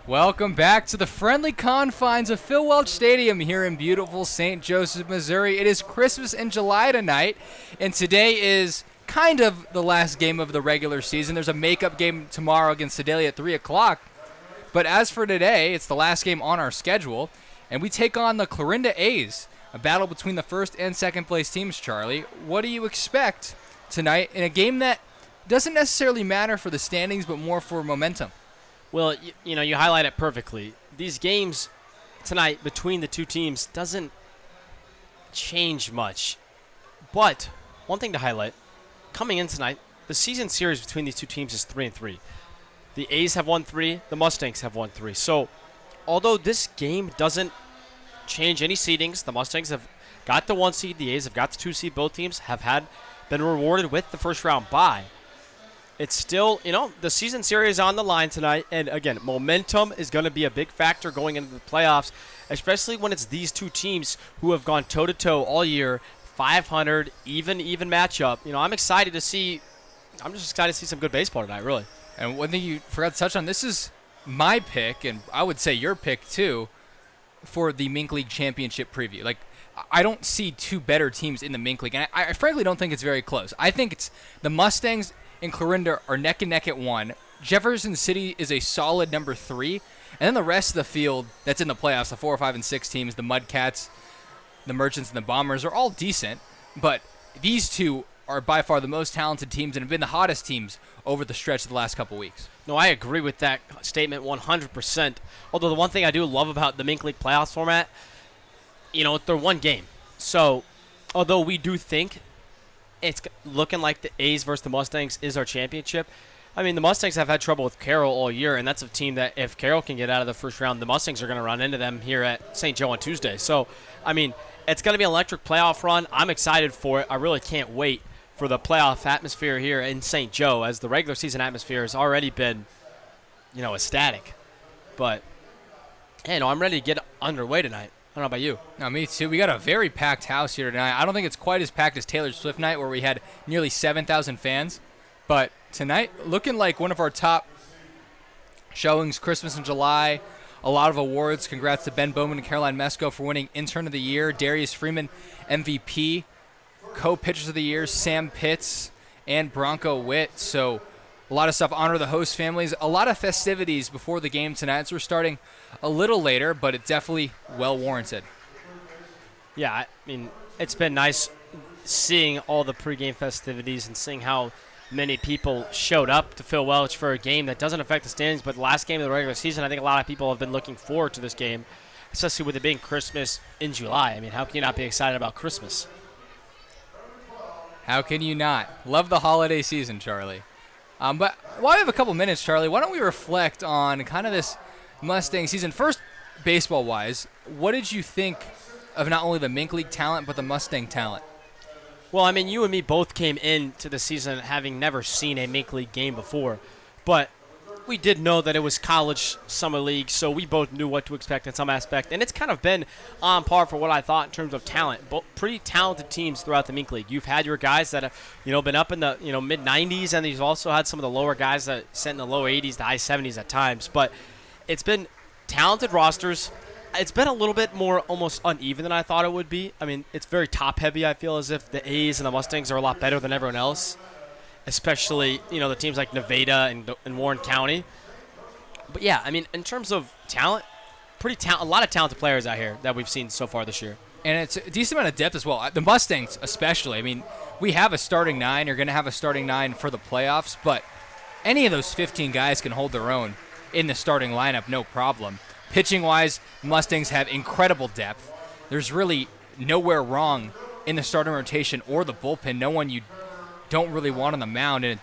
Welcome back to the friendly confines of Phil Welch Stadium here in beautiful St. Joseph, Missouri. It is Christmas in July tonight, and today is kind of the last game of the regular season. There's a makeup game tomorrow against Sedalia at 3 o'clock, but as for today, it's the last game on our schedule, and we take on the Clarinda A's, a battle between the first and second place teams, Charlie. What do you expect tonight in a game that doesn't necessarily matter for the standings, but more for momentum? Well, you highlight it perfectly. These games tonight between the two teams doesn't change much. But one thing to highlight, coming in tonight, the season series between these two teams is 3-3. The A's have won 3, the Mustangs have won 3. So, although this game doesn't change any seedings, the Mustangs have got the 1 seed, the A's have got the 2 seed. Both teams have been rewarded with the first round bye. It's still, the season series is on the line tonight. And, again, momentum is going to be a big factor going into the playoffs, especially when it's these two teams who have gone toe-to-toe all year, 500, even matchup. I'm just excited to see some good baseball tonight, really. And one thing you forgot to touch on, this is my pick, and I would say your pick, too, for the Mink League Championship preview. Like, I don't see two better teams in the Mink League, and I frankly don't think it's very close. I think it's the Mustangs and Clarinda are neck and neck at 1. Jefferson City is a solid number 3. And then the rest of the field that's in the playoffs, the 4, 5, and 6 teams, the Mudcats, the Merchants, and the Bombers, are all decent. But these two are by far the most talented teams and have been the hottest teams over the stretch of the last couple weeks. No, I agree with that statement 100%. Although the one thing I do love about the Mink League playoffs format, they're one game. So, although we do think it's looking like the A's versus the Mustangs is our championship. I mean, the Mustangs have had trouble with Carroll all year, and that's a team that if Carroll can get out of the first round, the Mustangs are going to run into them here at St. Joe on Tuesday. So, I mean, it's going to be an electric playoff run. I'm excited for it. I really can't wait for the playoff atmosphere here in St. Joe, as the regular season atmosphere has already been, ecstatic. But, I'm ready to get underway tonight. I don't know about you. No, me too. We got a very packed house here tonight. I don't think it's quite as packed as Taylor Swift night, where we had nearly 7,000 fans. But tonight, looking like one of our top showings, Christmas in July. A lot of awards. Congrats to Ben Bowman and Caroline Mesko for winning Intern of the Year. Darius Freeman, MVP. Co-Pitchers of the Year, Sam Pitts and Bronco Witt. So a lot of stuff. Honor the host families. A lot of festivities before the game tonight. So we're starting a little later, but it's definitely well warranted. Yeah, I mean, it's been nice seeing all the pregame festivities and seeing how many people showed up to Phil Welch for a game that doesn't affect the standings, but the last game of the regular season, I think a lot of people have been looking forward to this game, especially with it being Christmas in July. I mean, how can you not be excited about Christmas? How can you not? Love the holiday season, Charlie. But while we have a couple minutes, Charlie, why don't we reflect on kind of this Mustang season? First, baseball-wise, what did you think of not only the Mink League talent, but the Mustang talent? Well, I mean, you and me both came into the season having never seen a Mink League game before, but we did know that it was college summer league, so we both knew what to expect in some aspect, and it's kind of been on par for what I thought in terms of talent. But pretty talented teams throughout the Mink League. You've had your guys that have, been up in the mid-90s, and you've also had some of the lower guys that sit in the low 80s to high 70s at times. But it's been talented rosters. It's been a little bit more almost uneven than I thought it would be. I mean, it's very top-heavy. I feel as if the A's and the Mustangs are a lot better than everyone else, especially, the teams like Nevada and Warren County. But, yeah, I mean, in terms of talent, a lot of talented players out here that we've seen so far this year. And it's a decent amount of depth as well. The Mustangs especially. I mean, we have a starting 9. You're going to have a starting 9 for the playoffs, but any of those 15 guys can hold their own in the starting lineup, no problem. Pitching-wise, Mustangs have incredible depth. There's really nowhere wrong in the starting rotation or the bullpen. No one you don't really want on the mound. And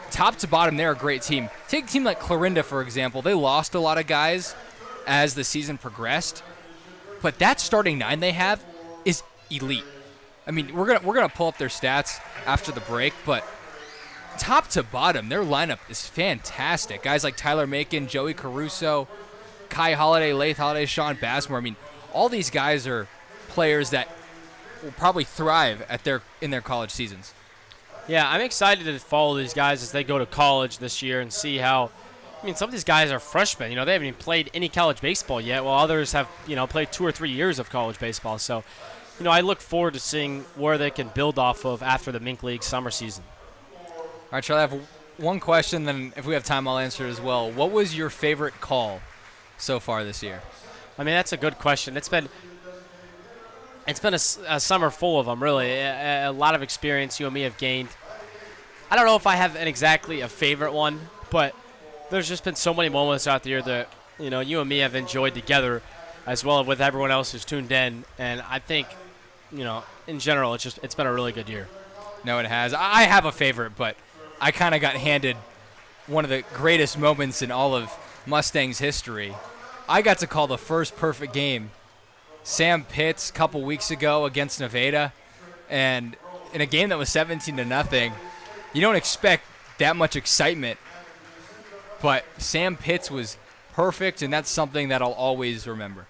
top to bottom, they're a great team. Take a team like Clarinda, for example. They lost a lot of guys as the season progressed, but that starting 9 they have is elite. I mean, we're gonna pull up their stats after the break, but top to bottom, their lineup is fantastic. Guys like Tyler Macon, Joey Caruso, Kai Holiday, Lath Holiday, Sean Bassmore. I mean, all these guys are players that will probably thrive in their college seasons. Yeah, I'm excited to follow these guys as they go to college this year and see how, I mean, some of these guys are freshmen. They haven't even played any college baseball yet, while others have, played 2 or 3 years of college baseball. So, I look forward to seeing where they can build off of after the Mink League summer season. All right, Charlie, I have one question, then if we have time, I'll answer it as well. What was your favorite call so far this year? I mean, that's a good question. It's been a summer full of them, really. A lot of experience you and me have gained. I don't know if I have exactly a favorite one, but there's just been so many moments out there that, you and me have enjoyed together, as well as with everyone else who's tuned in. And I think, in general, it's been a really good year. No, it has. I have a favorite, but I kind of got handed one of the greatest moments in all of Mustangs history. I got to call the first perfect game. Sam Pitts a couple weeks ago against Nevada, and in a game that was 17-0, you don't expect that much excitement. But Sam Pitts was perfect, and that's something that I'll always remember.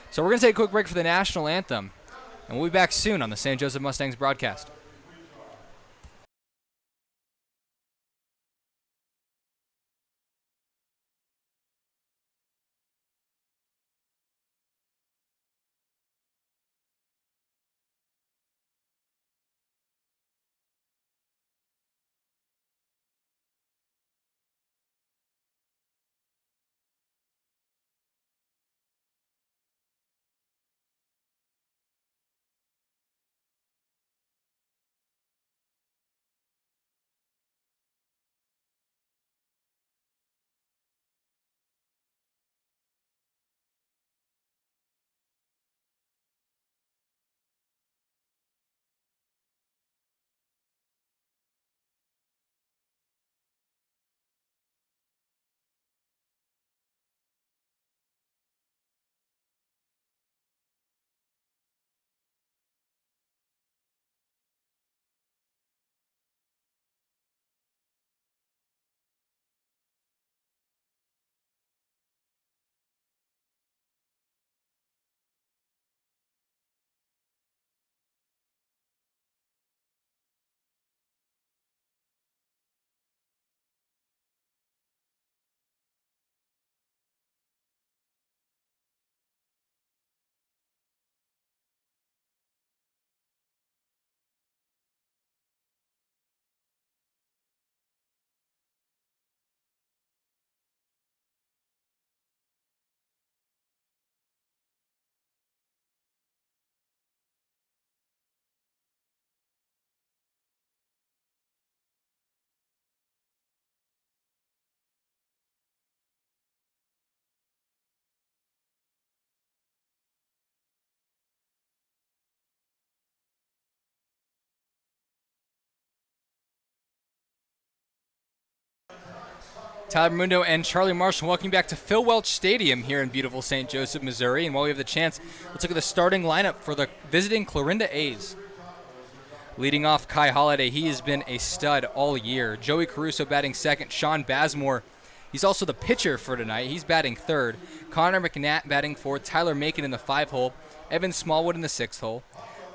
So we're going to take a quick break for the national anthem, and we'll be back soon on the St. Joseph Mustangs broadcast. Tyler Mundo and Charlie Marshall, welcome back to Phil Welch Stadium here in beautiful St. Joseph, Missouri. And while we have the chance, let's look at the starting lineup for the visiting Clarinda A's. Leading off, Kai Holiday. He has been a stud all year. Joey Caruso batting second. Sean Bazemore, he's also the pitcher for tonight. He's batting third. Connor McNatt batting fourth. Tyler Macon in the 5-hole. Evan Smallwood in the 6th hole.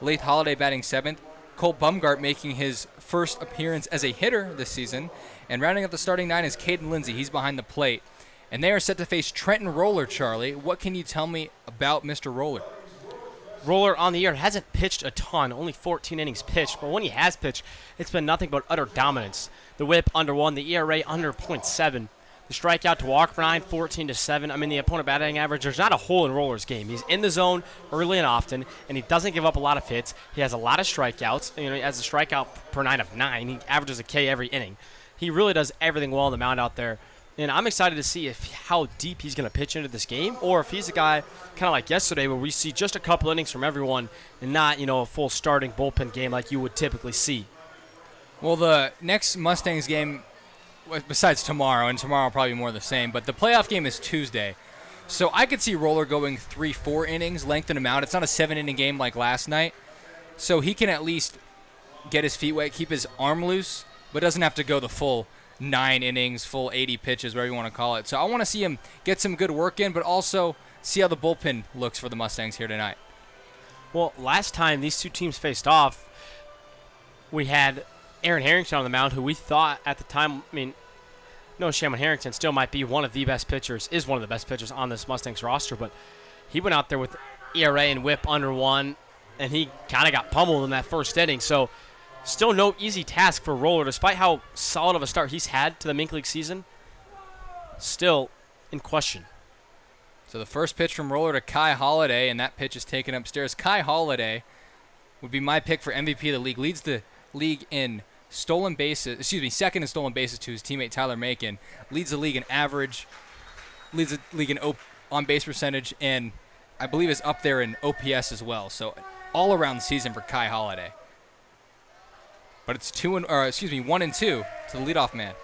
Lath Holiday batting seventh. Cole Bumgart making his first appearance as a hitter this season. And rounding out the starting 9 is Caden Lindsay. He's behind the plate. And they are set to face Trenton Roller, Charlie. What can you tell me about Mr. Roller? Roller on the year hasn't pitched a ton, only 14 innings pitched, but when he has pitched, it's been nothing but utter dominance. The whip under 1, the ERA under .7. The strikeout to walk per 9, 14-7. I mean, the opponent batting average, there's not a hole in Roller's game. He's in the zone early and often, and he doesn't give up a lot of hits. He has a lot of strikeouts. He has a strikeout per 9 of 9. He averages a K every inning. He really does everything well on the mound out there. And I'm excited to see how deep he's going to pitch into this game, or if he's a guy kind of like yesterday where we see just a couple innings from everyone and not, a full starting bullpen game like you would typically see. Well, the next Mustangs game, besides tomorrow, and tomorrow will probably be more of the same, but the playoff game is Tuesday. So I could see Roller going 3-4 innings, lengthen him out. It's not a 7-inning game like last night. So he can at least get his feet wet, keep his arm loose, but doesn't have to go the full 9 innings, full 80 pitches, whatever you want to call it. So I want to see him get some good work in, but also see how the bullpen looks for the Mustangs here tonight. Well, last time these two teams faced off, we had Aaron Harrington on the mound, who we thought at the time, no shame on Harrington, still might be one of the best pitchers, is one of the best pitchers on this Mustangs roster, but he went out there with ERA and whip under 1, and he kind of got pummeled in that first inning. So still no easy task for Roller, despite how solid of a start he's had to the Mink League season. Still in question. So the first pitch from Roller to Kai Holiday, and that pitch is taken upstairs. Kai Holiday would be my pick for MVP of the league. Leads the league in stolen bases, second in stolen bases to his teammate Tyler Macon. Leads the league in average, leads the league in on-base percentage, and I believe is up there in OPS as well. So all-around season for Kai Holiday. But it's 1-2 to the leadoff man.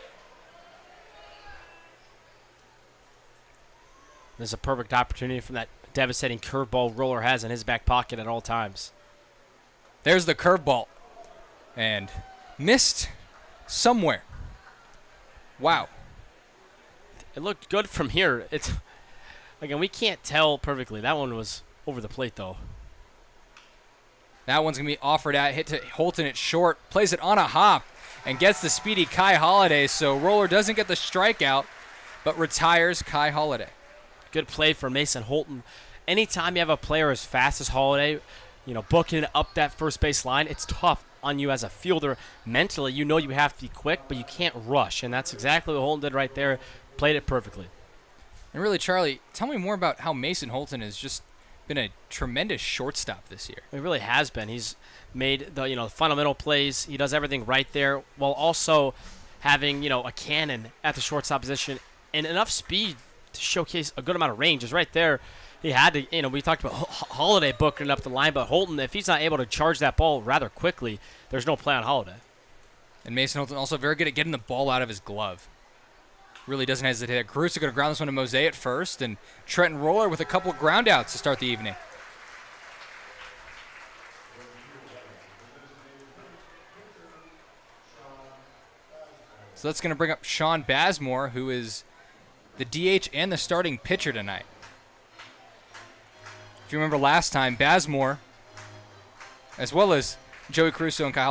This is a perfect opportunity from that devastating curveball Roller has in his back pocket at all times. There's the curveball. And missed somewhere. Wow. It looked good from here. It's again, we can't tell perfectly. That one was over the plate, though. That one's going to be offered at, hit to Holton at short, plays it on a hop, and gets the speedy Kai Holiday. So Roller doesn't get the strikeout, but retires Kai Holiday. Good play for Mason Holton. Anytime you have a player as fast as Holiday, booking it up that first base line, it's tough on you as a fielder. Mentally, you have to be quick, but you can't rush, and that's exactly what Holton did right there. Played it perfectly. And really, Charlie, tell me more about how Mason Holton has just been a tremendous shortstop this year. He really has been. He's made the fundamental plays. He does everything right there, while also having a cannon at the shortstop position and enough speed to showcase a good amount of range. Is right there. He had to, we talked about Holiday booking up the line, but Holton, if he's not able to charge that ball rather quickly, there's no play on Holiday. And Mason Holton also very good at getting the ball out of his glove. Really doesn't hesitate. Caruso going to ground this one to Mosey at first, and Trenton Roller with a couple of ground outs to start the evening. So that's going to bring up Sean Bazemore, who is the DH and the starting pitcher tonight. If you remember last time, Bazemore, as well as Joey Caruso and Kai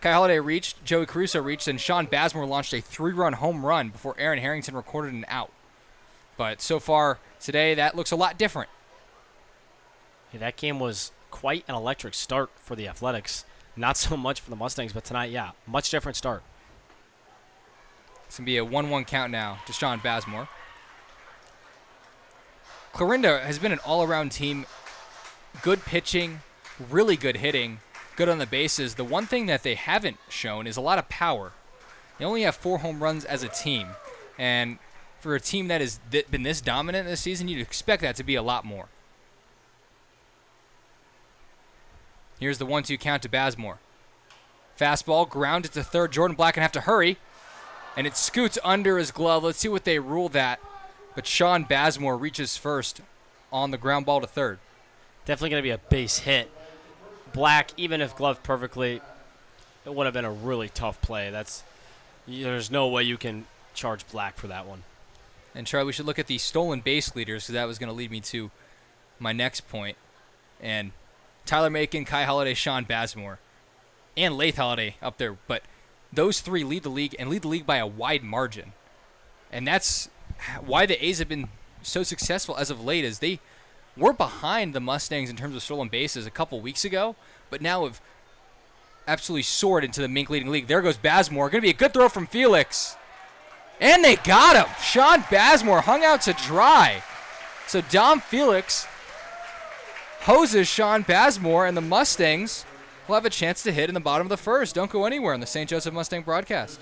Holiday reached, Joey Caruso reached, and Sean Bazemore launched a 3-run home run before Aaron Harrington recorded an out. But so far today, that looks a lot different. Yeah, that game was quite an electric start for the Athletics. Not so much for the Mustangs, but tonight, yeah, much different start. It's going to be a 1-1 count now to Sean Bazemore. Clarinda has been an all-around team. Good pitching, really good hitting, good on the bases. The one thing that they haven't shown is a lot of power. They only have 4 home runs as a team. And for a team that has been this dominant this season, you'd expect that to be a lot more. Here's the 1-2 count to Bazemore. Fastball, grounded to third. Jordan Black going to have to hurry. And it scoots under his glove. Let's see what they rule that. But Sean Bazemore reaches first on the ground ball to third. Definitely going to be a base hit. Black, even if gloved perfectly, it would have been a really tough play. There's no way you can charge Black for that one. And Charlie, we should look at the stolen base leaders, because that was going to lead me to my next point. And Tyler Macon, Kai Holiday, Sean Bazemore, and Lath Holiday up there. But those 3 lead the league, and lead the league by a wide margin. And that's why the A's have been so successful as of late, is they were behind the Mustangs in terms of stolen bases a couple weeks ago, but now have absolutely soared into the Mink leading league. There goes Bazemore. Going to be a good throw from Felix. And they got him. Sean Bazemore hung out to dry. So Dom Felix hoses Sean Bazemore, and the Mustangs will have a chance to hit in the bottom of the first. Don't go anywhere on the St. Joseph Mustang broadcast.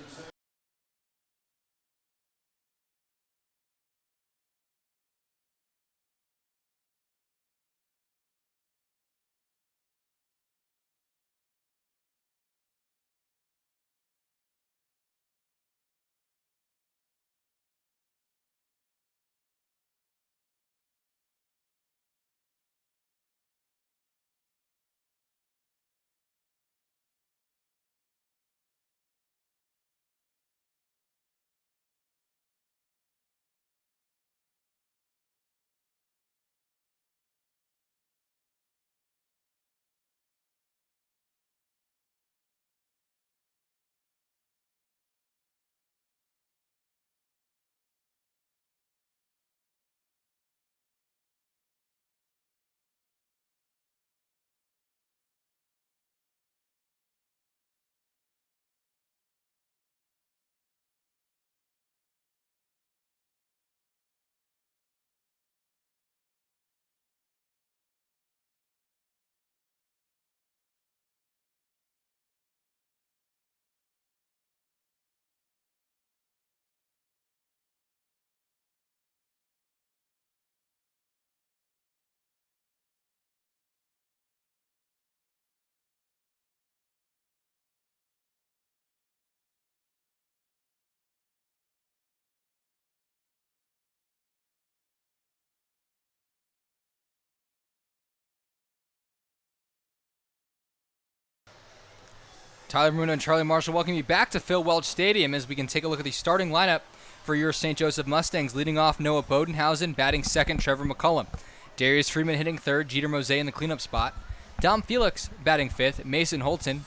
Tyler Bruno and Charlie Marshall welcome you back to Phil Welch Stadium as we can take a look at the starting lineup for your St. Joseph Mustangs. Leading off, Noah Bodenhausen, batting second, Trevor McCullum. Darius Freeman hitting third, Jeter Mose in the cleanup spot. Dom Felix batting fifth, Mason Holton,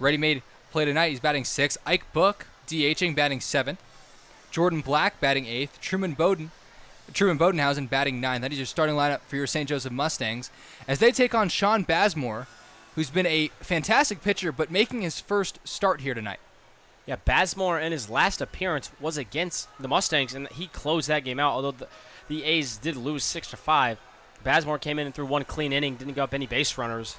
ready-made play tonight, he's batting sixth. Ike Book, DHing, batting seventh. Jordan Black batting eighth. Truman Bodenhausen batting ninth. That is your starting lineup for your St. Joseph Mustangs as they take on Sean Bazemore, who's been a fantastic pitcher, but making his first start here tonight. Yeah, Bazemore in his last appearance was against the Mustangs, and he closed that game out, although the A's did lose 6-5. Bazemore came in and threw one clean inning, didn't give up any base runners.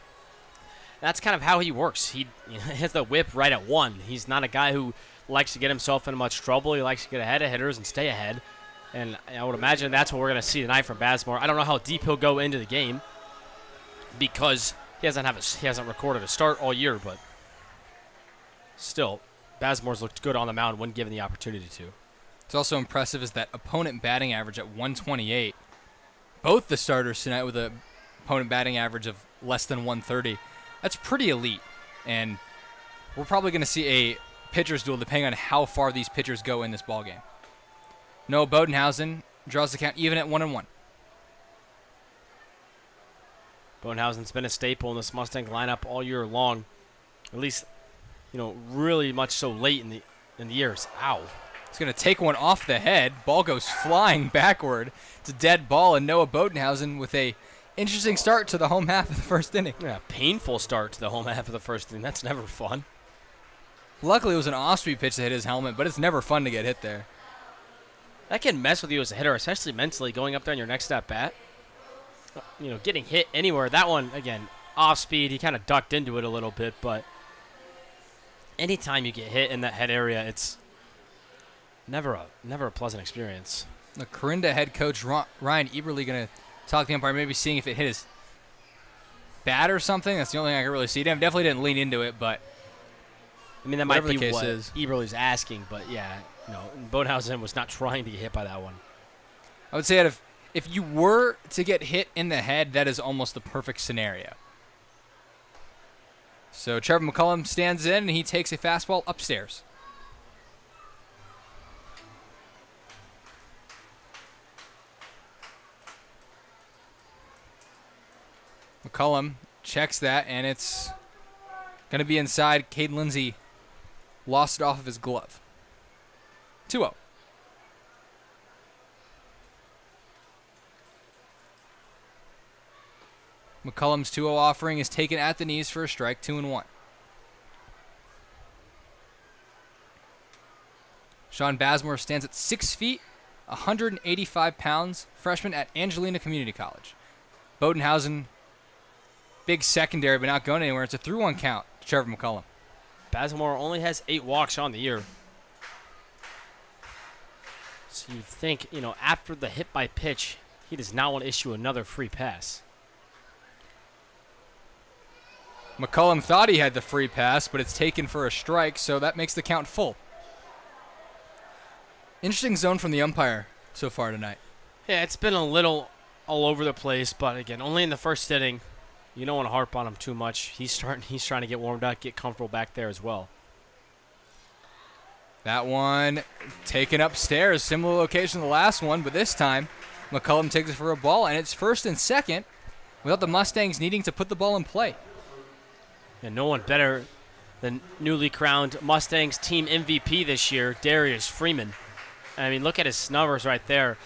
That's kind of how he works. He hits the whip right at one. He's not a guy who likes to get himself into much trouble. He likes to get ahead of hitters and stay ahead. And I would imagine that's what we're going to see tonight from Bazemore. I don't know how deep he'll go into the game because he hasn't recorded a start all year, but still, Bazemore's looked good on the mound when given the opportunity to. It's also impressive is that opponent batting average at 128. Both the starters tonight with an opponent batting average of less than 130. That's pretty elite, and we're probably going to see a pitcher's duel depending on how far these pitchers go in this ballgame. Noah Bodenhausen draws the count even at 1-1. Bodenhausen's been a staple in this Mustang lineup all year long, at least, really much so late in the years. Ow. He's going to take one off the head. Ball goes flying backward. It's a dead ball, and Noah Bodenhausen with a interesting start to the home half of the first inning. Yeah, painful start to the home half of the first inning. That's never fun. Luckily, it was an off-speed pitch that hit his helmet, but it's never fun to get hit there. That can mess with you as a hitter, especially mentally, going up there on your next at-bat. Getting hit anywhere. That one, again, off-speed. He kind of ducked into it a little bit, but anytime you get hit in that head area, it's never a pleasant experience. The Clarinda head coach, Ryan Eberle, going to talk to the umpire, maybe seeing if it hit his bat or something. That's the only thing I can really see. Definitely didn't lean into it, but that might be what Eberle's asking, but yeah, Bodenhausen was not trying to get hit by that one. I would say that if you were to get hit in the head, that is almost the perfect scenario. So Trevor McCullum stands in, and he takes a fastball upstairs. McCullum checks that, and it's going to be inside. Cade Lindsay lost it off of his glove. 2-0. McCullum's 2-0 offering is taken at the knees for a strike, 2-1. Sean Bazemore stands at 6 feet, 185 pounds, freshman at Angelina Community College. Bodenhausen, big secondary, but not going anywhere. It's a 3-1 count to Trevor McCullum. Bazemore only has 8 walks on the year. So you'd think, after the hit by pitch, he does not want to issue another free pass. McCullum thought he had the free pass, but it's taken for a strike, so that makes the count full. Interesting zone from the umpire so far tonight. Yeah, it's been a little all over the place, but again, only in the first inning. You don't want to harp on him too much. He's trying to get warmed up, get comfortable back there as well. That one taken upstairs, similar location to the last one, but this time McCullum takes it for a ball, and it's first and second without the Mustangs needing to put the ball in play. And no one better than newly crowned Mustangs team MVP this year, Darius Freeman. Look at his numbers right there.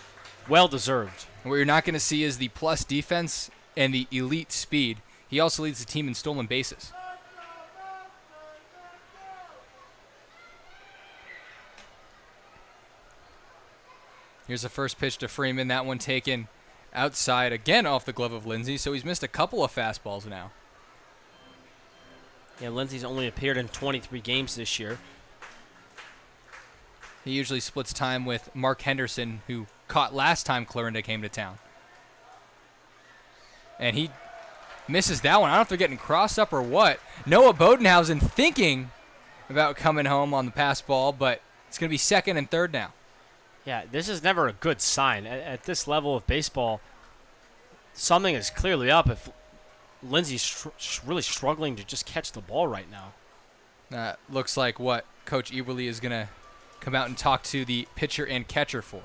Well deserved. What you're not going to see is the plus defense and the elite speed. He also leads the team in stolen bases. Here's the first pitch to Freeman. That one taken outside again off the glove of Lindsay, so he's missed a couple of fastballs now. Yeah, Lindsay's only appeared in 23 games this year. He usually splits time with Mark Henderson, who caught last time Clarinda came to town. And he misses that one. I don't know if they're getting crossed up or what. Noah Bodenhausen thinking about coming home on the pass ball, but it's going to be second and third now. Yeah, this is never a good sign. At this level of baseball, something is clearly up if Lindsay's really struggling to just catch the ball right now. Looks like what Coach Eberle is going to come out and talk to the pitcher and catcher for.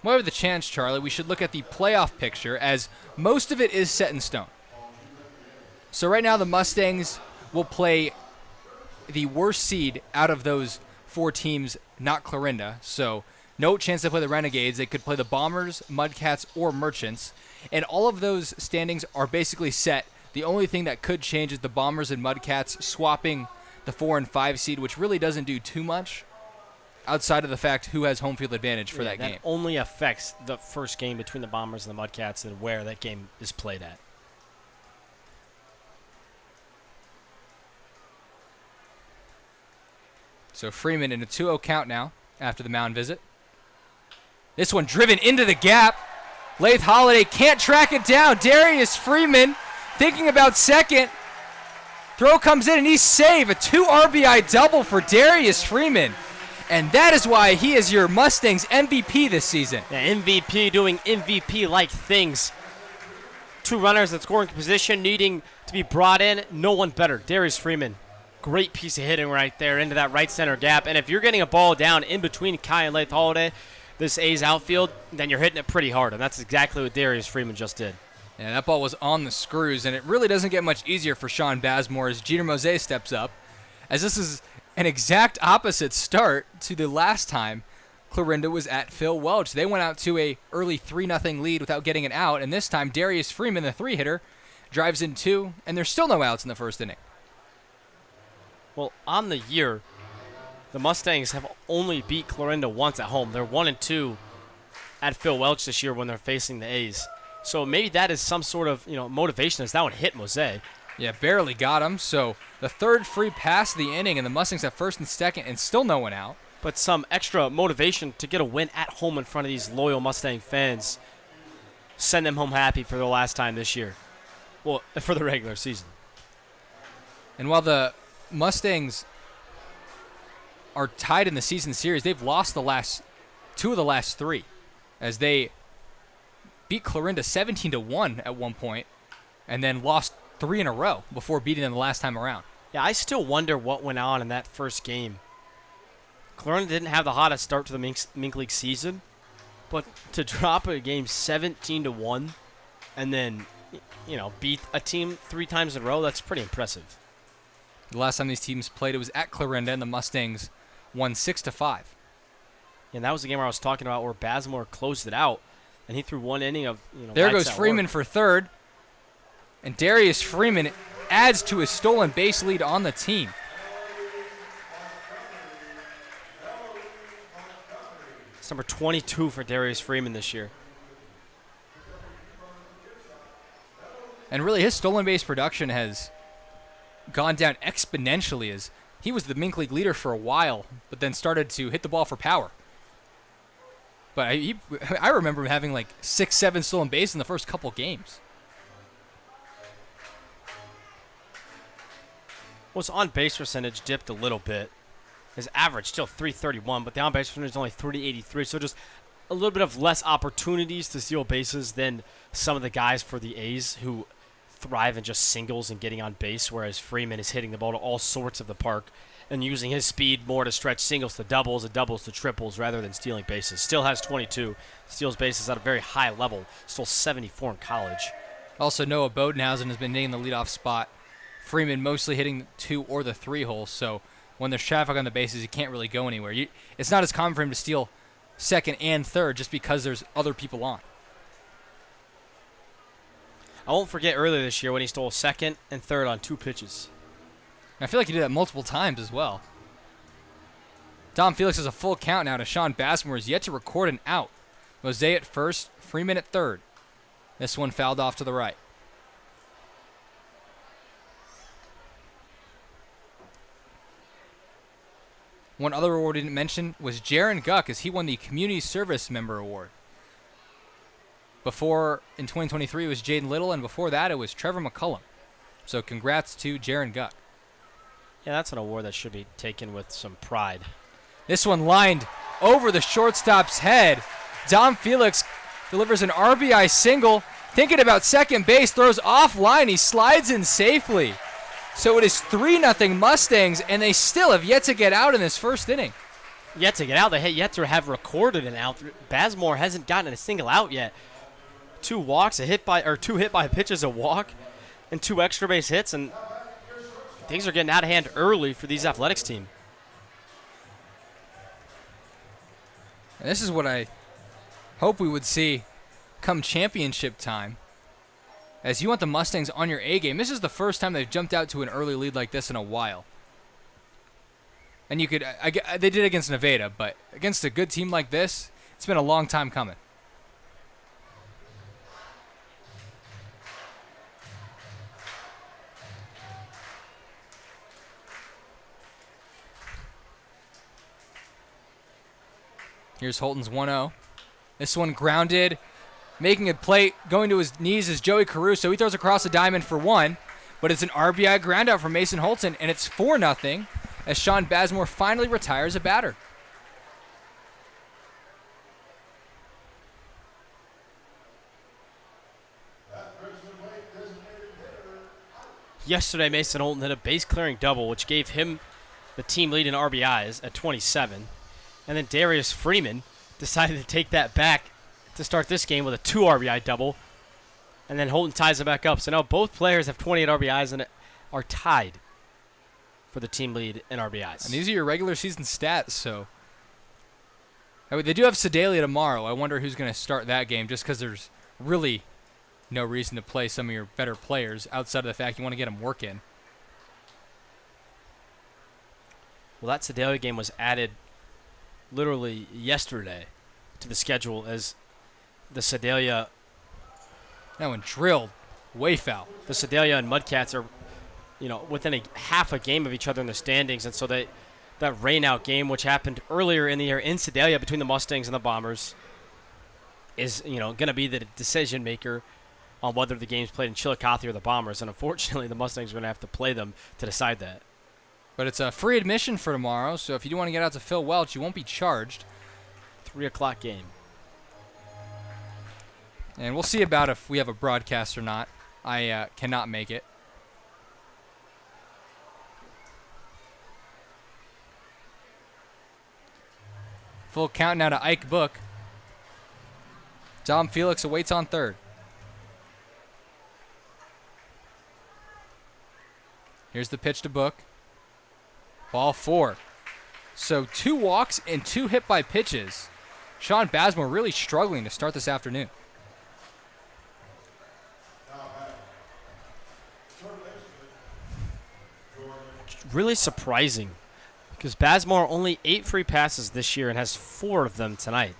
Whatever the chance, Charlie, we should look at the playoff picture, as most of it is set in stone. So right now the Mustangs will play the worst seed out of those 4 teams, not Clarinda. So no chance to play the Renegades. They could play the Bombers, Mudcats, or Merchants. And all of those standings are basically set. The only thing that could change is the Bombers and Mudcats swapping the 4 and 5 seed, which really doesn't do too much outside of the fact who has home field advantage for that game. That only affects the first game between the Bombers and the Mudcats and where that game is played at. So Freeman in a 2-0 count now after the mound visit. This one driven into the gap. Lath Holiday can't track it down. Darius Freeman thinking about second. Throw comes in and he's safe. A 2 RBI double for Darius Freeman. And that is why he is your Mustangs MVP this season. Yeah, MVP doing MVP-like things. 2 runners in scoring position needing to be brought in. No one better. Darius Freeman. Great piece of hitting right there into that right center gap. And if you're getting a ball down in between Kai and Lath Holiday, this A's outfield, then you're hitting it pretty hard. And that's exactly what Darius Freeman just did. Yeah, that ball was on the screws, and it really doesn't get much easier for Sean Bazemore as Jeter Mose steps up, as this is an exact opposite start to the last time Clarinda was at Phil Welch. They went out to a early 3-0 lead without getting an out, and this time Darius Freeman, the 3-hitter, drives in 2, and there's still no outs in the first inning. Well, on the year, the Mustangs have only beat Clarinda once at home. They're 1-2 at Phil Welch this year when they're facing the A's. So maybe that is some sort of motivation as that one hit Mose. Yeah, barely got him. So the third free pass of the inning, and the Mustangs have first and second, and still no one out. But some extra motivation to get a win at home in front of these loyal Mustang fans. Send them home happy for the last time this year. Well, for the regular season. And while the Mustangs are tied in the season series, they've lost the last 2 of the last 3, as they beat Clarinda 17-1 at one point, and then lost 3 in a row before beating them the last time around. Yeah, I still wonder what went on in that first game. Clarinda didn't have the hottest start to the Mink League season, but to drop a game 17-1 and then, beat a team 3 times in a row, that's pretty impressive. The last time these teams played, it was at Clarinda, and the Mustangs won 6-5. And that was the game where I was talking about where Bazemore closed it out, and he threw 1 inning of, There goes Freeman for third, and Darius Freeman adds to his stolen base lead on the team. It's number 22 for Darius Freeman this year. And really, his stolen base production has gone down exponentially, as he was the Mink League leader for a while, but then started to hit the ball for power. But I remember him having like 6-7 stolen base in the first couple games. Well, his on-base percentage dipped a little bit. His average still 331, but the on-base percentage is only 383, so just a little bit of less opportunities to steal bases than some of the guys for the A's who thrive in just singles and getting on base, whereas Freeman is hitting the ball to all sorts of the park and using his speed more to stretch singles to doubles and doubles to triples rather than stealing bases. Still has 22, steals bases at a very high level, stole 74 in college. Also, Noah Bodenhausen has been hitting the leadoff spot. Freeman mostly hitting the 2 or the 3 hole, so when there's traffic on the bases, he can't really go anywhere. It's not as common for him to steal second and third just because there's other people on. I won't forget earlier this year when he stole second and third on 2 pitches. I feel like he did that multiple times as well. Dom Felix has a full count now to Sean Bazemore, is yet to record an out. Mose at first, Freeman at third. This one fouled off to the right. One other award we didn't mention was Jaron Guck, as he won the Community Service Member Award. Before, in 2023, it was Jaden Little, and before that, it was Trevor McCullum. So congrats to Jaron Guck. Yeah, that's an award that should be taken with some pride. This one lined over the shortstop's head. Dom Felix delivers an RBI single. Thinking about second base, throws offline. He slides in safely. So it is 3-0 Mustangs, and they still have yet to get out in this first inning. Yet to get out. They yet to have recorded an out. Bazemore hasn't gotten a single out yet. 2 walks, 2 hit by pitches, a walk, and 2 extra base hits, and things are getting out of hand early for these athletics team. And this is what I hope we would see come championship time, as you want the Mustangs on your A game. This is the first time they've jumped out to an early lead like this in a while. And you could, they did against Nevada, but against a good team like this, it's been a long time coming. Here's Holton's 1-0. This one grounded, making a play, going to his knees is Joey Caruso. He throws across the diamond for 1, but it's an RBI ground out from Mason Holton, and it's 4-0 as Sean Bazemore finally retires a batter. Yesterday, Mason Holton hit a base-clearing double, which gave him the team lead in RBIs at 27. And then Darius Freeman decided to take that back to start this game with a 2 RBI double. And then Holton ties it back up. So now both players have 28 RBIs and are tied for the team lead in RBIs. And these are your regular season stats, so. They do have Sedalia tomorrow. I wonder who's going to start that game, just because there's really no reason to play some of your better players outside of the fact you want to get them work in. Well, that Sedalia game was added literally yesterday to the schedule as the Sedalia. That one drilled way foul. The Sedalia and Mudcats are, within a half a game of each other in the standings, and so that rain-out game, which happened earlier in the year in Sedalia between the Mustangs and the Bombers, is going to be the decision maker on whether the game's played in Chillicothe or the Bombers, and unfortunately, the Mustangs are going to have to play them to decide that. But it's a free admission for tomorrow, so if you do want to get out to Phil Welch, you won't be charged. 3 o'clock game. And we'll see about if we have a broadcast or not. I cannot make it. Full count now to Ike Book. Dom Felix awaits on third. Here's the pitch to Book. Ball 4. So 2 walks and 2 hit by pitches. Sean Bazemore really struggling to start this afternoon. Really surprising, because Bazemore only 8 free passes this year and has 4 of them tonight.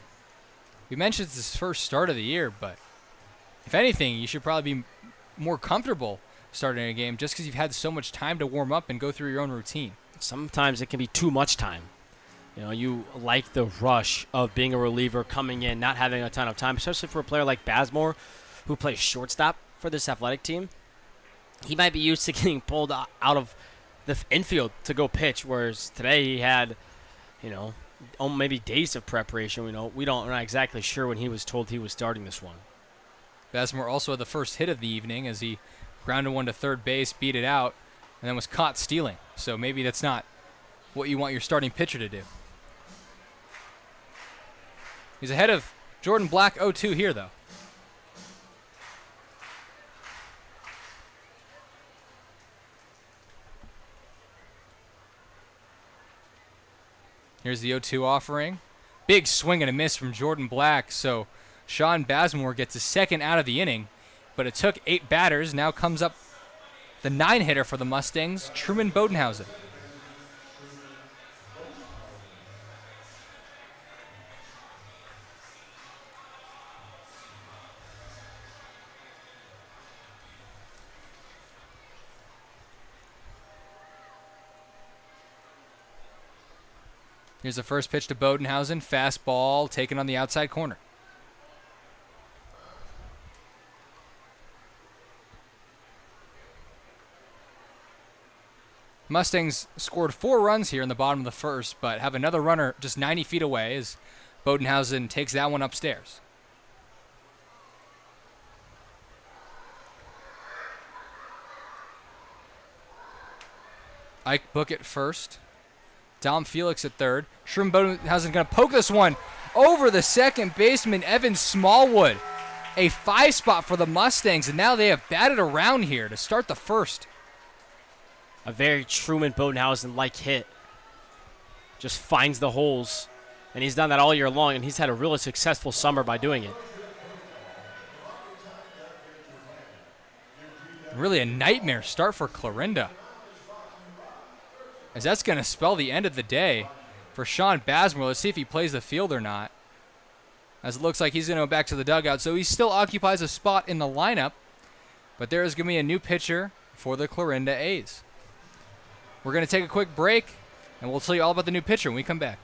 We mentioned it's his first start of the year, but if anything, you should probably be more comfortable starting a game just because you've had so much time to warm up and go through your own routine. Sometimes it can be too much time. You like the rush of being a reliever, coming in, not having a ton of time, especially for a player like Bazemore, who plays shortstop for this athletic team. He might be used to getting pulled out of the infield to go pitch, whereas today he had, maybe days of preparation. We're not exactly sure when he was told he was starting this one. Bazemore also had the first hit of the evening as he grounded one to third base, beat it out, and then was caught stealing. So maybe that's not what you want your starting pitcher to do. He's ahead of Jordan Black 0-2 here, though. Here's the 0-2 offering. Big swing and a miss from Jordan Black, so Sean Bazemore gets his second out of the inning, but it took 8 batters. Now comes up the 9-hitter for the Mustangs, Truman Bodenhausen. Here's the first pitch to Bodenhausen. Fastball taken on the outside corner. Mustangs scored 4 runs here in the bottom of the first, but have another runner just 90 feet away as Bodenhausen takes that one upstairs. Ike Book at first. Dom Felix at third. Sherman Bodenhausen going to poke this one over the second baseman, Evan Smallwood. A 5 spot for the Mustangs, and now they have batted around here to start the first. A very Truman Bodenhausen-like hit. Just finds the holes, and he's done that all year long, and he's had a really successful summer by doing it. Really a nightmare start for Clarinda, as that's going to spell the end of the day for Sean Basmore. Let's see if he plays the field or not, as it looks like he's going to go back to the dugout. So he still occupies a spot in the lineup, but there is going to be a new pitcher for the Clarinda A's. We're going to take a quick break, and we'll tell you all about the new pitcher when we come back.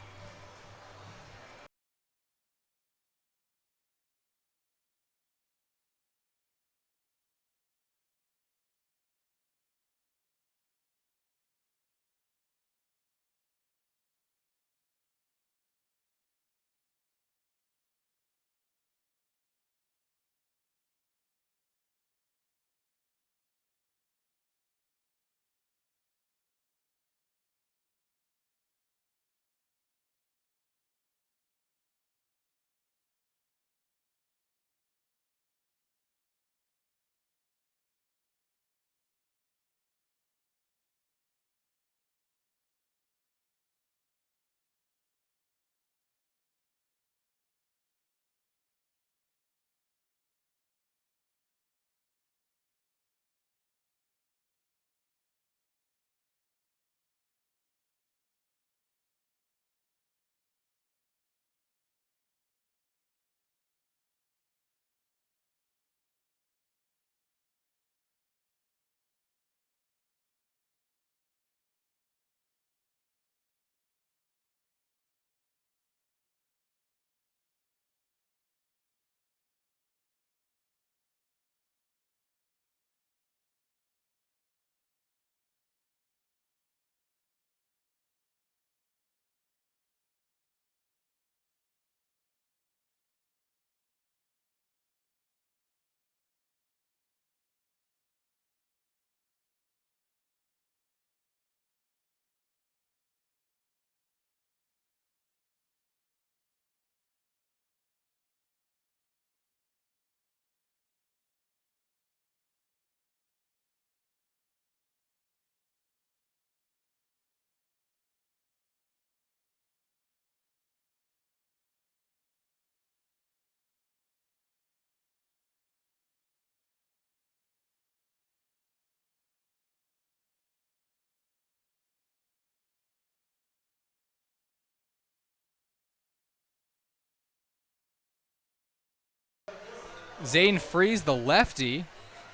Zane Freeze, the lefty,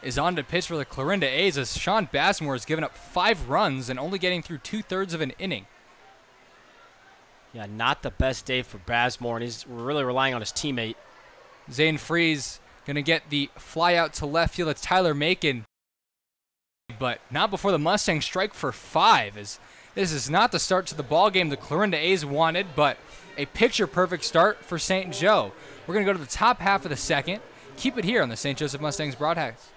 is on to pitch for the Clarinda A's, as Sean Basmore has given up 5 runs and only getting through 2/3 of an inning. Yeah, not the best day for Basmore, and he's really relying on his teammate. Zane Freeze going to get the fly out to left field. It's Tyler Macon, but not before the Mustangs strike for 5, as this is not the start to the ball game the Clarinda A's wanted, but a picture-perfect start for St. Joe. We're going to go to the top half of the second. Keep it here on the St. Joseph Mustangs broadcast.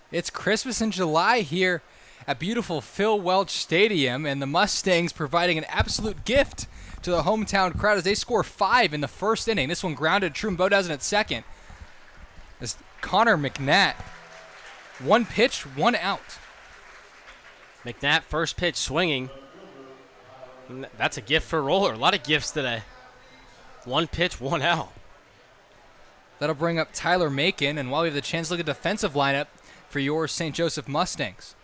It's Christmas in July here at beautiful Phil Welch Stadium, and the Mustangs providing an absolute gift to the hometown crowd as they score 5 in the first inning. This one grounded Truman Bodhausen at second. As Connor McNatt, 1 pitch, 1 out. McNatt, first pitch swinging. That's a gift for Roller. A lot of gifts today. 1 pitch, 1 out. That'll bring up Tyler Macon, and while we have the chance to look at the defensive lineup for your St. Joseph Mustangs.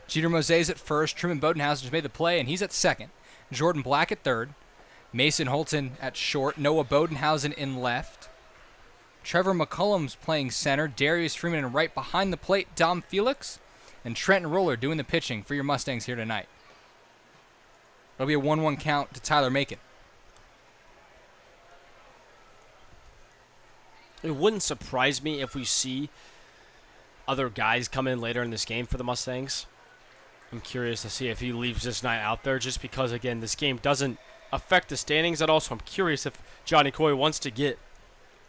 Jeter Moset's at first. Truman Bodenhausen just made the play, and he's at second. Jordan Black at third. Mason Holton at short. Noah Bodenhausen in left. Trevor McCullum's playing center. Darius Freeman in right behind the plate. Dom Felix and Trenton Roller doing the pitching for your Mustangs here tonight. It'll be a 1-1 count to Tyler Macon. It wouldn't surprise me if we see other guys come in later in this game for the Mustangs. I'm curious to see if he leaves this night out there just because, again, this game doesn't affect the standings at all. So I'm curious if Johnny Coy wants to get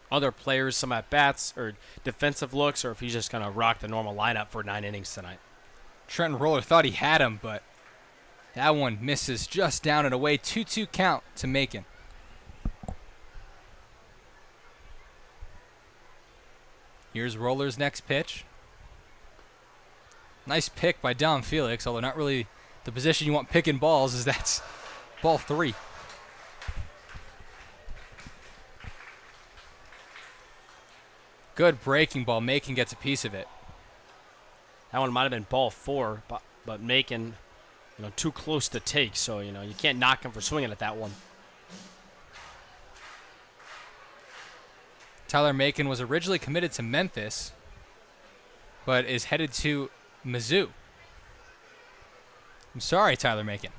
other players some at-bats or defensive looks, or if he's just going to rock the normal lineup for 9 innings tonight. Trenton Roller thought he had him, but that one misses just down and away. 2-2 count to Macon. Here's Roller's next pitch. Nice pick by Dom Felix, although not really the position you want picking balls, as that's ball 3. Good breaking ball. Macon gets a piece of it. That one might have been ball 4, but Macon, too close to take, so, you can't knock him for swinging at that one. Tyler Macon was originally committed to Memphis, but is headed to Mizzou. I'm sorry, Tyler Macon.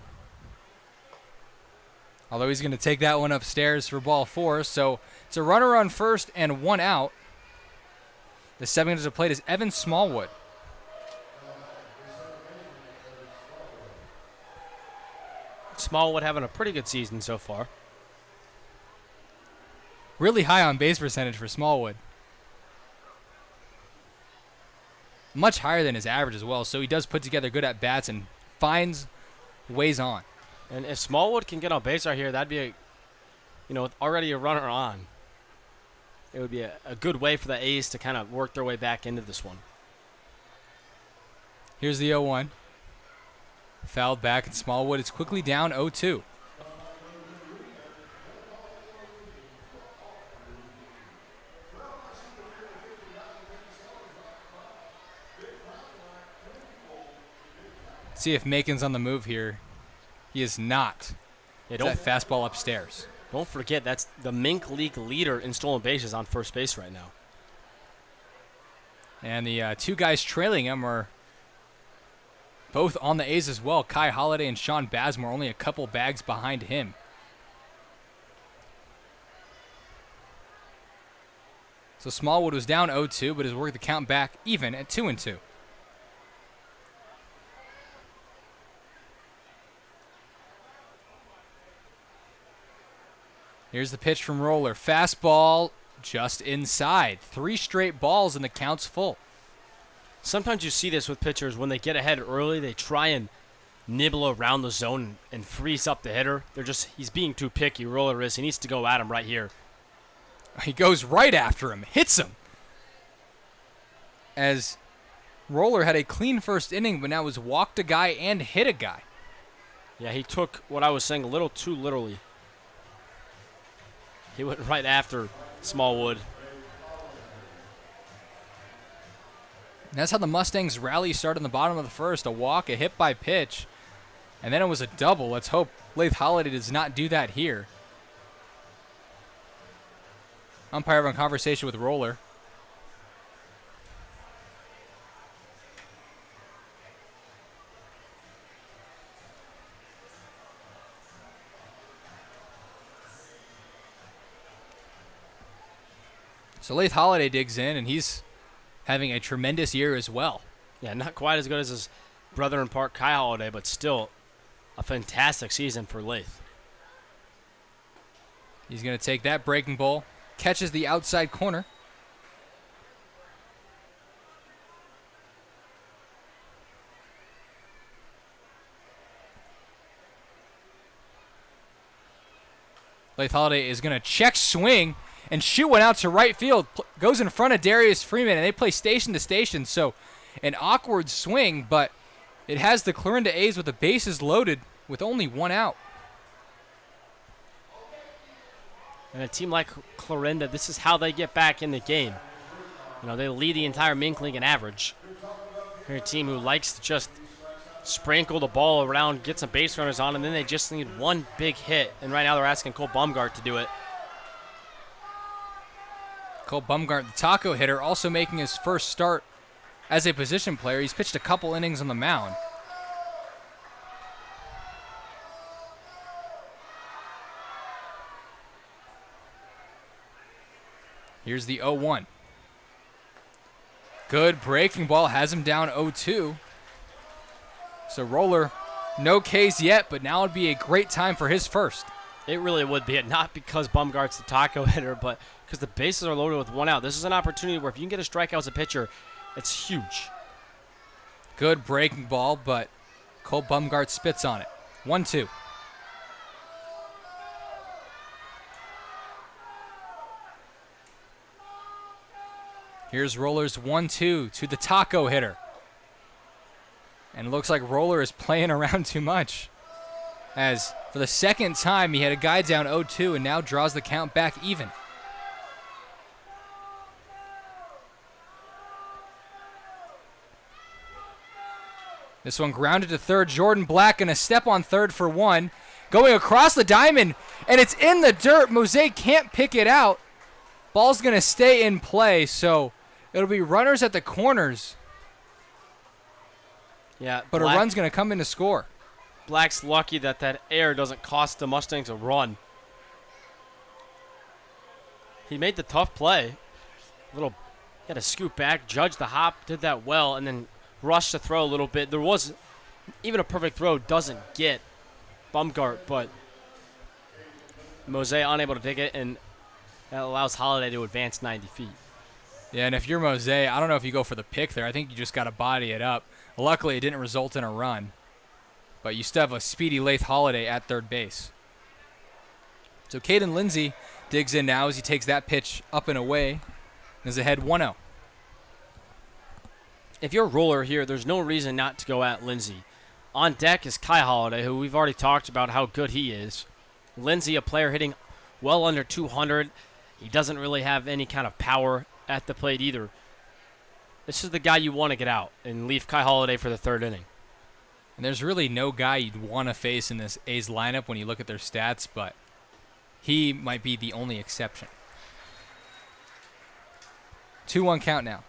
Although he's going to take that one upstairs for ball 4, so it's a runner on first and 1 out. The 7 to the plate is Evan Smallwood. Smallwood having a pretty good season so far. Really high on base percentage for Smallwood. Much higher than his average as well, so he does put together good at-bats and finds ways on. And if Smallwood can get on base right here, that'd be with already a runner on. It would be a good way for the A's to kind of work their way back into this one. Here's the 0-1. Fouled back, and Smallwood is quickly down 0-2. See if Macon's on the move here. He is not. That fastball upstairs. Don't forget, that's the Mink League leader in stolen bases on first base right now. And the 2 guys trailing him are both on the A's as well. Kai Holiday and Sean Basmore only a couple bags behind him. So Smallwood was down 0-2, but has worked the count back even at 2-2. Here's the pitch from Roller. Fastball just inside. 3 straight balls and the count's full. Sometimes you see this with pitchers. When they get ahead early, they try and nibble around the zone and freeze up the hitter. He's being too picky. Roller is. He needs to go at him right here. He goes right after him. Hits him. As Roller had a clean first inning, but now has walked a guy and hit a guy. Yeah, he took what I was saying a little too literally. He went right after Smallwood. And that's how the Mustangs rally started in the bottom of the first. A walk, a hit by pitch, and then it was a double. Let's hope Lath Holiday does not do that here. Umpire having a conversation with Roller. So Lath Holiday digs in, and he's having a tremendous year as well. Yeah, not quite as good as his brother in part, Kai Holiday, but still a fantastic season for Lath. He's going to take that breaking ball, catches the outside corner. Lath Holiday is going to check swing and shoot one out to right field. Goes in front of Darius Freeman, and they play station to station. So an awkward swing, but it has the Clarinda A's with the bases loaded with only one out. And a team like Clarinda, this is how they get back in the game. You know, they lead the entire Mink League in average. They're a team who likes to just sprinkle the ball around, get some base runners on, and then they just need one big hit. And right now they're asking Cole Bumgart to do it. Cole Bumgart, the taco hitter, also making his first start as a position player. He's pitched a couple innings on the mound. Here's the 0-1. Good breaking ball, has him down 0-2. So Roller, no Ks yet, but now would be a great time for his first. It really would be. Not because Bumgart's the taco hitter, but because the bases are loaded with one out. This is an opportunity where if you can get a strikeout as a pitcher, it's huge. Good breaking ball, but Cole Bumgart spits on it. 1-2. Here's Roller's 1-2 to the taco hitter. And it looks like Roller is playing around too much, as for the second time he had a guy down 0-2 and now draws the count back even. This one grounded to third. Jordan Black going to step on third for one. Going across the diamond, and it's in the dirt. Mosaic can't pick it out. Ball's going to stay in play, so it'll be runners at the corners. Yeah, but a run's going to come in to score. Black's lucky that air doesn't cost the Mustangs a run. He made the tough play. He had to scoot back, judge the hop, did that well, and then rushed to throw a little bit. There was even a perfect throw doesn't get Bumgart, but Mosaic unable to take it, and that allows Holiday to advance 90 feet. Yeah, and if you're Mosaic, I don't know if you go for the pick there. I think you just got to body it up. Luckily, it didn't result in a run, but you still have a speedy Lath Holiday at third base. So Caden Lindsay digs in now as he takes that pitch up and away and is ahead 1-0. If you're a Roller here, there's no reason not to go at Lindsay. On deck is Kai Holiday, who we've already talked about how good he is. Lindsay, a player hitting well under 200. He doesn't really have any kind of power at the plate either. This is the guy you want to get out and leave Kai Holiday for the third inning. And there's really no guy you'd want to face in this A's lineup when you look at their stats, but he might be the only exception. 2-1 count now.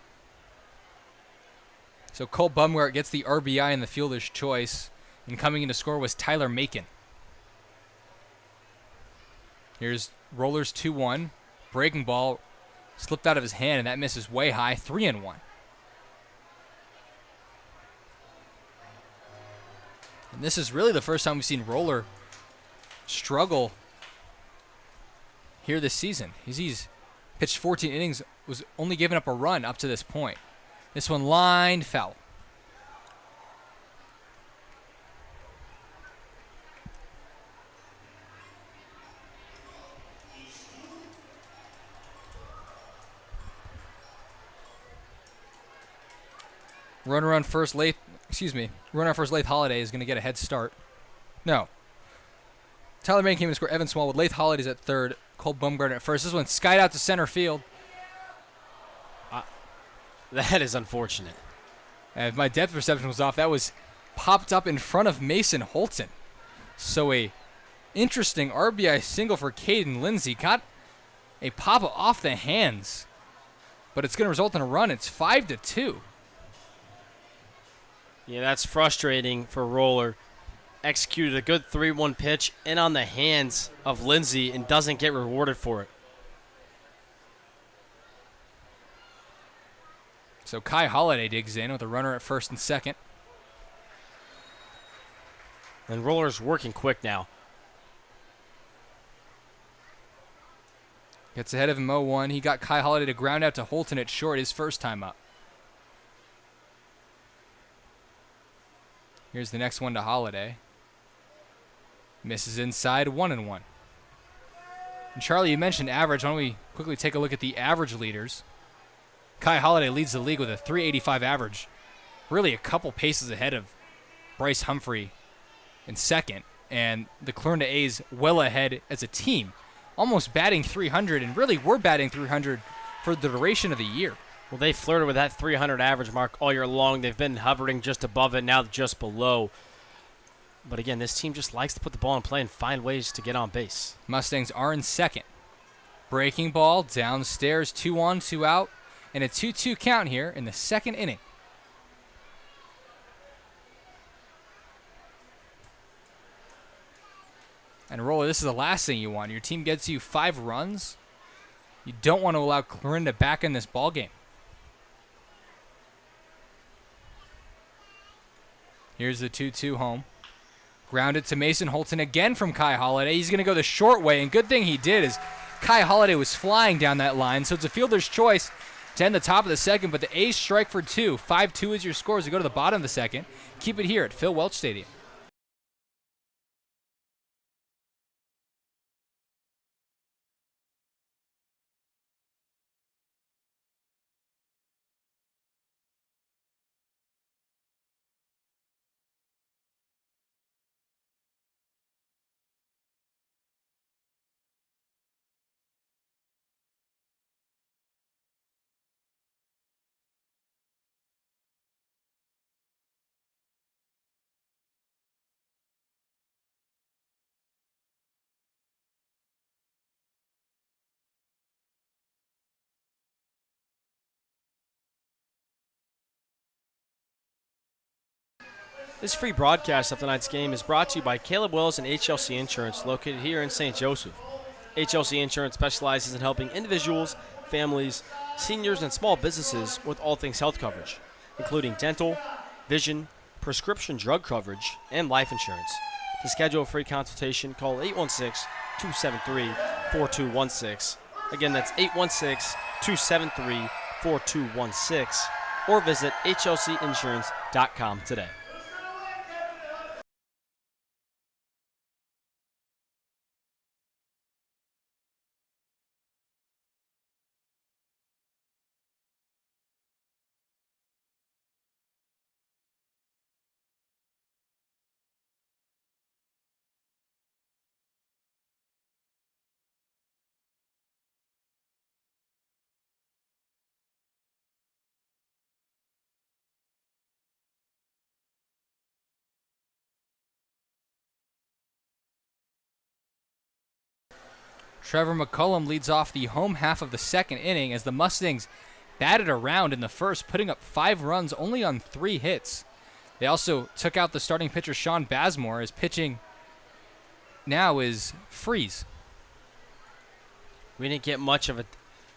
So Cole Bumgart gets the RBI in the fielder's choice, and coming in to score was Tyler Macon. Here's Rollers 2-1. Breaking ball slipped out of his hand, and that misses way high. 3-1. And this is really the first time we've seen Roller struggle here this season. He's pitched 14 innings, was only giving up a run up to this point. This one lined foul. Runner on first, Lath Holiday is going to get a head start. No. Tyler Macon came to score. Evan Smallwood. Lath Holiday's at third. Cole Bumgart at first. This one skied out to center field. That is unfortunate. If my depth perception was off, that was popped up in front of Mason Holton. So a interesting RBI single for Caden Lindsay. Got a pop off the hands, but it's going to result in a run. It's 5-2. Yeah, that's frustrating for Roller. Executed a good 3-1 pitch in on the hands of Lindsay and doesn't get rewarded for it. So Kai Holiday digs in with a runner at first and second. And Roller's working quick now. Gets ahead of him 0-1. He got Kai Holiday to ground out to Holton at short his first time up. Here's the next one to Holiday. Misses inside, 1-1. And Charlie, you mentioned average. Why don't we quickly take a look at the average leaders? Kai Holiday leads the league with a 385 average. Really a couple paces ahead of Bryce Humphrey in second. And the Clarinda A's well ahead as a team. Almost batting 300, and really were batting 300 for the duration of the year. Well, they flirted with that 300 average mark all year long. They've been hovering just above it, now just below. But again, this team just likes to put the ball in play and find ways to get on base. Mustangs are in second. Breaking ball downstairs, 2 on, 2 out, and a 2-2 count here in the second inning. And Roller, this is the last thing you want. Your team gets you 5 runs. You don't want to allow Clarinda back in this ball game. Here's the 2-2 home. Grounded to Mason Holton again from Kai Holiday. He's going to go the short way, and good thing he did is Kai Holiday was flying down that line, so it's a fielder's choice to end the top of the second, but the A's strike for 2. 5-2 is your score as we go to the bottom of the second. Keep it here at Phil Welch Stadium. This free broadcast of tonight's game is brought to you by Caleb Wills and HLC Insurance, located here in St. Joseph. HLC Insurance specializes in helping individuals, families, seniors, and small businesses with all things health coverage, including dental, vision, prescription drug coverage, and life insurance. To schedule a free consultation, call 816-273-4216. Again, that's 816-273-4216, or visit hlcinsurance.com today. Trevor McCullum leads off the home half of the second inning as the Mustangs batted around in the first, putting up 5 runs only on 3 hits. They also took out the starting pitcher Sean Bazemore, as pitching now is Freeze. We didn't get much of a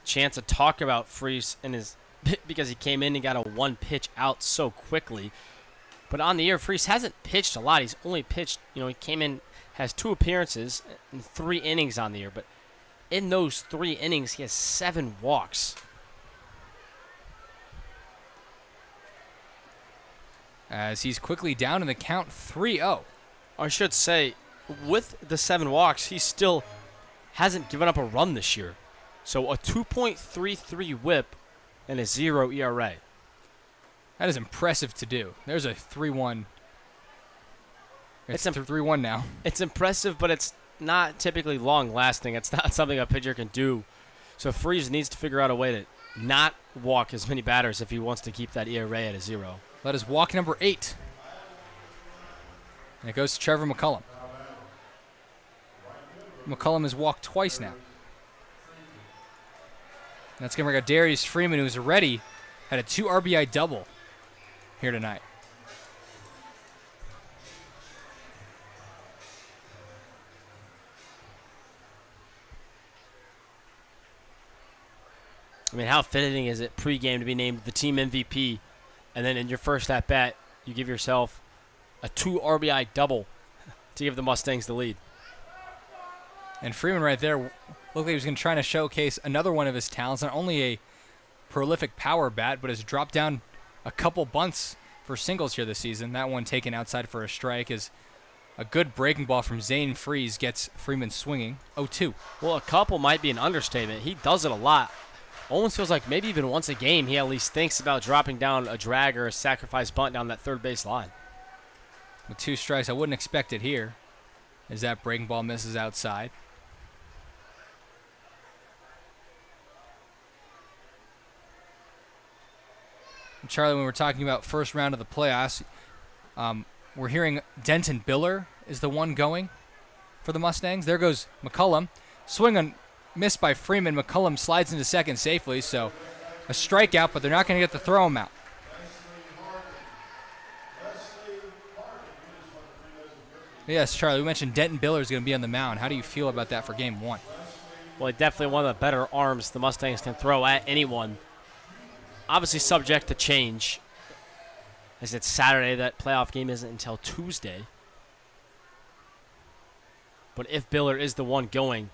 chance to talk about Freeze in his because he came in and got a 1-pitch out so quickly. But on the year, Freeze hasn't pitched a lot. He's only pitched, he came in, has 2 appearances and 3 innings on the year. But in those 3 innings, he has 7 walks. As he's quickly down in the count 3-0. I should say, with the 7 walks, he still hasn't given up a run this year. So a 2.33 whip and a 0 ERA. That is impressive to do. There's a 3-1. It's 3-1 now. It's impressive, but it's not typically long-lasting. It's not something a pitcher can do. So Freeze needs to figure out a way to not walk as many batters if he wants to keep that ERA at a 0. That is walk number 8. And it goes to Trevor McCullum. McCullum has walked twice now. That's going to bring out Darius Freeman, who's already had a 2 RBI double here tonight. I mean, how fitting is it pregame to be named the team MVP, and then in your first at-bat, you give yourself a 2 RBI double to give the Mustangs the lead. And Freeman right there looked like he was going to try to showcase another one of his talents, not only a prolific power bat, but has dropped down a couple bunts for singles here this season. That one taken outside for a strike as A good breaking ball from Zane Freeze gets Freeman swinging. 0-2. Well, a couple might be an understatement. He does it a lot. Almost feels like maybe even once a game he at least thinks about dropping down a drag or a sacrifice bunt down that third base line. With 2 strikes, I wouldn't expect it here, as that breaking ball misses outside. And Charlie, when we're talking about first round of the playoffs, we're hearing Denton Biller is the one going for the Mustangs. There goes McCullum. Swing and miss by Freeman. McCullum slides into second safely, so a strikeout, but they're not going to get to throw him out. Yes, Charlie, we mentioned Denton Biller is going to be on the mound. How do you feel about that for game 1? Well, definitely one of the better arms the Mustangs can throw at anyone. Obviously subject to change, as it's Saturday. That playoff game isn't until Tuesday. But if Biller is the one going,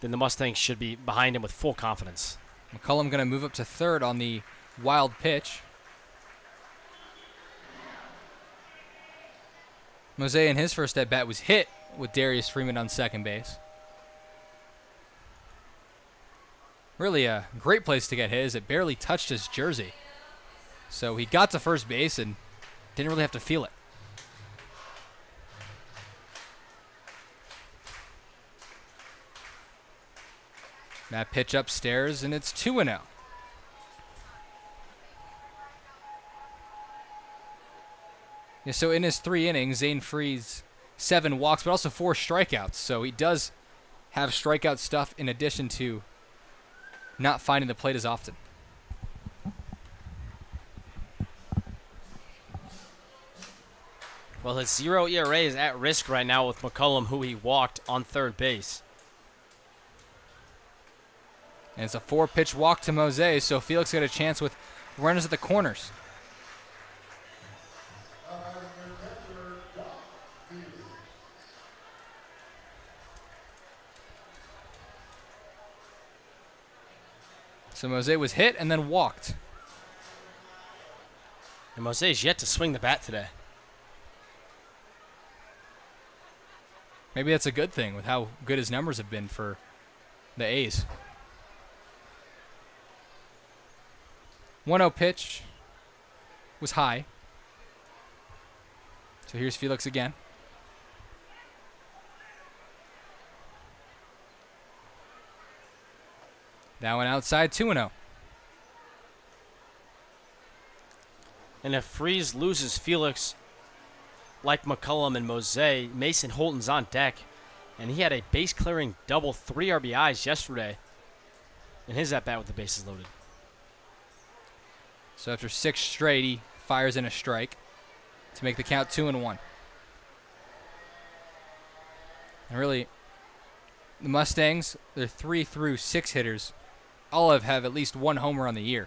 then the Mustangs should be behind him with full confidence. McCullum going to move up to third on the wild pitch. Mose in his first at-bat was hit with Darius Freeman on second base. Really a great place to get hit, as it barely touched his jersey. So he got to first base and didn't really have to feel it. That pitch upstairs, and it's 2-0. Yeah, so in his 3 innings, Zane Freeze 7 walks, but also 4 strikeouts. So he does have strikeout stuff in addition to not finding the plate as often. Well, his 0 ERA is at risk right now with McCullum, who he walked on third base. And it's a 4-pitch walk to Mose, so Felix got a chance with runners at the corners. So Mose was hit and then walked. And Mose's yet to swing the bat today. Maybe that's a good thing with how good his numbers have been for the A's. 1-0 pitch was high. So here's Felix again. That one outside, 2-0. And if Freeze loses Felix, like McCullum and Mose, Mason Holton's on deck. And he had a base-clearing double, 3 RBIs yesterday in his at-bat with the bases loaded. So after 6 straight, he fires in a strike to make the count 2-1. And really, the Mustangs, they're 3 through 6 hitters. All have at least 1 homer on the year.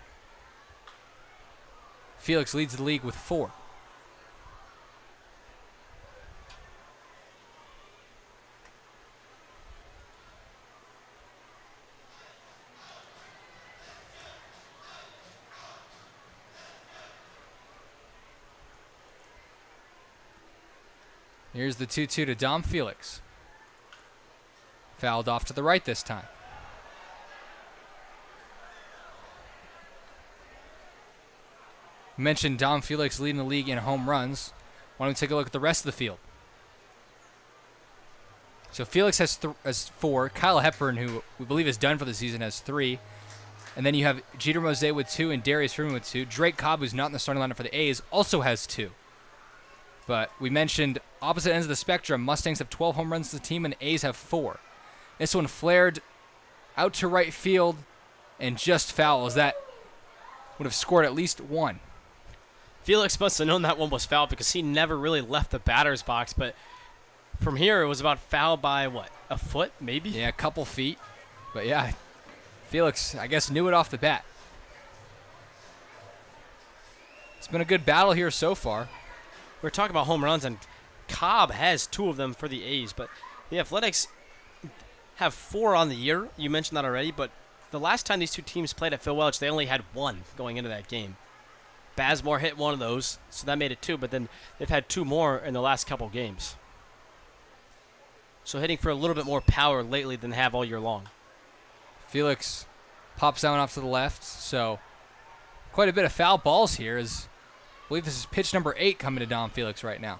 Felix leads the league with 4. Here's the 2-2 to Dom Felix. Fouled off to the right this time. We mentioned Dom Felix leading the league in home runs. Why don't we take a look at the rest of the field? So Felix has 4. Kyle Hepburn, who we believe is done for the season, has 3. And then you have Jeter Mose with 2 and Darius Freeman with 2. Drake Cobb, who's not in the starting lineup for the A's, also has 2. But we mentioned opposite ends of the spectrum. Mustangs have 12 home runs to the team, and A's have 4. This one flared out to right field and just foul, as that would have scored at least 1. Felix must have known that one was foul because he never really left the batter's box. But from here, it was about foul by, what, a foot maybe? Yeah, a couple feet. But yeah, Felix, I guess, knew it off the bat. It's been a good battle here so far. We're talking about home runs, and Cobb has 2 of them for the A's. But the Athletics have 4 on the year. You mentioned that already. But the last time these 2 teams played at Phil Welch, they only had 1 going into that game. Bazemore hit 1 of those, so that made it 2. But then they've had 2 more in the last couple games. So hitting for a little bit more power lately than they have all year long. Felix pops that one off to the left, so quite a bit of foul balls here. As I believe this is pitch number 8 coming to Dom Felix right now.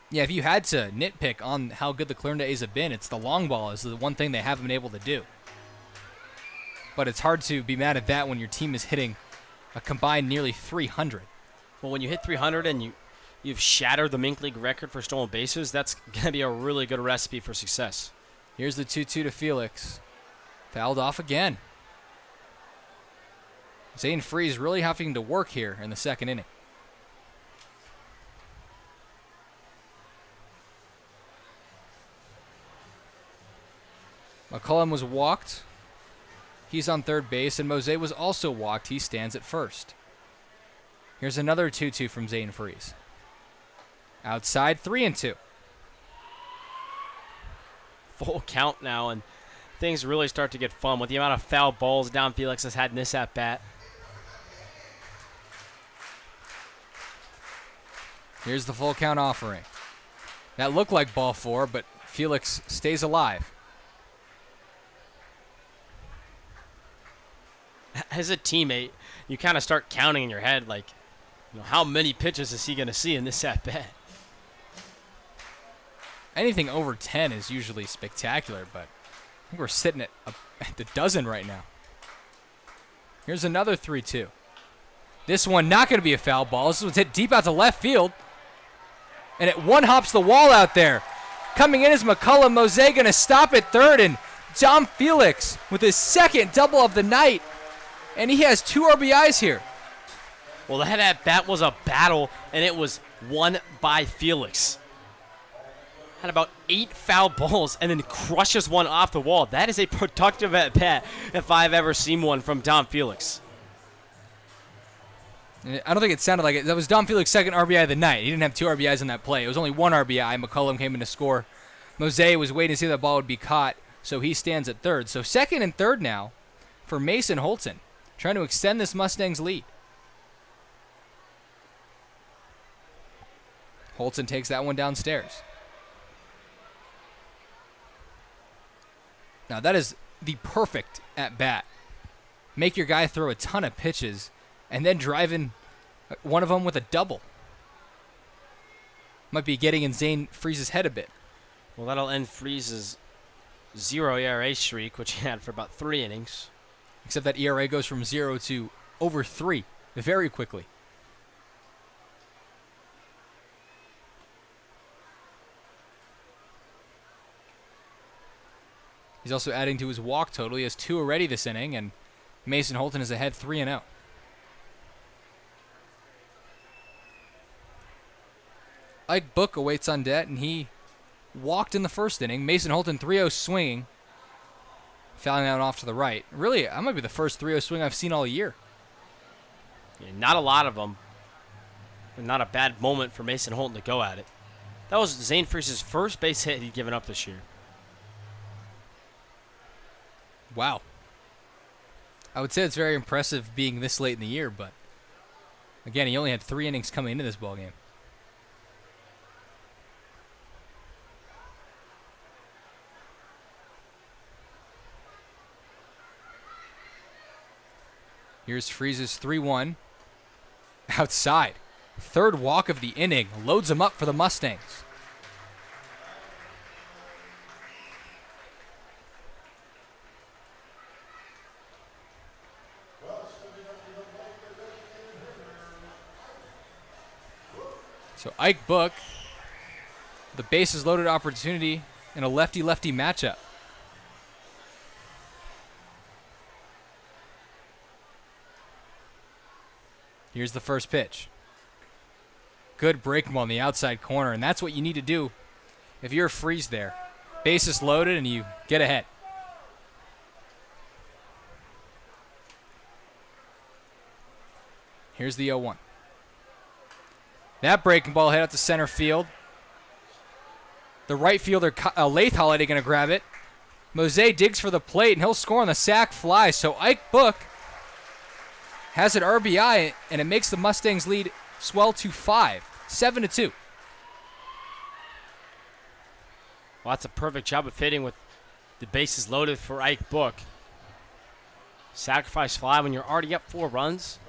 Yeah, if you had to nitpick on how good the Clarinda A's have been, it's the long ball is the one thing they haven't been able to do. But it's hard to be mad at that when your team is hitting a combined nearly 300. Well, when you hit 300 and you've shattered the Mink League record for stolen bases, that's going to be a really good recipe for success. Here's the 2-2 to Felix. Fouled off again. Zane Freeze really having to work here in the second inning. McCullum was walked. He's on third base, and Mose was also walked. He stands at first. Here's another 2-2 from Zane Freeze. Outside, 3-2. Full count now, and things really start to get fun with the amount of foul balls Dom Felix has had in this at-bat. Here's the full count offering. That looked like ball 4, but Felix stays alive. As a teammate, you kind of start counting in your head, like, how many pitches is he going to see in this at-bat? Anything over 10 is usually spectacular, but I think we're sitting at the dozen right now. Here's another 3-2. This one not going to be a foul ball. This one's hit deep out to left field. And it one-hops the wall out there. Coming in is McCullum. Mose going to stop at third, and Dom Felix with his second double of the night. And he has 2 RBIs here. Well, that at-bat was a battle, and it was won by Felix. Had about 8 foul balls and then crushes one off the wall. That is a productive at-bat if I've ever seen one from Dom Felix. I don't think it sounded like it. That was Dom Felix's second RBI of the night. He didn't have 2 RBIs in that play. It was only 1 RBI. McCullum came in to score. Mose was waiting to see if that ball would be caught, so he stands at third. So second and third now for Mason Holton, trying to extend this Mustangs lead. Holton takes that one downstairs. Now that is the perfect at-bat. Make your guy throw a ton of pitches and then drive in one of them with a double. Might be getting in Zane Freeze's head a bit. Well, that'll end Freeze's 0 ERA streak, which he had for about 3 innings. Except that ERA goes from 0 to over 3 very quickly. He's also adding to his walk total. He has 2 already this inning, and Mason Holton is ahead 3-0. Ike Book awaits on deck, and he walked in the first inning. Mason Holton 3-0 swinging, fouling that one off to the right. Really, that might be the first 3-0 swing I've seen all year. Yeah, not a lot of them. And not a bad moment for Mason Holton to go at it. That was Zane Freeze's first base hit he'd given up this year. Wow. I would say it's very impressive being this late in the year, but again, he only had 3 innings coming into this ballgame. Here's Freeze's 3-1. Outside. Third walk of the inning. Loads him up for the Mustangs. So Ike Book, the bases loaded opportunity in a lefty-lefty matchup. Here's the first pitch. Good breaking ball on the outside corner, and that's what you need to do if you're a Freeze there. Bases loaded, and you get ahead. Here's the 0-1. That breaking ball hit out to center field. The right fielder, Lath Holiday, going to grab it. Mose digs for the plate, and he'll score on the sac fly. So Ike Book has an RBI, and it makes the Mustangs lead swell to 5, 7-2. Well, that's a perfect job of hitting with the bases loaded for Ike Book. Sacrifice fly when you're already up 4 runs.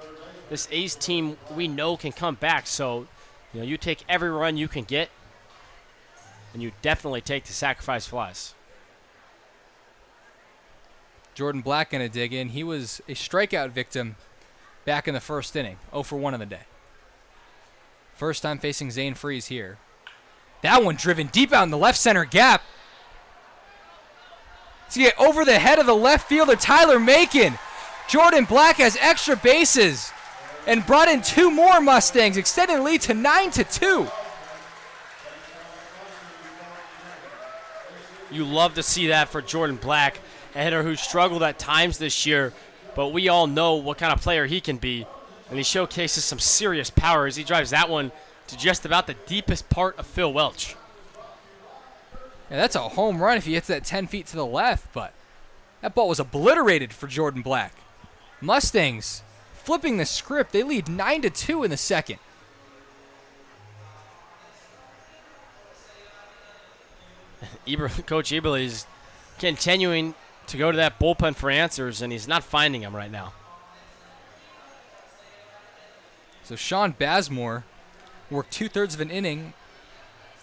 This A's team, we know, can come back. So, you take every run you can get, and you definitely take the sacrifice flies. Jordan Black going to dig in. He was a strikeout victim back in the first inning. 0 for 1 on the day. First time facing Zane Freese here. That one driven deep out in the left center gap. To get over the head of the left fielder, Tyler Macon. Jordan Black has extra bases and brought in 2 more Mustangs, extending the lead to 9-2. You love to see that for Jordan Black, a hitter who struggled at times this year, but we all know what kind of player he can be, and he showcases some serious power as he drives that one to just about the deepest part of Phil Welch. Yeah, that's a home run if he hits that 10 feet to the left, but that ball was obliterated for Jordan Black. Mustangs flipping the script. They lead 9-2 in the second. Coach Eberle is continuing to go to that bullpen for answers, and he's not finding them right now. So Sean Bazemore worked 2/3 of an inning,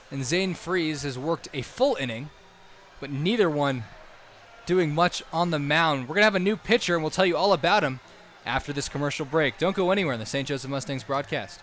and Zane Freese has worked a full inning, but neither one doing much on the mound. We're going to have a new pitcher, and we'll tell you all about him after this commercial break. Don't go anywhere in the St. Joseph Mustangs broadcast.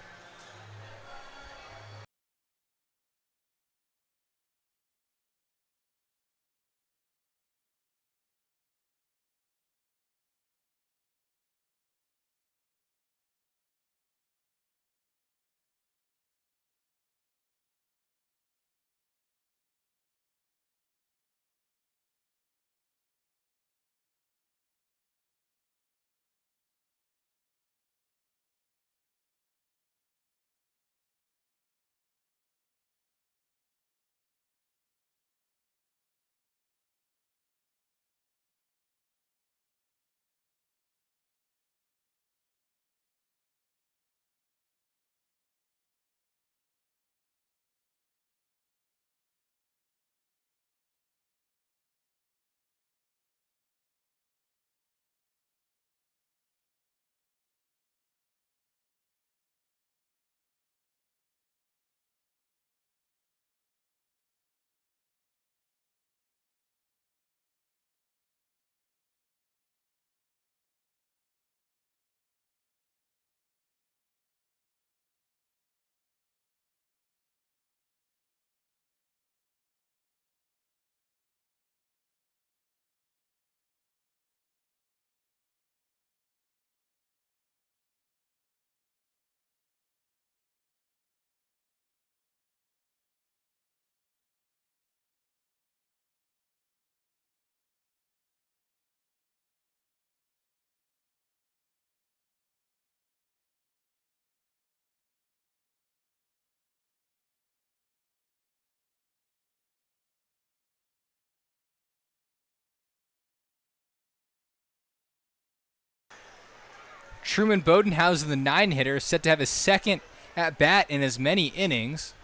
Truman Bodenhausen, the 9-hitter, set to have his second at-bat in as many innings.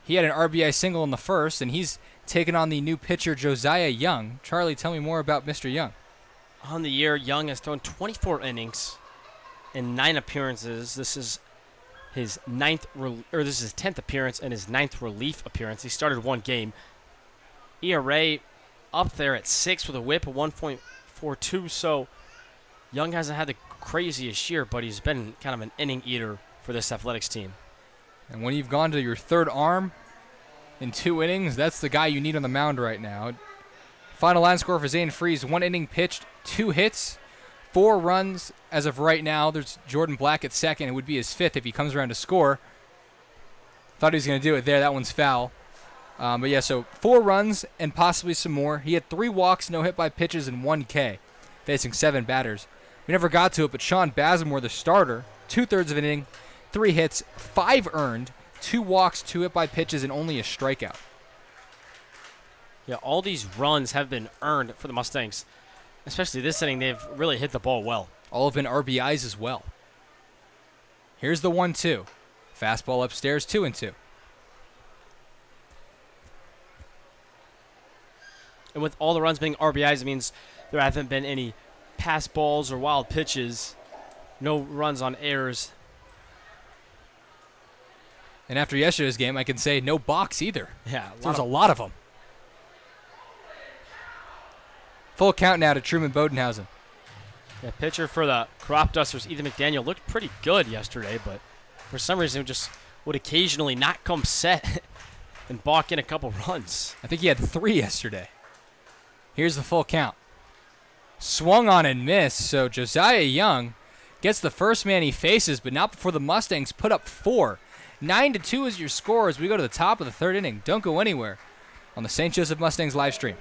He had an RBI single in the first, and he's taken on the new pitcher, Josiah Young. Charlie, tell me more about Mr. Young. On the year, Young has thrown 24 innings in 9 appearances. This is his 10th appearance and his 9th relief appearance. He started 1 game. ERA up there at 6 with a whip of 1.42. So Young hasn't had the craziest year, but he's been kind of an inning eater for this athletics team. And when you've gone to your 3rd arm in 2 innings, that's the guy you need on the mound right now. Final line score for Zane Freese: 1 inning pitched, 2 hits, 4 runs as of right now. There's Jordan Black at second. It would be his 5th if he comes around to score. Thought he was going to do it there. That one's foul. But yeah, so 4 runs and possibly some more. He had 3 walks, no hit by pitches, and 1 K, facing 7 batters. We never got to it, but Sean Bazemore, the starter, 2/3 of an inning, 3 hits, 5 earned, 2 walks, 2 hit by pitches, and only a strikeout. Yeah, all these runs have been earned for the Mustangs. Especially this inning, they've really hit the ball well. All have been RBIs as well. Here's the 1-2. Fastball upstairs, 2-2. And with all the runs being RBIs, it means there haven't been any pass balls or wild pitches. No runs on errors. And after yesterday's game, I can say no balks either. Yeah, There's a lot of them. Full count now to Truman Bodenhausen. Yeah, pitcher for the Crop Dusters, Ethan McDaniel, looked pretty good yesterday, but for some reason just would occasionally not come set and balk in a couple runs. I think he had 3 yesterday. Here's the full count. Swung on and missed, so Josiah Young gets the first man he faces, but not before the Mustangs put up 4. 9-2 is your score as we go to the top of the 3rd inning. Don't go anywhere on the St. Joseph Mustangs live stream.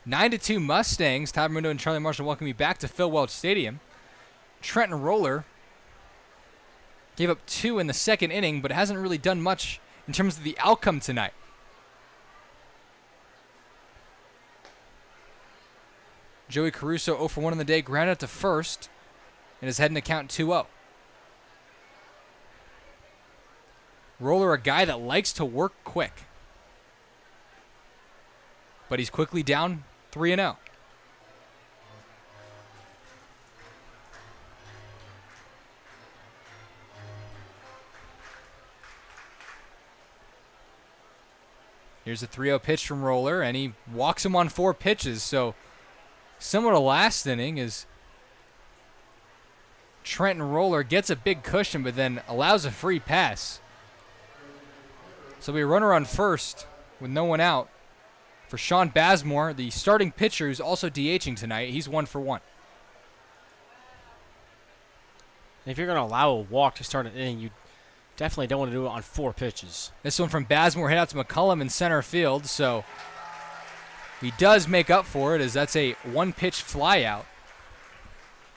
Nine to 2 Mustangs. Todd Mundo and Charlie Marshall welcome you back to Phil Welch Stadium. Trenton Roller gave up 2 in the 2nd inning, but hasn't really done much in terms of the outcome tonight. Joey Caruso 0 for 1 on the day, grounded out to first, and is heading to count 2-0. Roller, a guy that likes to work quick, but he's quickly down 3-0. Here's a 3-0 pitch from Roller, and he walks him on 4 pitches. So similar to last inning, is Trenton Roller gets a big cushion, but then allows a free pass. So we runner on first with no one out for Sean Basmore, the starting pitcher, who's also DHing tonight. He's 1 for 1. If you're going to allow a walk to start an inning, you definitely don't want to do it on 4 pitches. This one from Basmore hit out to McCullum in center field, so he does make up for it, as that's a 1-pitch fly out.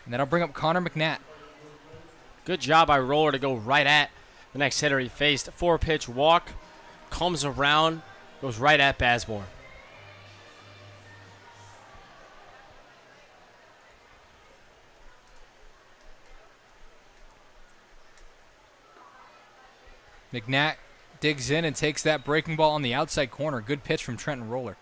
And that'll bring up Connor McNatt. Good job by Roller to go right at the next hitter he faced. A 4-pitch walk, comes around, goes right at Basmore. McNatt digs in and takes that breaking ball on the outside corner. Good pitch from Trenton Roller.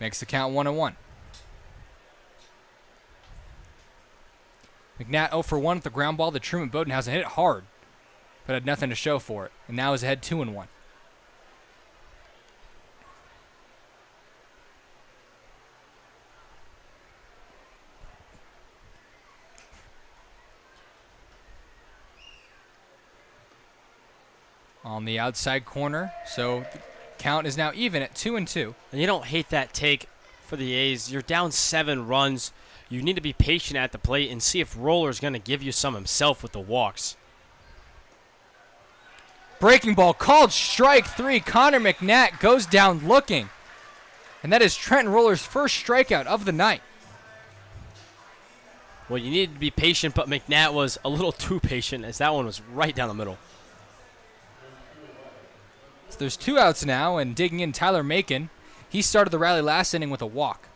Makes the count 1-1. McNatt 0 for 1 with the ground ball to Truman Bodenhausen. Hit it hard, but had nothing to show for it. And now is ahead 2-1. On the outside corner, so Count is now even at 2-2. And you don't hate that take for the A's. You're down 7 runs. You need to be patient at the plate and see if Roller's going to give you some himself with the walks. Breaking ball called strike 3. Connor McNatt goes down looking. And that is Trenton Roller's first strikeout of the night. Well, you needed to be patient, but McNatt was a little too patient as that one was right down the middle. So there's 2 outs now, and digging in Tyler Macon. He started the rally last inning with a walk.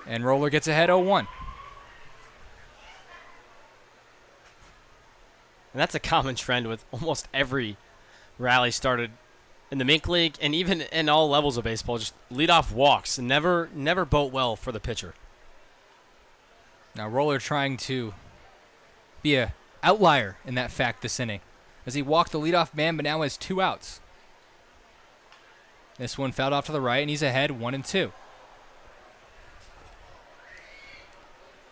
And Roller gets ahead 0-1. And that's a common trend with almost every rally started in the Mink League and even in all levels of baseball. Just lead off walks and never boat well for the pitcher. Now Roller trying to be a outlier in that fact this inning, as he walked the leadoff man, but now has 2 outs. This one fouled off to the right, and he's ahead 1-2.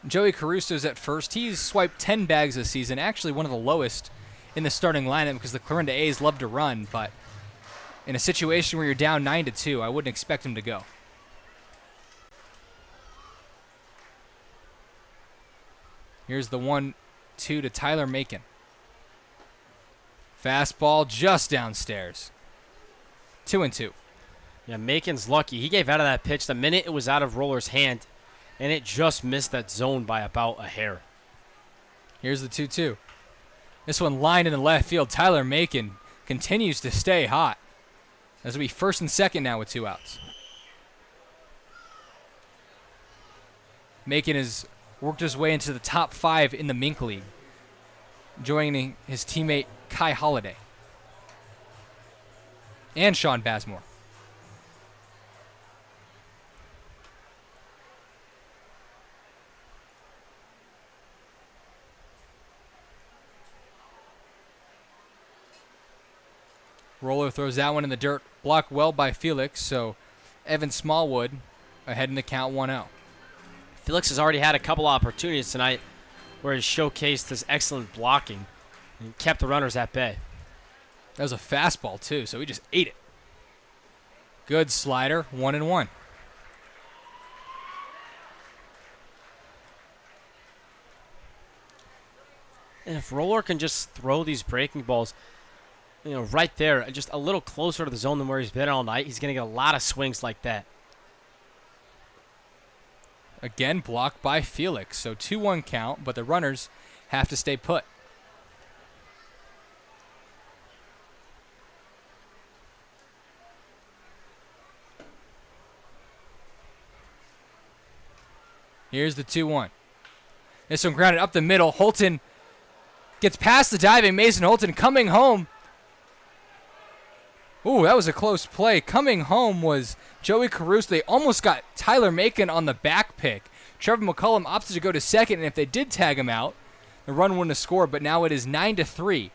Joey Caruso's at first. He's swiped 10 bags this season, actually one of the lowest in the starting lineup because the Clarinda A's love to run, but in a situation where you're down 9-2, I wouldn't expect him to go. Here's the 1-2 to Tyler Macon. Fastball just downstairs. 2-2. Yeah, Macon's lucky. He gave out of that pitch the minute it was out of Roller's hand, and it just missed that zone by about a hair. Here's the 2-2. This one lined in the left field. Tyler Macon continues to stay hot. As it'll be first and second now with 2 outs. Macon has worked his way into the top 5 in the Mink League, joining his teammate Kai Holiday and Sean Bazemore. Roller throws that one in the dirt, blocked well by Felix, so Evan Smallwood ahead in the count 1-0. Felix has already had a couple opportunities tonight where he showcased his excellent blocking and kept the runners at bay. That was a fastball, too, so he just ate it. Good slider, 1-1. And if Roller can just throw these breaking balls, right there, just a little closer to the zone than where he's been all night, he's going to get a lot of swings like that. Again, blocked by Felix, so 2-1 count, but the runners have to stay put. Here's the 2-1. This one grounded up the middle. Holton gets past the diving Mason Holton, coming home. Ooh, that was a close play. Coming home was Joey Caruso. They almost got Tyler Macon on the back pick. Trevor McCullum opted to go to second, and if they did tag him out, the run wouldn't have scored, but now it is 9-3.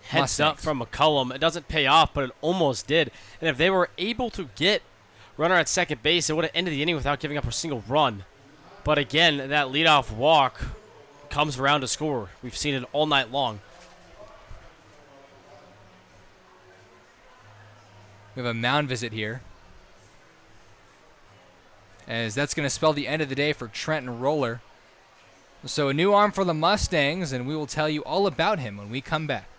Heads Mustangs. up from McCullum. It doesn't pay off, but it almost did. And if they were able to get runner at second base, it would have ended the inning without giving up a single run. But again, that leadoff walk comes around to score. We've seen it all night long. We have a mound visit here, as that's going to spell the end of the day for Trenton Roller. So a new arm for the Mustangs, and we will tell you all about him when we come back.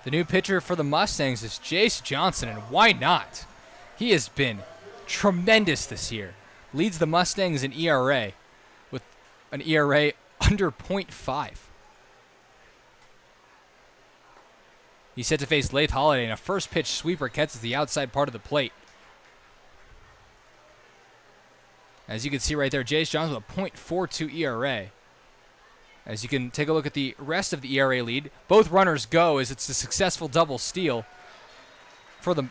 The new pitcher for the Mustangs is Jace Johnson, and why not? He has been tremendous this year. Leads the Mustangs in ERA with an ERA under .5. He's set to face Lath Holiday, and a first pitch sweeper catches the outside part of the plate. As you can see right there, Jace Johnson with a .42 ERA. As you can take a look at the rest of the ERA lead, both runners go as it's a successful double steal for the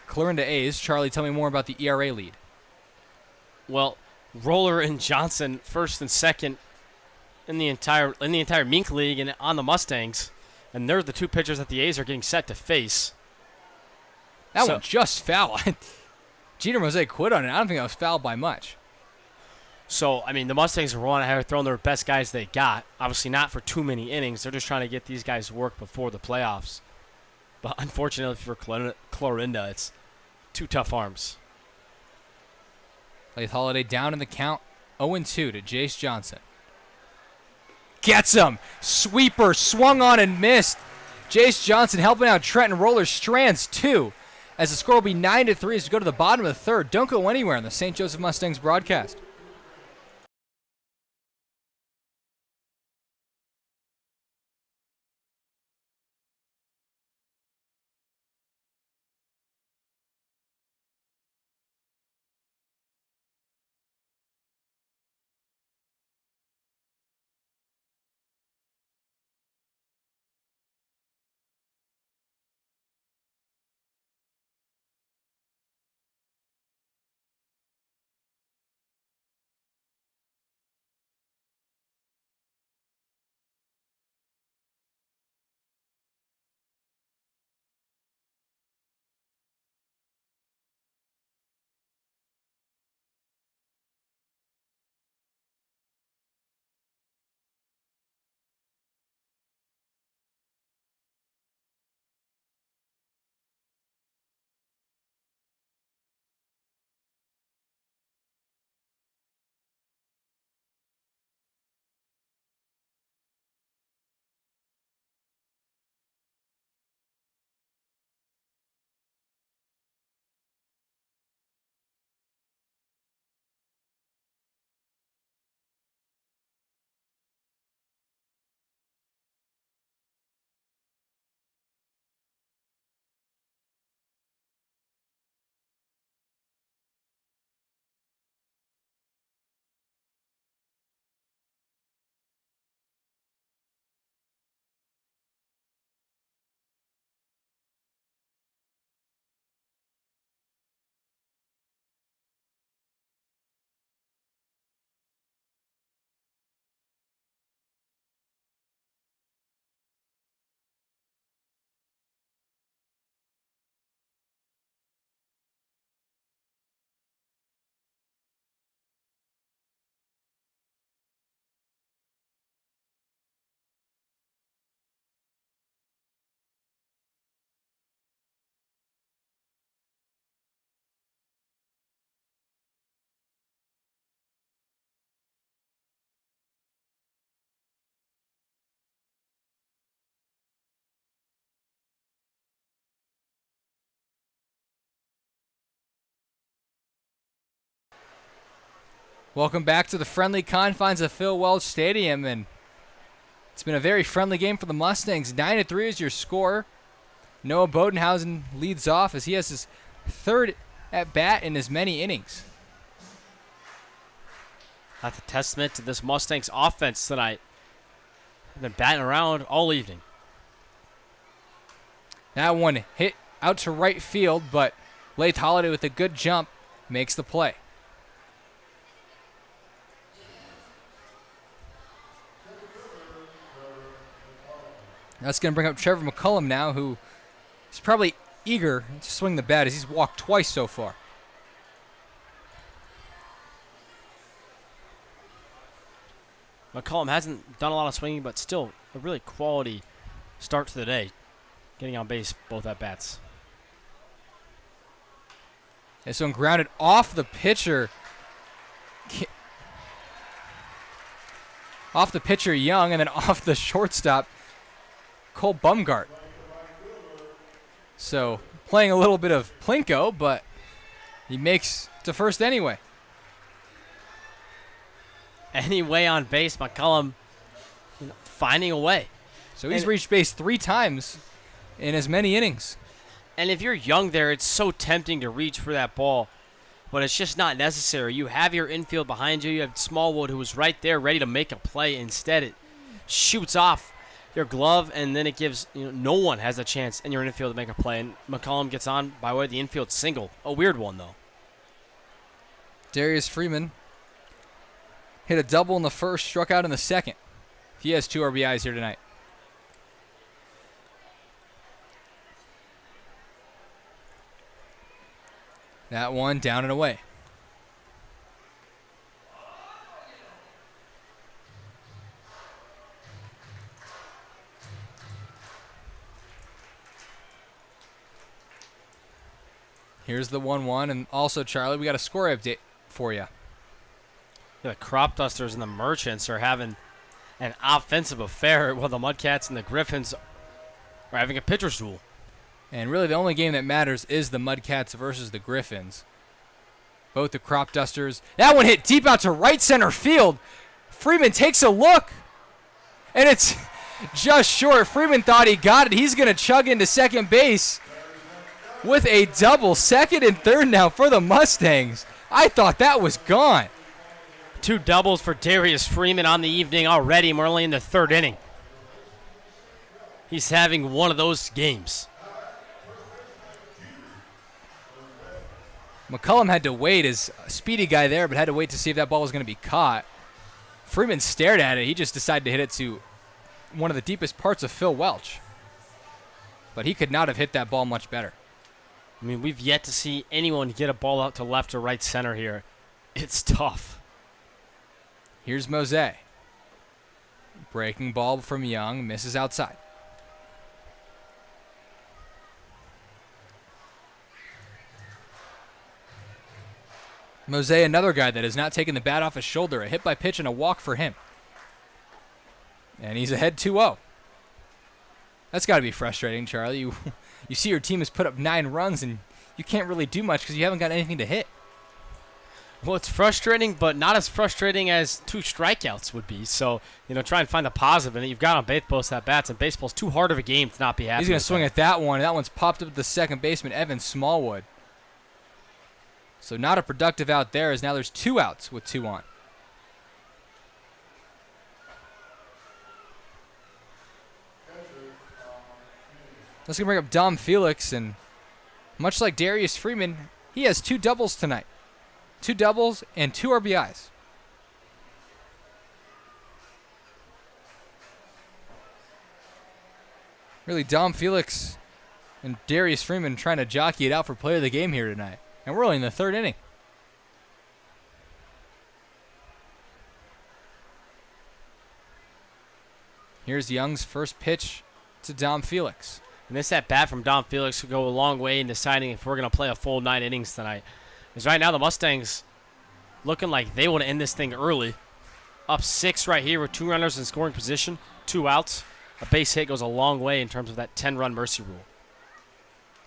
Clarinda A's. Charlie, tell me more about the ERA lead. Well, Roller and Johnson first and second in the entire Mink League and on the Mustangs, and they're the two pitchers that the A's are getting set to face. That one just foul. Jeter Mosaic quit on it. I don't think that was fouled by much. So, I mean, the Mustangs are rolling ahead, throwing their best guys they got. Obviously not for too many innings. They're just trying to get these guys work before the playoffs. But unfortunately for Clarinda, it's two tough arms. Lath Holiday down in the count, 0-2 to Jace Johnson. Gets him! Sweeper, swung on and missed. Jace Johnson helping out Trenton Roller strands two. As the score will be 9-3 as we go to the bottom of the third. Don't go anywhere on the St. Joseph Mustangs broadcast. Welcome back to the friendly confines of Phil Welch Stadium, and it's been a very friendly game for the Mustangs. 9-3 is your score. Noah Bodenhausen leads off as he has his third at bat in as many innings. That's a testament to this Mustangs offense tonight. They've been batting around all evening. That one hit out to right field, but Lath Holiday with a good jump makes the play. That's going to bring up Trevor McCullum now, who is probably eager to swing the bat as he's walked twice so far. McCullum hasn't done a lot of swinging, but still a really quality start to the day, getting on base both at bats. This one grounded off the pitcher. Off the pitcher Young, and then off the shortstop Cole Bumgart. So playing a little bit of Plinko, but he makes to first anyway. Anyway on base, McCullum finding a way. So he's reached base 3 times in as many innings. And if you're young there, it's so tempting to reach for that ball, but it's just not necessary. You have your infield behind you. You have Smallwood, who was right there ready to make a play. Instead, it shoots off your glove, and then it gives no one has a chance in your infield to make a play. And McCullum gets on by way of the infield single. A weird one, though. Darius Freeman hit a double in the first, struck out in the second. He has 2 RBIs here tonight. That one down and away. Here's the 1-1, and also, Charlie, we got a score update for you. The Crop Dusters and the Merchants are having an offensive affair, while the Mudcats and the Griffins are having a pitcher's duel. And really the only game that matters is the Mudcats versus the Griffins. Both the Crop Dusters. That one hit deep out to right center field. Freeman takes a look, and it's just short. Freeman thought he got it. He's going to chug into second base with a double. Second and third now for the Mustangs. I thought that was gone. 2 doubles for Darius Freeman on the evening already, and we're only in the 3rd inning. He's having one of those games. McCullum had to wait, as a speedy guy there, but had to wait to see if that ball was going to be caught. Freeman stared at it. He just decided to hit it to one of the deepest parts of Phil Welch. But he could not have hit that ball much better. I mean, we've yet to see anyone get a ball out to left or right center here. It's tough. Here's Mose. Breaking ball from Young, misses outside. Mose, another guy that has not taken the bat off his shoulder. A hit by pitch and a walk for him. And he's ahead 2-0. That's got to be frustrating, Charlie. You see your team has put up 9 runs, and you can't really do much because you haven't got anything to hit. Well, it's frustrating, but not as frustrating as 2 strikeouts would be. So, try and find the positive in it. You've got on both at bats, and baseball's too hard of a game to not be happy. He's going to swing at that one. That one's popped up to the second baseman, Evan Smallwood. So not a productive out there, as now there's 2 outs with 2 on. Let's bring up Dom Felix, and much like Darius Freeman, he has 2 doubles tonight. 2 doubles and 2 RBIs. Really, Dom Felix and Darius Freeman trying to jockey it out for player of the game here tonight. And we're only in the 3rd inning. Here's Young's first pitch to Dom Felix. And this at-bat from Dom Felix could go a long way in deciding if we're going to play a full 9 innings tonight. Because right now the Mustangs looking like they want to end this thing early. Up 6 right here with 2 runners in scoring position, 2 outs. A base hit goes a long way in terms of that 10-run mercy rule.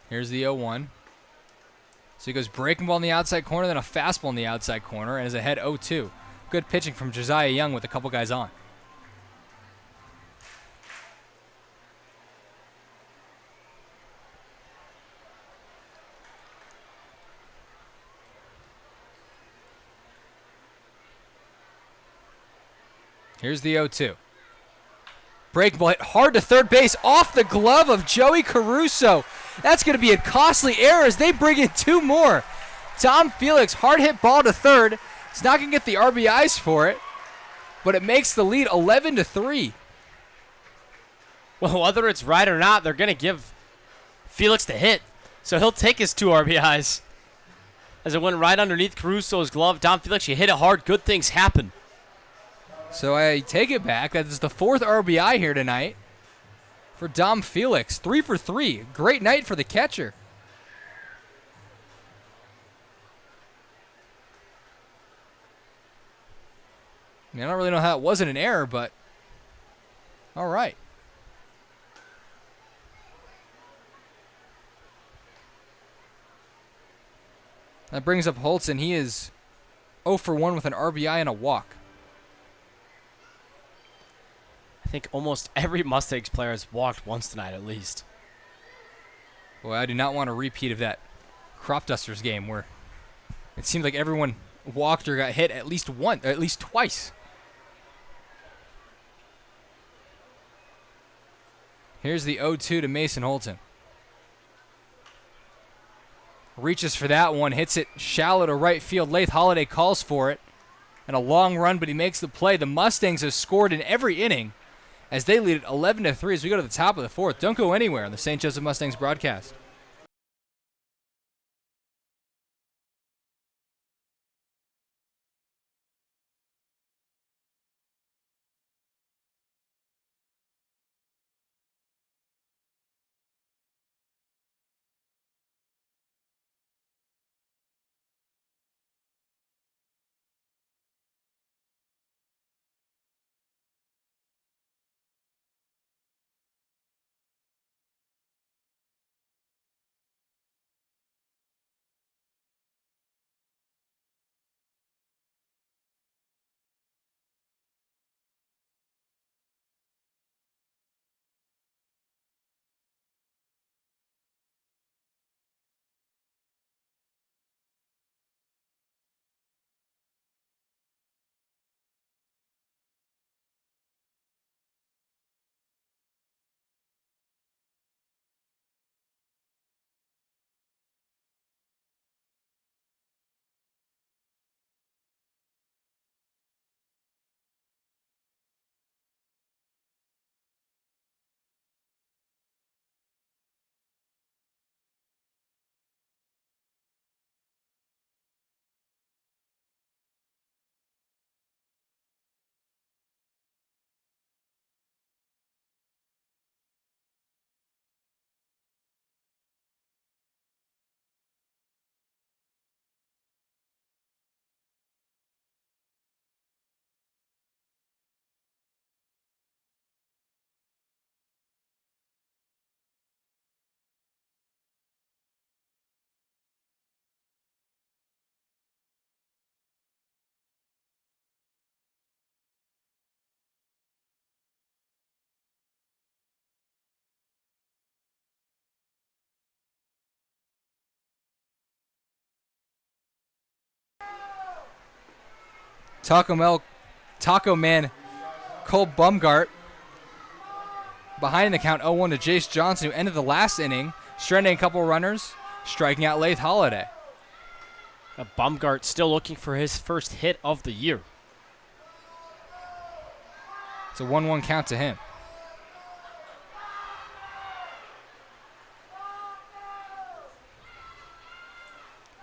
Here's the 0-1. So he goes breaking ball in the outside corner, then a fastball in the outside corner, and is ahead 0-2. Good pitching from Josiah Young with a couple guys on. Here's the 0-2. Breaking ball hit hard to third base off the glove of Joey Caruso. That's going to be a costly error as they bring in 2 more. Dom Felix, hard hit ball to third. He's not going to get the RBIs for it, but it makes the lead 11-3. Well, whether it's right or not, they're going to give Felix the hit. So he'll take his 2 RBIs. As it went right underneath Caruso's glove, Dom Felix, you hit it hard, good things happen. So I take it back. That is the 4th RBI here tonight for Dom Felix. 3 for 3. Great night for the catcher. I don't really know how it wasn't an error, but all right. That brings up Holton. He is 0 for 1 with an RBI and a walk. I think almost every Mustangs player has walked once tonight at least. Boy, I do not want a repeat of that Crop Dusters game where it seemed like everyone walked or got hit at least once, or at least twice. Here's the 0-2 to Mason Holton. Reaches for that one, hits it shallow to right field. Lath Holiday calls for it. And a long run, but he makes the play. The Mustangs have scored in every inning as they lead it 11-3 as we go to the top of the fourth. Don't go anywhere on the St. Joseph Mustangs broadcast. Taco Man Cole Bumgart behind the count 0-1 to Jace Johnson, who ended the last inning, stranding a couple runners, striking out Lath Holiday. Bumgart still looking for his first hit of the year. It's a 1-1 count to him.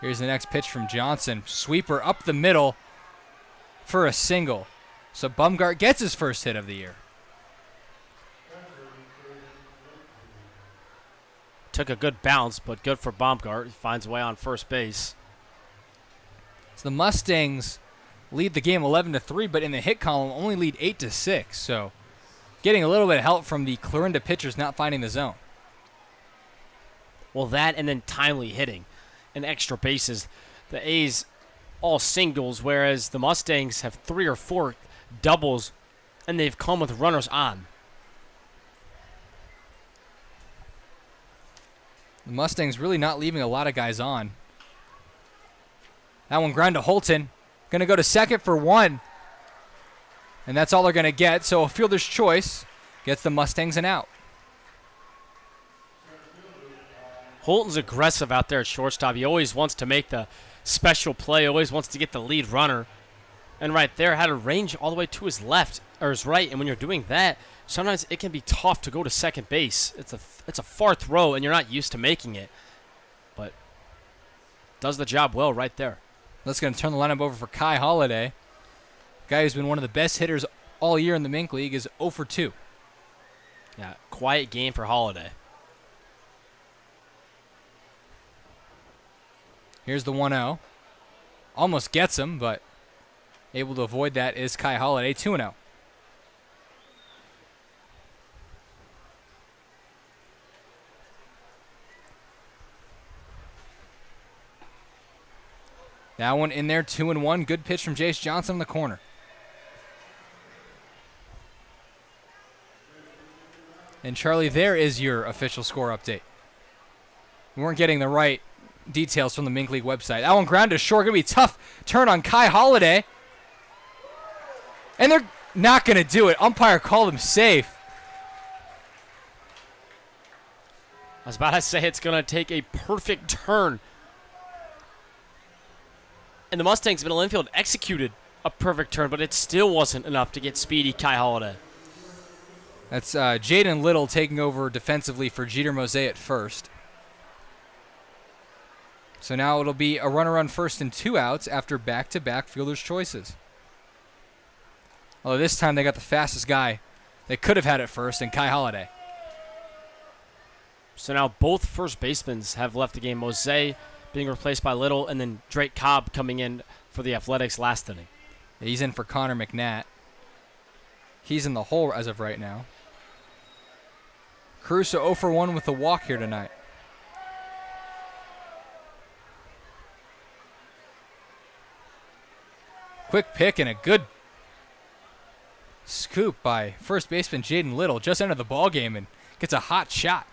Here's the next pitch from Johnson. Sweeper up the middle for a single. So Bumgart gets his first hit of the year. Took a good bounce, but good for Bumgart. He finds a way on first base. So the Mustangs lead the game 11-3, but in the hit column only lead 8-6. So getting a little bit of help from the Clarinda pitchers not finding the zone. Well, that and then timely hitting and extra bases. The A's all singles, whereas the Mustangs have 3 or 4 doubles, and they've come with runners on. The Mustangs really not leaving a lot of guys on. That one ground to Holton. Going to go to second for 1. And that's all they're going to get. So a fielder's choice gets the Mustangs an out. Holton's aggressive out there at shortstop. He always wants to make the special play, always wants to get the lead runner. And right there had a range all the way to his left or his right. And when you're doing that, sometimes it can be tough to go to second base. It's a far throw, and you're not used to making it. But does the job well right there. That's going to turn the lineup over for Kai Holiday. Guy who's been one of the best hitters all year in the Mink League is 0 for 2. Yeah, quiet game for Holiday. Here's the 1-0. Almost gets him, but able to avoid that is Kai Holiday, 2-0. That one in there, 2-1. Good pitch from Jace Johnson in the corner. And Charlie, there is your official score update. We weren't getting the right details from the Mink League website. That one grounded to short. Going to be a tough turn on Kai Holiday. And they're not going to do it. Umpire called him safe. I was about to say it's going to take a perfect turn. And the Mustangs middle infield executed a perfect turn, but it still wasn't enough to get speedy Kai Holiday. That's Jaden Little taking over defensively for Jeter Mose at first. So now it'll be a runner on first and 2 outs after back-to-back fielder's choices. Although this time they got the fastest guy they could have had at first in Kai Holiday. So now both first basemen have left the game. Mose being replaced by Little, and then Drake Cobb coming in for the Athletics last inning. He's in for Connor McNatt. He's in the hole as of right now. Caruso 0 for 1 with a walk here tonight. Quick pick and a good scoop by first baseman Jaden Little. Just entered the ball game and gets a hot shot.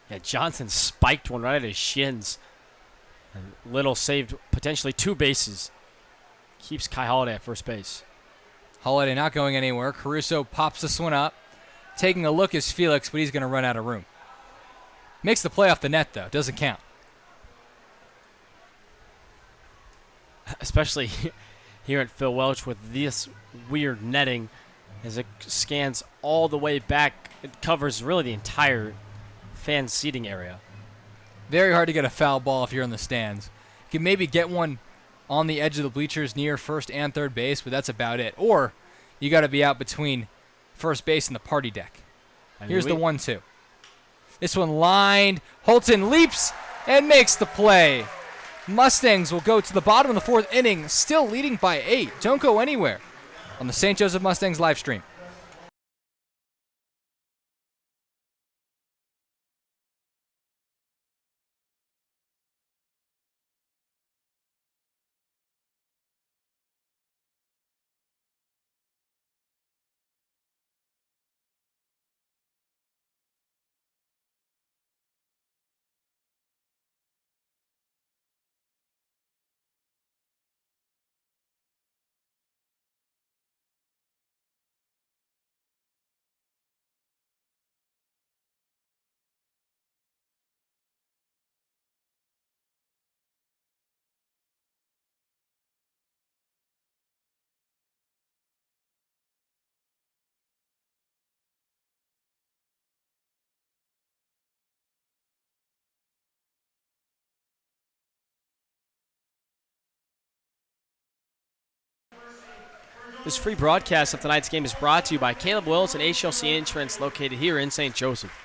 Yeah, Johnson spiked one right at his shins. And Little saved potentially 2 bases. Keeps Kai Holiday at first base. Holiday not going anywhere. Caruso pops this one up. Taking a look is Felix, but he's going to run out of room. Makes the play off the net, though. Doesn't count. Especially here at Phil Welch with this weird netting as it scans all the way back. It covers really the entire fan seating area. Very hard to get a foul ball if you're in the stands. You can maybe get one on the edge of the bleachers near first and third base, but that's about it. Or you got to be out between first base and the party deck. Here's the 1-2. This one lined. Holton leaps and makes the play. Mustangs will go to the bottom of the 4th inning, still leading by 8. Don't go anywhere on the St. Joseph Mustangs live stream. This free broadcast of tonight's game is brought to you by Caleb Wills and HLC Insurance located here in St. Joseph.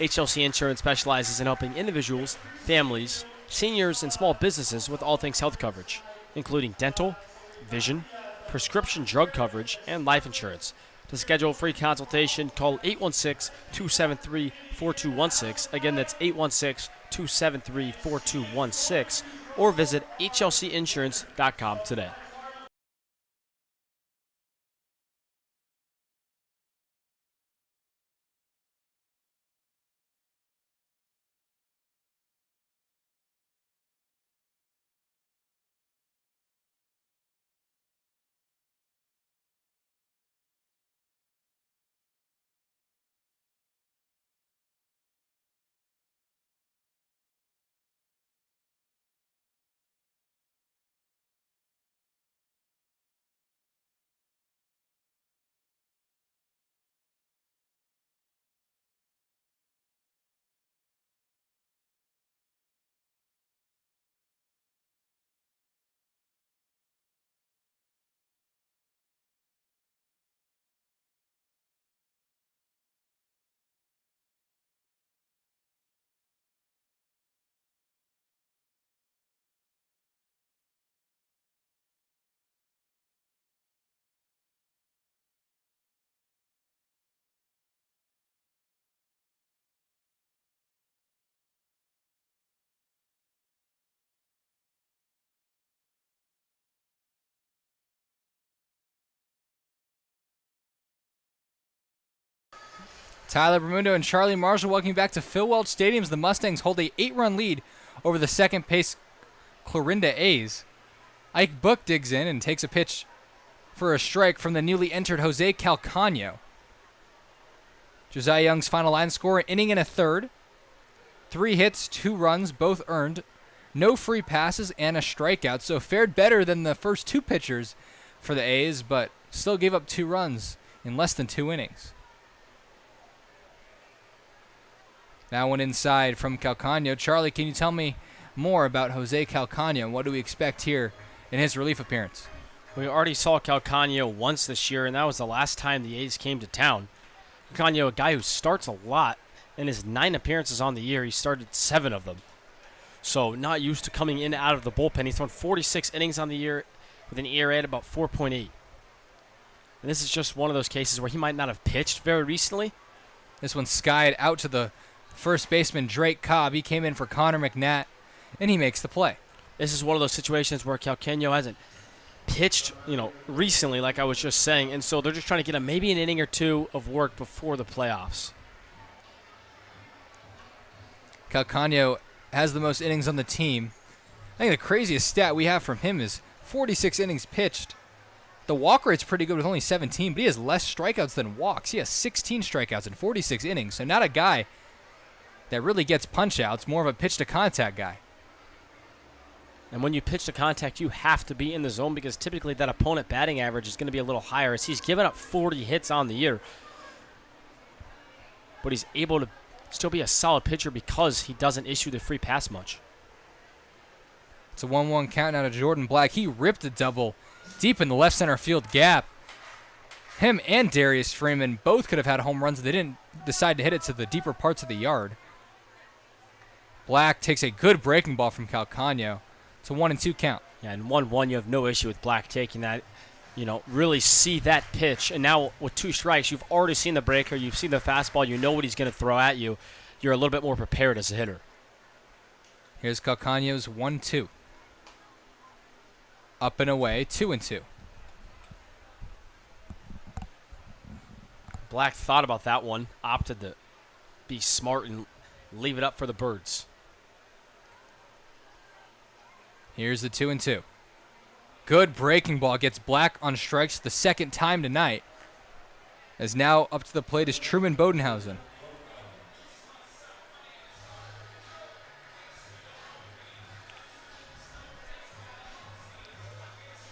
HLC Insurance specializes in helping individuals, families, seniors, and small businesses with all things health coverage, including dental, vision, prescription drug coverage, and life insurance. To schedule a free consultation, call 816-273-4216. Again, that's 816-273-4216. Or visit hlcinsurance.com today. Tyler Bermudo and Charlie Marshall welcome back to Phil Welch Stadium as the Mustangs hold a 8-run lead over the second-place Clarinda A's. Ike Book digs in and takes a pitch for a strike from the newly entered Jose Calcano. Josiah Young's final line score, an inning and a third. 3 hits, 2 runs, both earned. No free passes and a strikeout, so fared better than the first 2 pitchers for the A's, but still gave up 2 runs in less than 2 innings. Now one inside from Calcano. Charlie, can you tell me more about Jose Calcano and what do we expect here in his relief appearance? We already saw Calcano once this year, and that was the last time the A's came to town. Calcano, a guy who starts a lot. In his 9 appearances on the year, he started 7 of them. So not used to coming in and out of the bullpen. He's thrown 46 innings on the year with an ERA at about 4.8. And this is just one of those cases where he might not have pitched very recently. This one skied out to the first baseman, Drake Cobb. He came in for Connor McNatt, and he makes the play. This is one of those situations where Calcano hasn't pitched, recently, like I was just saying, and so they're just trying to get him maybe an inning or 2 of work before the playoffs. Calcano has the most innings on the team. I think the craziest stat we have from him is 46 innings pitched. The walk rate's pretty good with only 17, but he has less strikeouts than walks. He has 16 strikeouts in 46 innings, so not a guy that really gets punch-outs, more of a pitch-to-contact guy. And when you pitch to contact, you have to be in the zone because typically that opponent batting average is going to be a little higher as he's given up 40 hits on the year. But he's able to still be a solid pitcher because he doesn't issue the free pass much. It's a 1-1 count now to Jordan Black. He ripped a double deep in the left center field gap. Him and Darius Freeman both could have had home runs. They didn't decide to hit it to the deeper parts of the yard. Black takes a good breaking ball from Calcano. It's a 1-2 count. Yeah, and 1-1, you have no issue with Black taking that. Really see that pitch. And now with 2 strikes, you've already seen the breaker. You've seen the fastball. You know what he's going to throw at you. You're a little bit more prepared as a hitter. Here's Calcano's 1-2. Up and away, 2-2. Black thought about that one, opted to be smart and leave it up for the birds. Here's the 2-2. Good breaking ball gets Black on strikes the second time tonight. As now up to the plate is Truman Bodenhausen.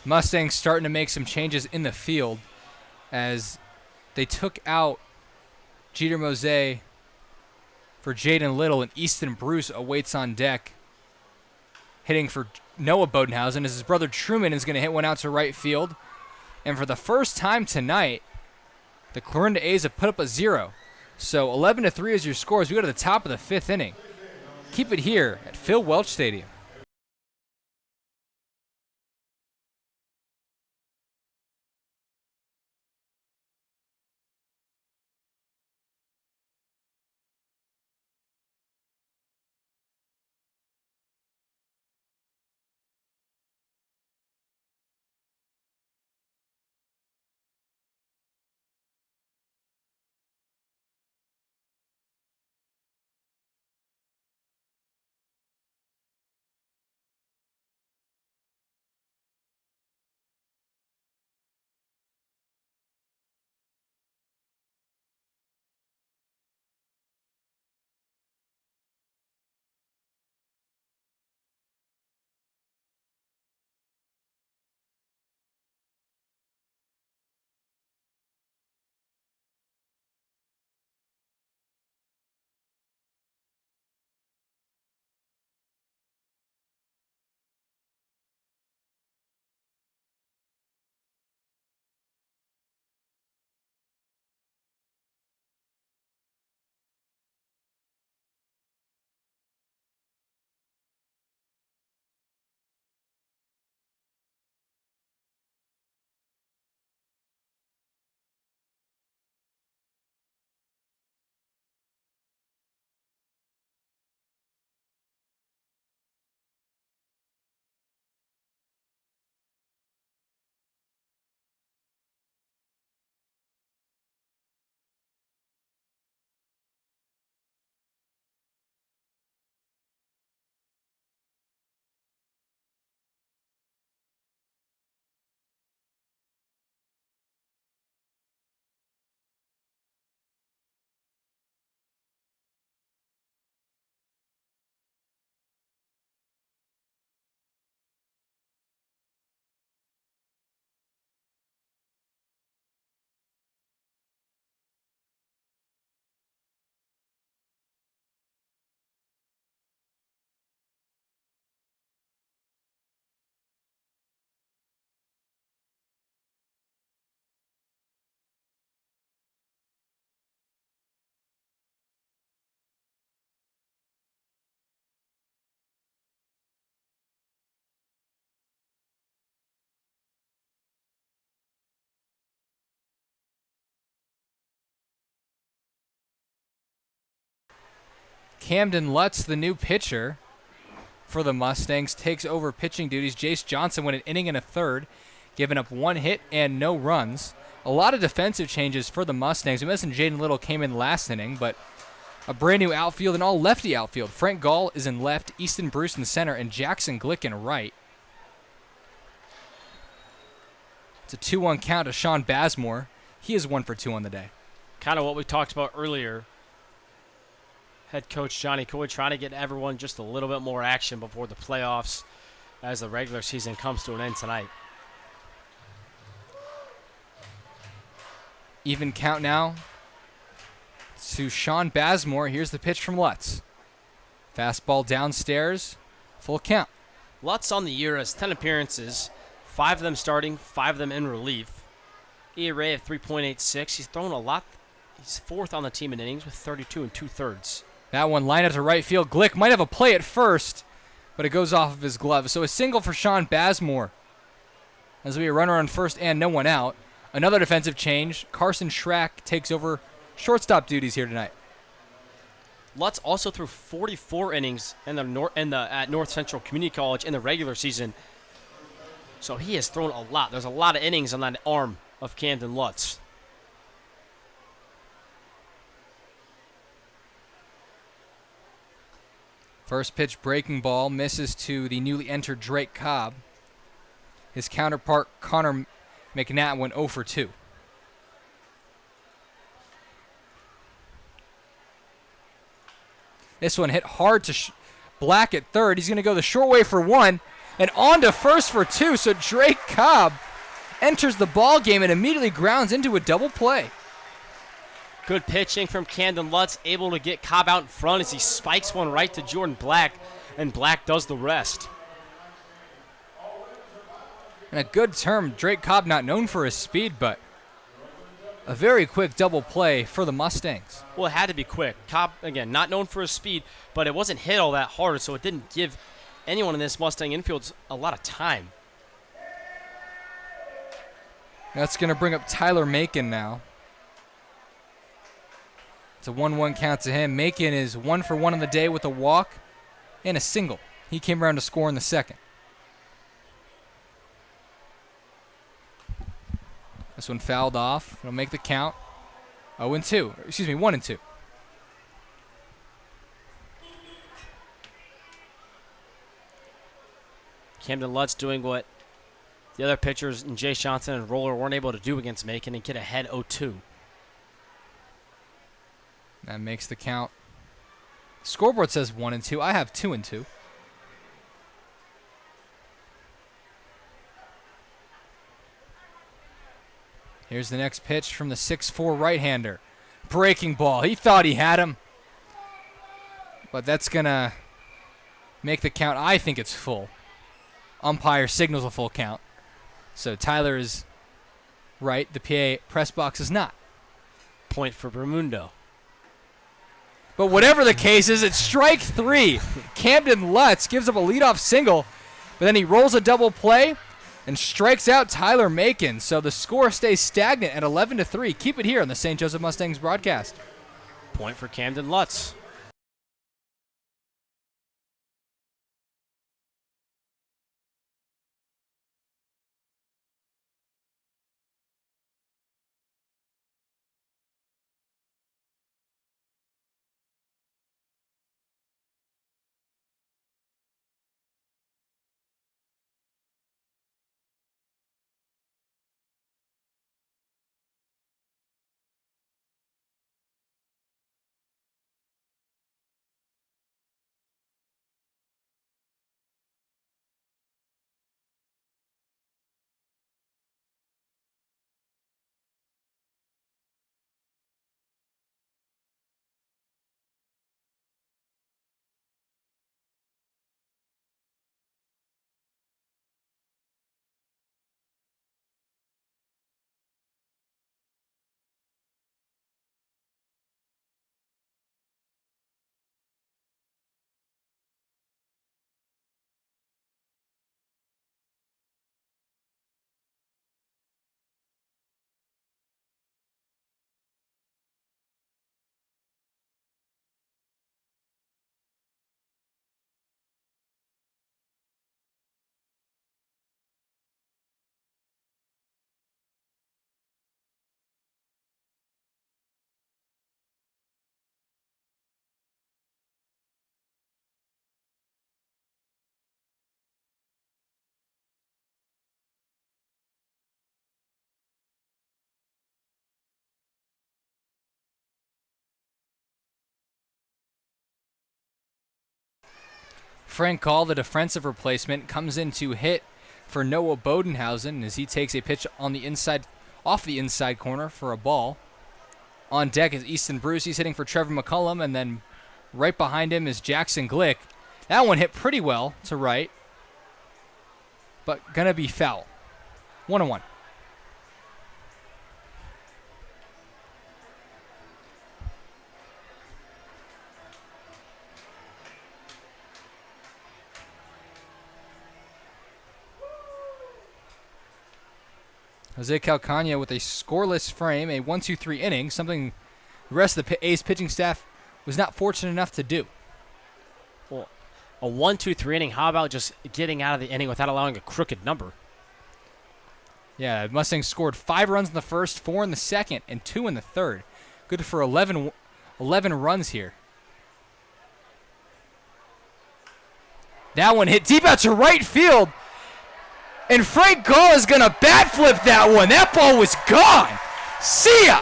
Mustangs starting to make some changes in the field as they took out Jeter Mose for Jaden Little, and Easton Bruce awaits on deck. Hitting for Noah Bodenhausen as his brother Truman is going to hit one out to right field. And for the first time tonight, the Clarinda A's have put up a 0. So 11-3 is your score as we go to the top of the 5th inning. Keep it here at Phil Welch Stadium. Camden Lutz, the new pitcher for the Mustangs, takes over pitching duties. Jace Johnson went an inning and a third, giving up 1 hit and no runs. A lot of defensive changes for the Mustangs. We mentioned Jaden Little came in last inning, but a brand new outfield and all lefty outfield. Frank Gall is in left, Easton Bruce in center, and Jackson Glick in right. It's a 2-1 count to Sean Bazemore. He is 1 for 2 on the day. Kind of what we talked about earlier. Head coach Johnny Coy trying to get everyone just a little bit more action before the playoffs as the regular season comes to an end tonight. Even count now to Sean Bazemore. Here's the pitch from Lutz. Fastball downstairs, full count. Lutz on the year has 10 appearances, 5 of them starting, 5 of them in relief. ERA of 3.86. He's thrown a lot. He's 4th on the team in innings with 32 2/3. That one lined up to right field. Glick might have a play at first, but it goes off of his glove. So a single for Sean Bazemore. As we have a runner on first and no one out. Another defensive change. Carson Schrack takes over shortstop duties here tonight. Lutz also threw 44 innings at North Central Community College in the regular season. So he has thrown a lot. There's a lot of innings on that arm of Camden Lutz. First pitch breaking ball misses to the newly entered Drake Cobb. His counterpart Connor McNatt went 0 for 2. This one hit hard to Black at third. He's going to go the short way for 1 and on to first for 2. So Drake Cobb enters the ball game and immediately grounds into a double play. Good pitching from Camden Lutz, able to get Cobb out in front as he spikes one right to Jordan Black, and Black does the rest. And a good term, Drake Cobb not known for his speed, but a very quick double play for the Mustangs. Well, it had to be quick. Cobb, again, not known for his speed, but it wasn't hit all that hard, so it didn't give anyone in this Mustang infield a lot of time. That's going to bring up Tyler Macon now. It's a 1-1 count to him. Macon is 1 for 1 on the day with a walk and a single. He came around to score in the second. This one fouled off. It'll make the count 0-2. Excuse me, 1-2. Camden Lutz doing what the other pitchers, Jay Johnson and Roller, weren't able to do against Macon and get ahead 0-2. That makes the count. Scoreboard says 1-2. I have 2-2. Here's the next pitch from the 6'4 right-hander. Breaking ball. He thought he had him. But that's going to make the count. I think it's full. Umpire signals a full count. So Tyler is right. The PA press box is not. Point for Bermundo. But whatever the case is, it's strike 3. Camden Lutz gives up a leadoff single, but then he rolls a double play and strikes out Tyler Macon. So the score stays stagnant at 11-3. Keep it here on the St. Joseph Mustangs broadcast. Point for Camden Lutz. Frank Gall, the defensive replacement, comes in to hit for Noah Bodenhausen as he takes a pitch on the inside, off the inside corner for a ball. On deck is Easton Bruce. He's hitting for Trevor McCullum, and then right behind him is Jackson Glick. That one hit pretty well to right, but gonna be foul. 1-1. Jose Calcagno with a scoreless frame, a 1-2-3 inning, something the rest of the A's pitching staff was not fortunate enough to do. Well, a 1-2-3 inning, how about just getting out of the inning without allowing a crooked number? Yeah, Mustangs scored 5 runs in the first, 4 in the second, and 2 in the third. Good for 11 runs here. That one hit deep out to right field. And Frank Gall is going to bat flip that one. That ball was gone. See ya.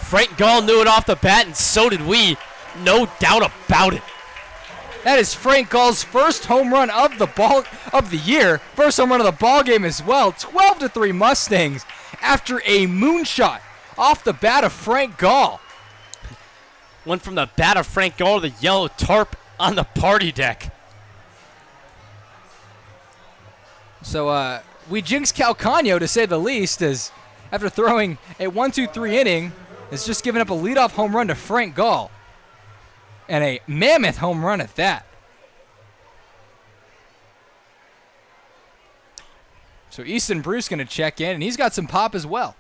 Frank Gall knew it off the bat, and so did we. No doubt about it. That is Frank Gall's first home run of the year. First home run of the ball game as well. 12-3 Mustangs after a moonshot off the bat of Frank Gall. Went from the bat of Frank Gall to the yellow tarp on the party deck. So we jinxed Calcagno, to say the least, as after throwing a 1-2-3 inning, has just given up a leadoff home run to Frank Gall. And a mammoth home run at that. So Easton Bruce going to check in, and he's got some pop as well.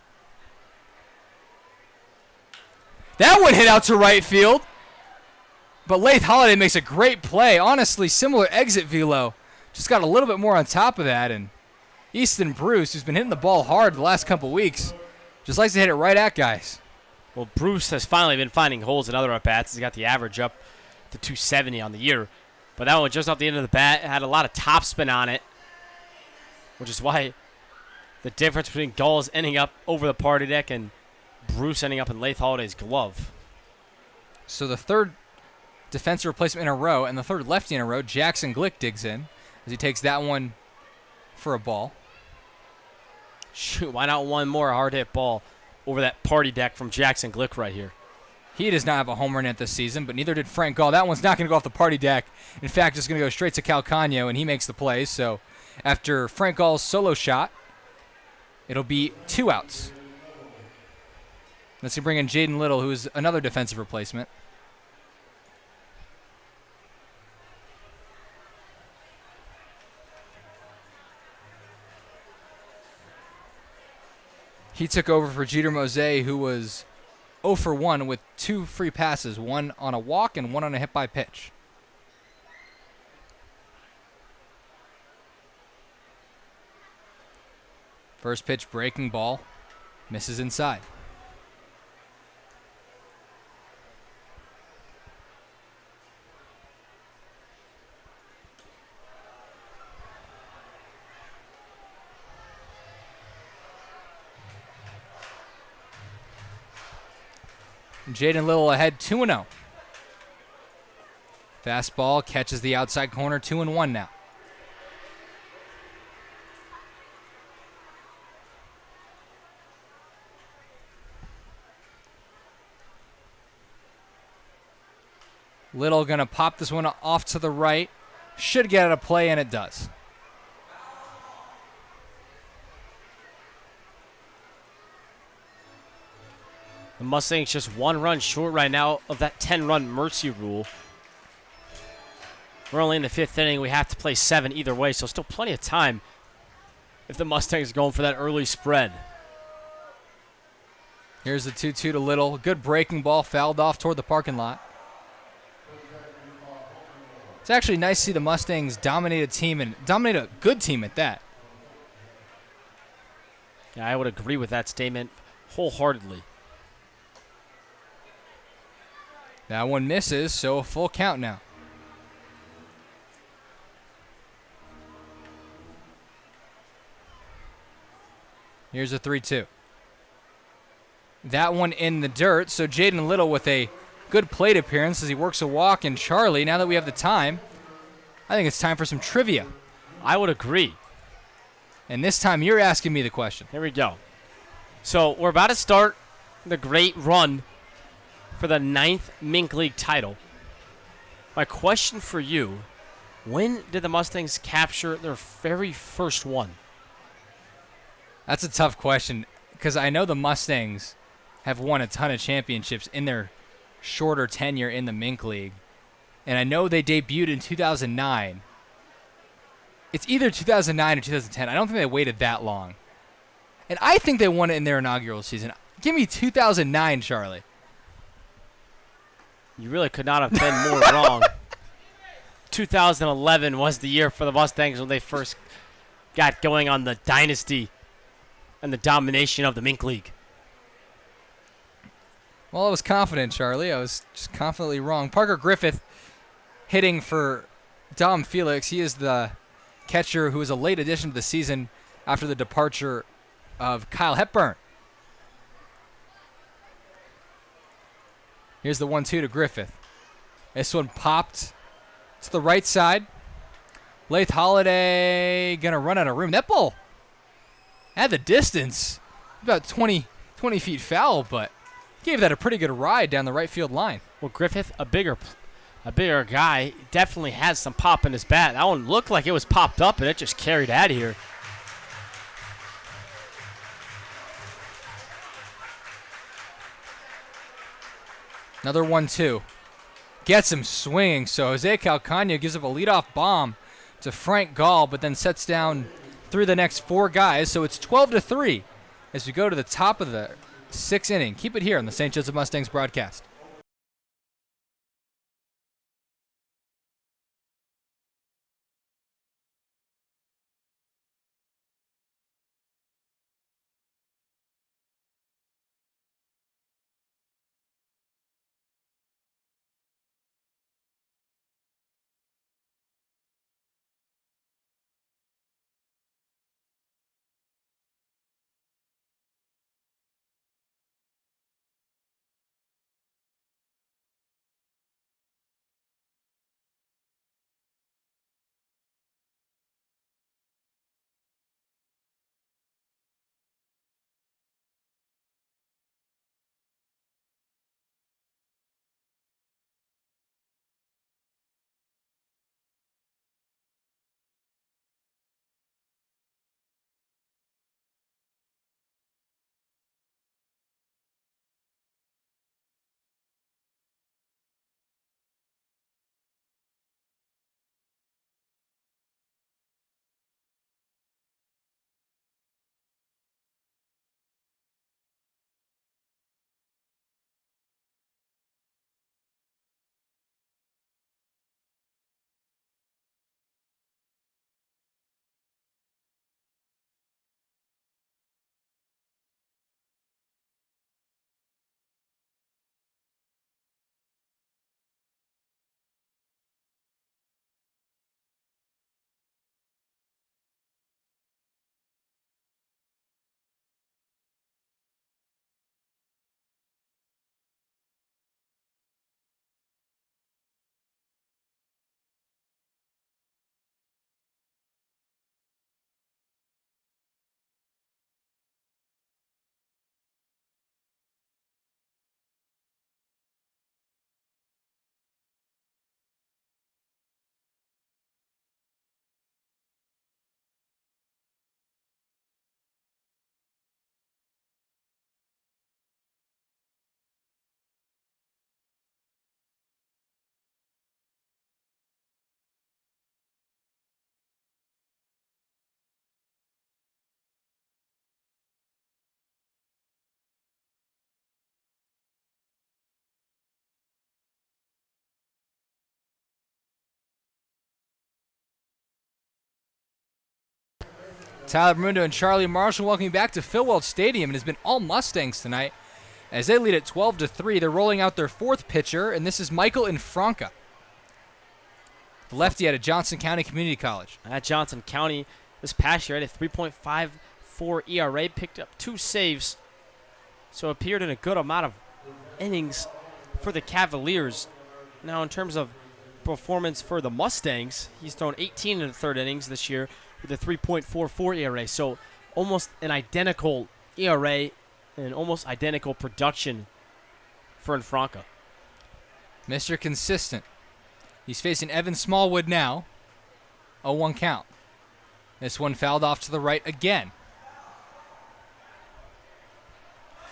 That one hit out to right field. But Lath Holliday makes a great play. Honestly, similar exit velo. Just got a little bit more on top of that. And Easton Bruce, who's been hitting the ball hard the last couple weeks, just likes to hit it right at guys. Well, Bruce has finally been finding holes in other at-bats. He's got the average up to 270 on the year. But that one just off the end of the bat had a lot of topspin on it, which is why the difference between Gall's ending up over the party deck and Bruce ending up in Lath Holliday's glove. So the third defensive replacement in a row and the third lefty in a row, Jackson Glick digs in as he takes that one for a ball. Shoot, why not one more hard hit ball over that party deck from Jackson Glick right here? He does not have a home run yet this season, but neither did Frank Gall. That one's not going to go off the party deck. In fact, it's going to go straight to Calcagno, and he makes the play. So after Frank Gall's solo shot, it'll be 2 outs. Let's bring in Jaden Little, who's another defensive replacement. He took over for Jeter Mose, who was 0 for 1 with 2 free passes, 1 on a walk and 1 on a hit by pitch. First pitch, breaking ball, misses inside. Jaden Little ahead 2-0. Fastball catches the outside corner, 2-1 now. Little going to pop this one off to the right. Should get out of play, and it does. The Mustangs just 1 run short right now of that 10-run mercy rule. We're only in the 5th inning. We have to play 7 either way, so still plenty of time if the Mustangs are going for that early spread. Here's the 2-2 to Little. Good breaking ball, fouled off toward the parking lot. It's actually nice to see the Mustangs dominate a team, and dominate a good team at that. Yeah, I would agree with that statement wholeheartedly. That one misses, so a full count now. Here's a 3-2. That one in the dirt. So Jaden Little with a good plate appearance as he works a walk. And Charlie, now that we have the time, I think it's time for some trivia. I would agree. And this time you're asking me the question. Here we go. So we're about to start the great run for the 9th Mink League title. My question for you, when did the Mustangs capture their very first one? That's a tough question because I know the Mustangs have won a ton of championships in their shorter tenure in the Mink League. And I know they debuted in 2009. It's either 2009 or 2010. I don't think they waited that long. And I think they won it in their inaugural season. Give me 2009, Charlie. You really could not have been more wrong. 2011 was the year for the Mustangs when they first got going on the dynasty and the domination of the Mink League. Well, I was confident, Charlie. I was just confidently wrong. Parker Griffith hitting for Dom Felix. He is the catcher who is a late addition to the season after the departure of Kyle Hepburn. Here's the 1-2 to Griffith. This one popped to the right side. Lath Holiday going to run out of room. That ball had the distance. About 20 feet foul, but gave that a pretty good ride down the right field line. Well, Griffith, a bigger guy, definitely has some pop in his bat. That one looked like it was popped up, and it just carried out of here. Another 1-2. Gets him swinging, so Jose Calcano gives up a leadoff bomb to Frank Gall, but then sets down through the next 4 guys, so it's 12-3 as we go to the top of the 6th inning. Keep it here on the St. Joseph Mustangs broadcast. Tyler Bermundo and Charlie Marshall welcome you back to Phil Welch Stadium. It has been all Mustangs tonight as they lead at 12-3. They're rolling out their 4th pitcher, and this is Michael Infranca, the lefty out of Johnson County Community College. At Johnson County, this past year had a 3.54 ERA, picked up 2 saves So appeared in a good amount of innings for the Cavaliers. Now in terms of performance for the Mustangs, he's thrown 18 in the third innings this year with a 3.44 ERA. So almost an identical ERA and almost identical production for Franca. Mr. Consistent. He's facing Evan Smallwood now. 0-1 count. This one fouled off to the right again.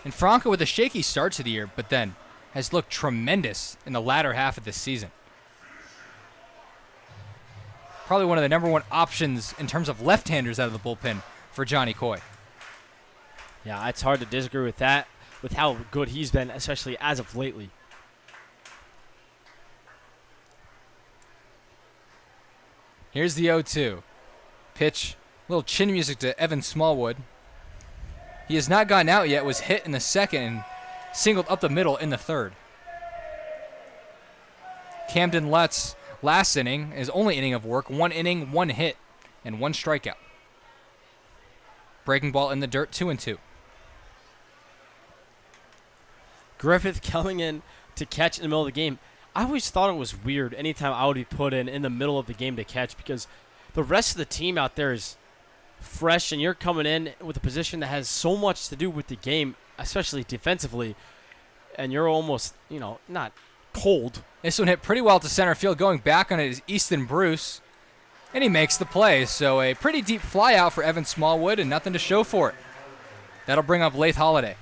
And Franca with a shaky start to the year, but then has looked tremendous in the latter half of this season. Probably one of the number one options in terms of left-handers out of the bullpen for Johnny Coy. Yeah, it's hard to disagree with that, with how good he's been, especially as of lately. Here's the 0-2. Pitch, little chin music to Evan Smallwood. He has not gotten out yet, was hit in the second and singled up the middle in the third. Camden Lutz, last inning, his only inning of work, 1 inning, 1 hit, and 1 strikeout. Breaking ball in the dirt, 2-2. Griffith coming in to catch in the middle of the game. I always thought it was weird anytime I would be put in the middle of the game to catch, because the rest of the team out there is fresh and you're coming in with a position that has so much to do with the game, especially defensively, and you're almost, not cold. This one hit pretty well to center field. Going back on it is Easton Bruce, and he makes the play. So a pretty deep fly out for Evan Smallwood and nothing to show for it. That'll bring up Laith Holiday.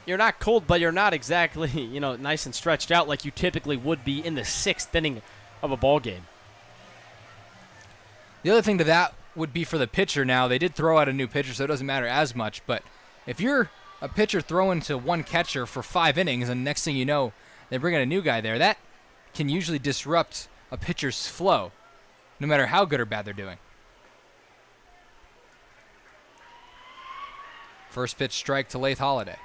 You're not cold, but you're not exactly, nice and stretched out like you typically would be in the 6th inning of a ball game. The other thing to that would be for the pitcher now. They did throw out a new pitcher, so it doesn't matter as much. But if you're a pitcher throwing to one catcher for 5 innings, and next thing you know, they bring in a new guy there, that can usually disrupt a pitcher's flow, no matter how good or bad they're doing. First pitch strike to Laith Holiday.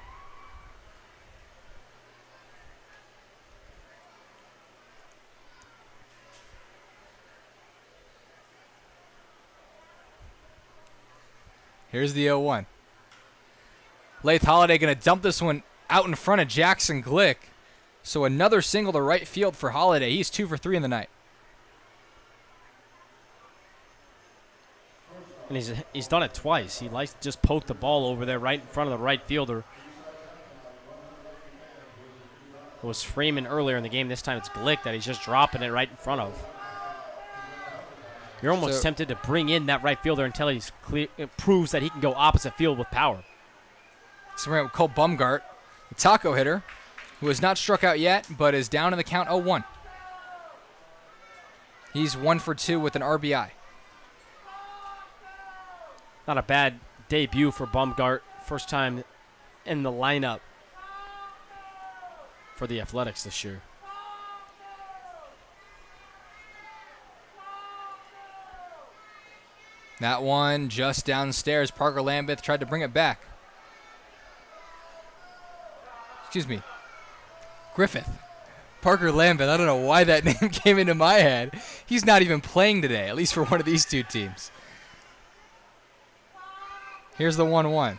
Here's the 0-1. Laith Holiday going to dump this one out in front of Jackson Glick. So another single to right field for Holiday. He's 2 for 3 in the night. And he's done it twice. He likes to just poke the ball over there right in front of the right fielder. It was Freeman earlier in the game. This time it's Glick that he's just dropping it right in front of. You're almost tempted to bring in that right fielder until he's clear. It proves that he can go opposite field with power. So we're with Cole Bumgart, the taco hitter, who has not struck out yet, but is down in the count 0-1. He's 1 for 2 with an RBI. Not a bad debut for Bumgart. First time in the lineup for the Athletics this year. That one just downstairs. Parker Lambeth tried to bring it back. Excuse me. Griffith. Parker Lambeth. I don't know why that name came into my head. He's not even playing today, at least for one of these two teams. Here's the 1-1.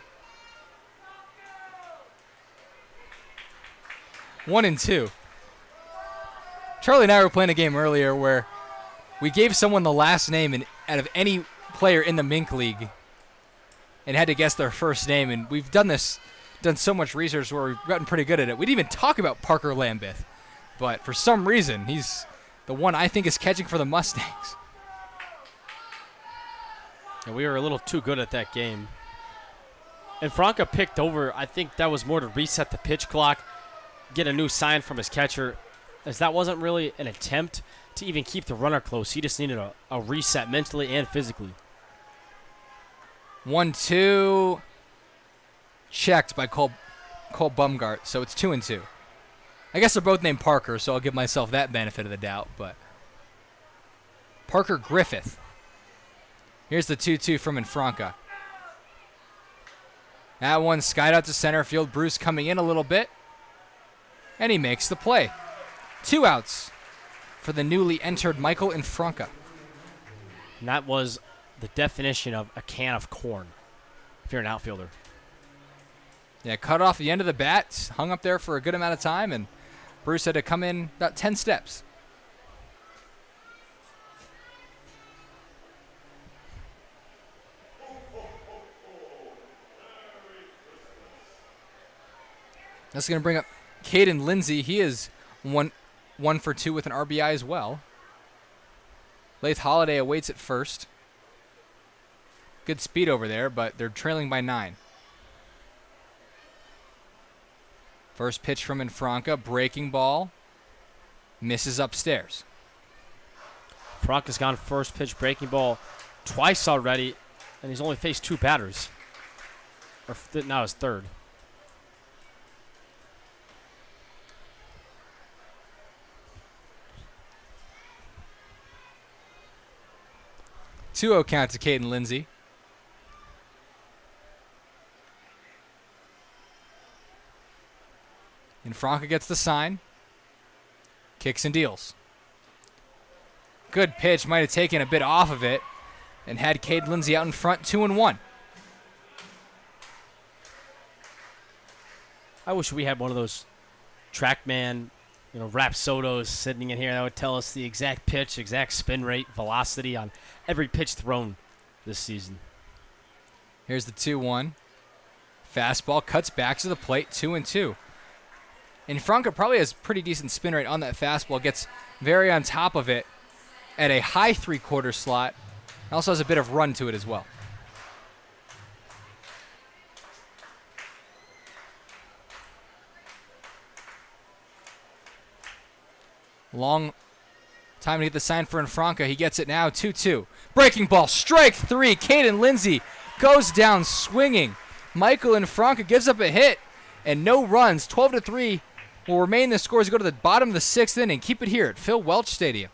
1-2. Charlie and I were playing a game earlier where we gave someone the last name out of any player in the Mink League and had to guess their first name, and we've done so much research where we've gotten pretty good at it. We didn't even talk about Parker Lambeth, but for some reason he's the one I think is catching for the Mustangs. And we were a little too good at that game. And Franca picked over. I think that was more to reset the pitch clock, get a new sign from his catcher, as that wasn't really an attempt to even keep the runner close. He just needed a reset mentally and physically. 1-2. Checked by Cole Bumgart, so it's 2-2. I guess they're both named Parker, so I'll give myself that benefit of the doubt. But Parker Griffith. Here's the 2-2 from Franca. That one skied out to center field. Bruce coming in a little bit, and he makes the play. 2 outs for the newly entered Michael Franca. And that was the definition of a can of corn if you're an outfielder. Yeah, cut off the end of the bat, hung up there for a good amount of time, and Bruce had to come in about 10 steps. That's going to bring up Caden Lindsay. He is one for 2 with an RBI as well. Lath Holiday awaits at first. Good speed over there, but they're trailing by 9. First pitch from Infranca, breaking ball, misses upstairs. Franca's gone first pitch breaking ball twice already, and he's only faced 2 batters. Or now his third. Two-0 count to Caden Lindsay. And Franca gets the sign. Kicks and deals. Good pitch. Might have taken a bit off of it and had Caden Lindsay out in front, 2-1. I wish we had one of those TrackMan, Rapsodos sitting in here that would tell us the exact pitch, exact spin rate, velocity on every pitch thrown this season. Here's the 2-1. Fastball cuts back to the plate, 2-2. And Franca probably has pretty decent spin rate on that fastball. Gets very on top of it at a high 3/4 slot. Also has a bit of run to it as well. Long time to get the sign for Infranca. He gets it now, 2-2. Breaking ball, strike 3. Caden Lindsay goes down swinging. Michael Infranca gives up a hit and no runs. 12-3 will remain the score as we go to the bottom of the 6th inning. Keep it here at Phil Welch Stadium.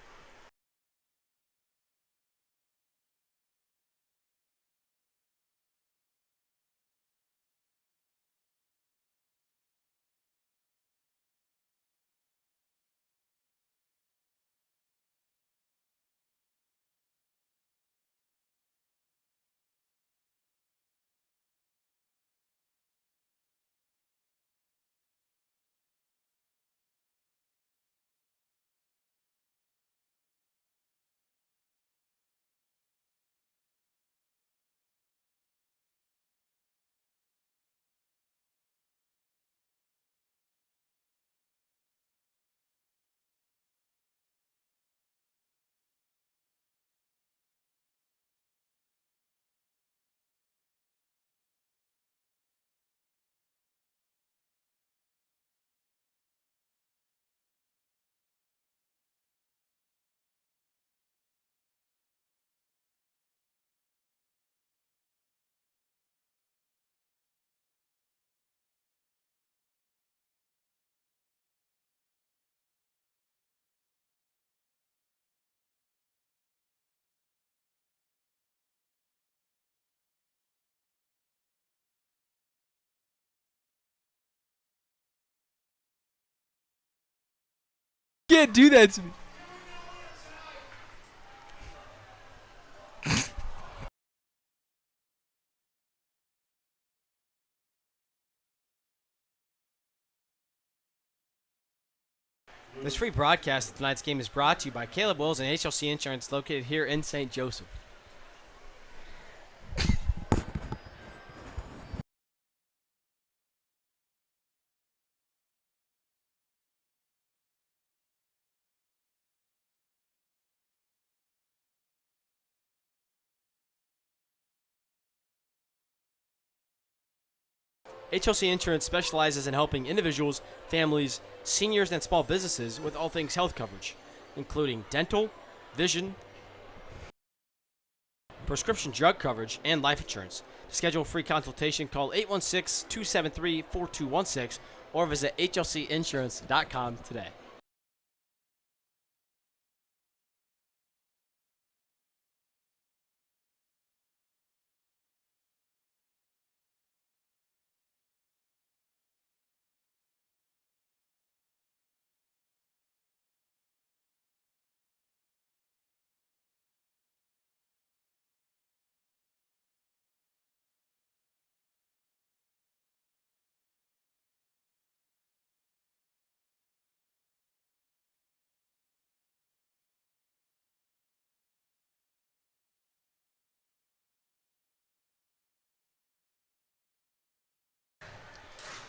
You can't do that to me. This free broadcast of tonight's game is brought to you by Caleb Wills and HLC Insurance, located here in St. Joseph. HLC Insurance specializes in helping individuals, families, seniors, and small businesses with all things health coverage, including dental, vision, prescription drug coverage, and life insurance. To schedule a free consultation, call 816-273-4216 or visit hlcinsurance.com today.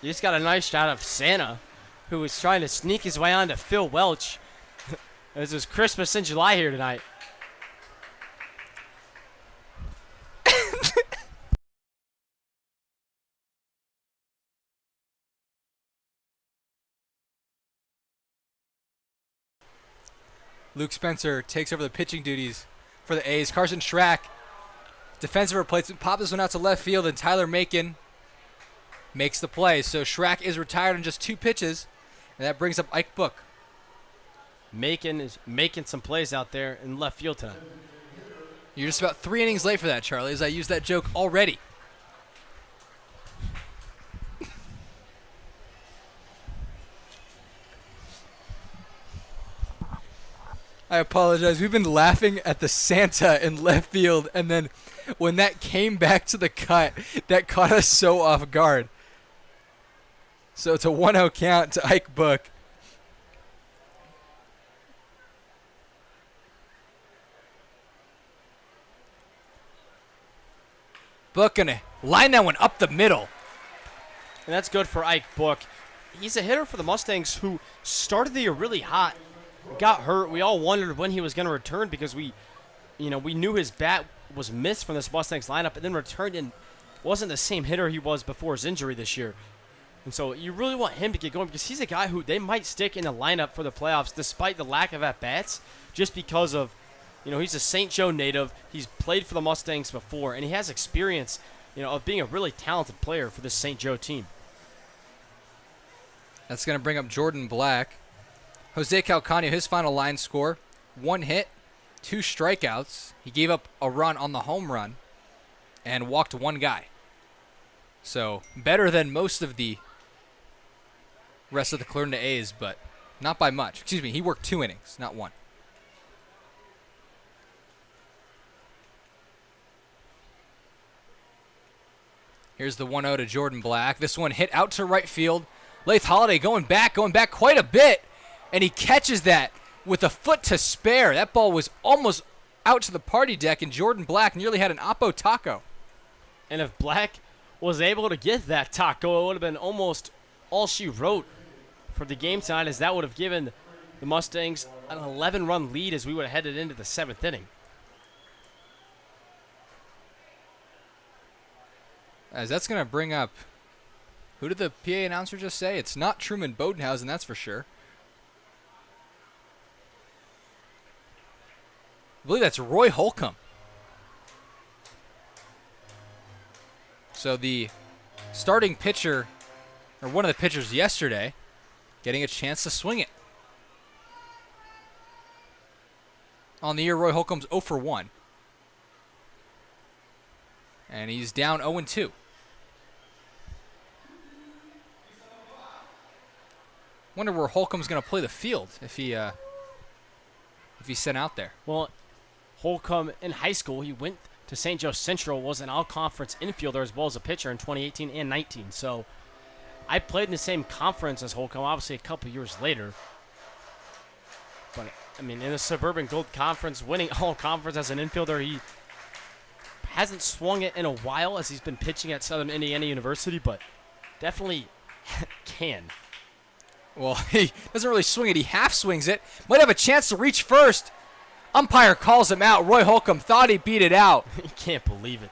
You just got a nice shot of Santa, who was trying to sneak his way onto Phil Welch. This is Christmas in July here tonight. Luke Spencer takes over the pitching duties for the A's. Carson Schrack, defensive replacement, pops this one out to left field, and Tyler Macon makes the play. So Schrack is retired on just 2 pitches, and that brings up Ike Book. Macon is making some plays out there in left field tonight. You're just about 3 innings late for that, Charlie, as I used that joke already. I apologize. We've been laughing at the Santa in left field, and then when that came back to the cut, that caught us so off guard. So it's a 1-0 count to Ike Book. Book gonna line that one up the middle. And that's good for Ike Book. He's a hitter for the Mustangs who started the year really hot. Got hurt. We all wondered when he was going to return because we knew his bat was missed from this Mustangs lineup, and then returned and wasn't the same hitter he was before his injury this year. And so you really want him to get going because he's a guy who they might stick in the lineup for the playoffs despite the lack of at-bats, just because of, he's a St. Joe native. He's played for the Mustangs before, and he has experience, of being a really talented player for this St. Joe team. That's going to bring up Jordan Black. Jose Calcano, his final line score, 1 hit, 2 strikeouts. He gave up a run on the home run and walked 1 guy. So better than most of the rest of the Clarinda A's, but not by much. Excuse me, he worked 2 innings, not 1. Here's the 1-0 to Jordan Black. This one hit out to right field. Laith Holiday going back quite a bit. And he catches that with a foot to spare. That ball was almost out to the party deck, and Jordan Black nearly had an Oppo taco. And if Black was able to get that taco, it would have been almost all she wrote for the game tonight, as that would have given the Mustangs an 11-run lead as we would have headed into the 7th inning. As that's going to bring up, who did the PA announcer just say? It's not Truman Bodenhausen, that's for sure. I believe that's Roy Holcomb. So the starting pitcher, or one of the pitchers yesterday, getting a chance to swing it. On the year, Roy Holcomb's 0 for 1. And he's down 0-2. Wonder where Holcomb's going to play the field if he's sent out there. Well, Holcomb in high school, he went to St. Joe Central, was an all-conference infielder as well as a pitcher in 2018 and 19. So I played in the same conference as Holcomb, obviously a couple years later. But, in the Suburban Gold Conference, winning all-conference as an infielder, he hasn't swung it in a while as he's been pitching at Southern Indiana University, but definitely can. Well, he doesn't really swing it. He half swings it. Might have a chance to reach first. Umpire calls him out. Roy Holcomb thought he beat it out. You can't believe it.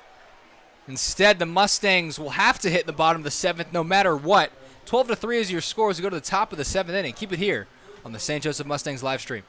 Instead, the Mustangs will have to hit the bottom of the 7th no matter what. 12-3 is your score as we go to the top of the 7th inning. Keep it here on the St. Joseph Mustangs live stream.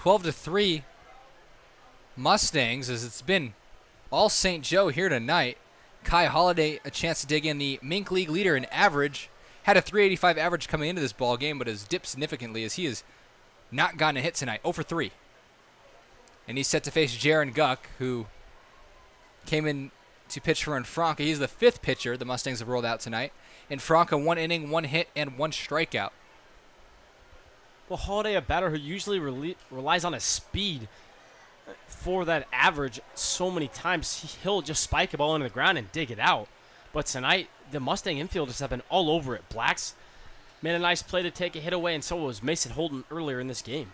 12-3 Mustangs, as it's been all St. Joe here tonight. Kai Holiday a chance to dig in, the Mink League leader in average. Had a 385 average coming into this ball game, but has dipped significantly as he has not gotten a hit tonight. 0 for 3. And he's set to face Jaron Guck, who came in to pitch for Franca. He's the 5th pitcher the Mustangs have rolled out tonight. In Franca, 1 inning, 1 hit, and 1 strikeout. Well, Holiday, a batter who usually relies on his speed for that average so many times, he'll just spike a ball into the ground and dig it out. But tonight, the Mustang infielders have been all over it. Blacks made a nice play to take a hit away, and so was Mason Holden earlier in this game.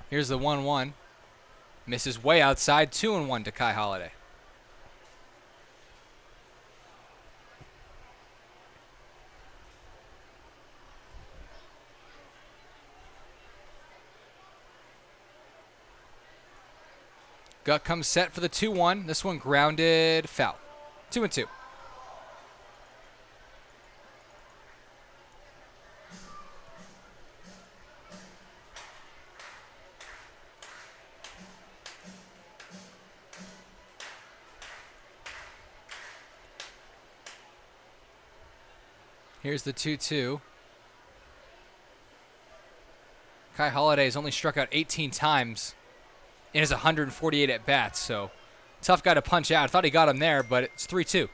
Here's the 1-1. Misses way outside. 2-1 to Kai Holiday. Guck comes set for the 2-1. This one grounded foul. 2-2. Here's the 2-2. Kai Holiday has only struck out 18 times in his 148 at-bats, so tough guy to punch out. I thought he got him there, but it's 3-2.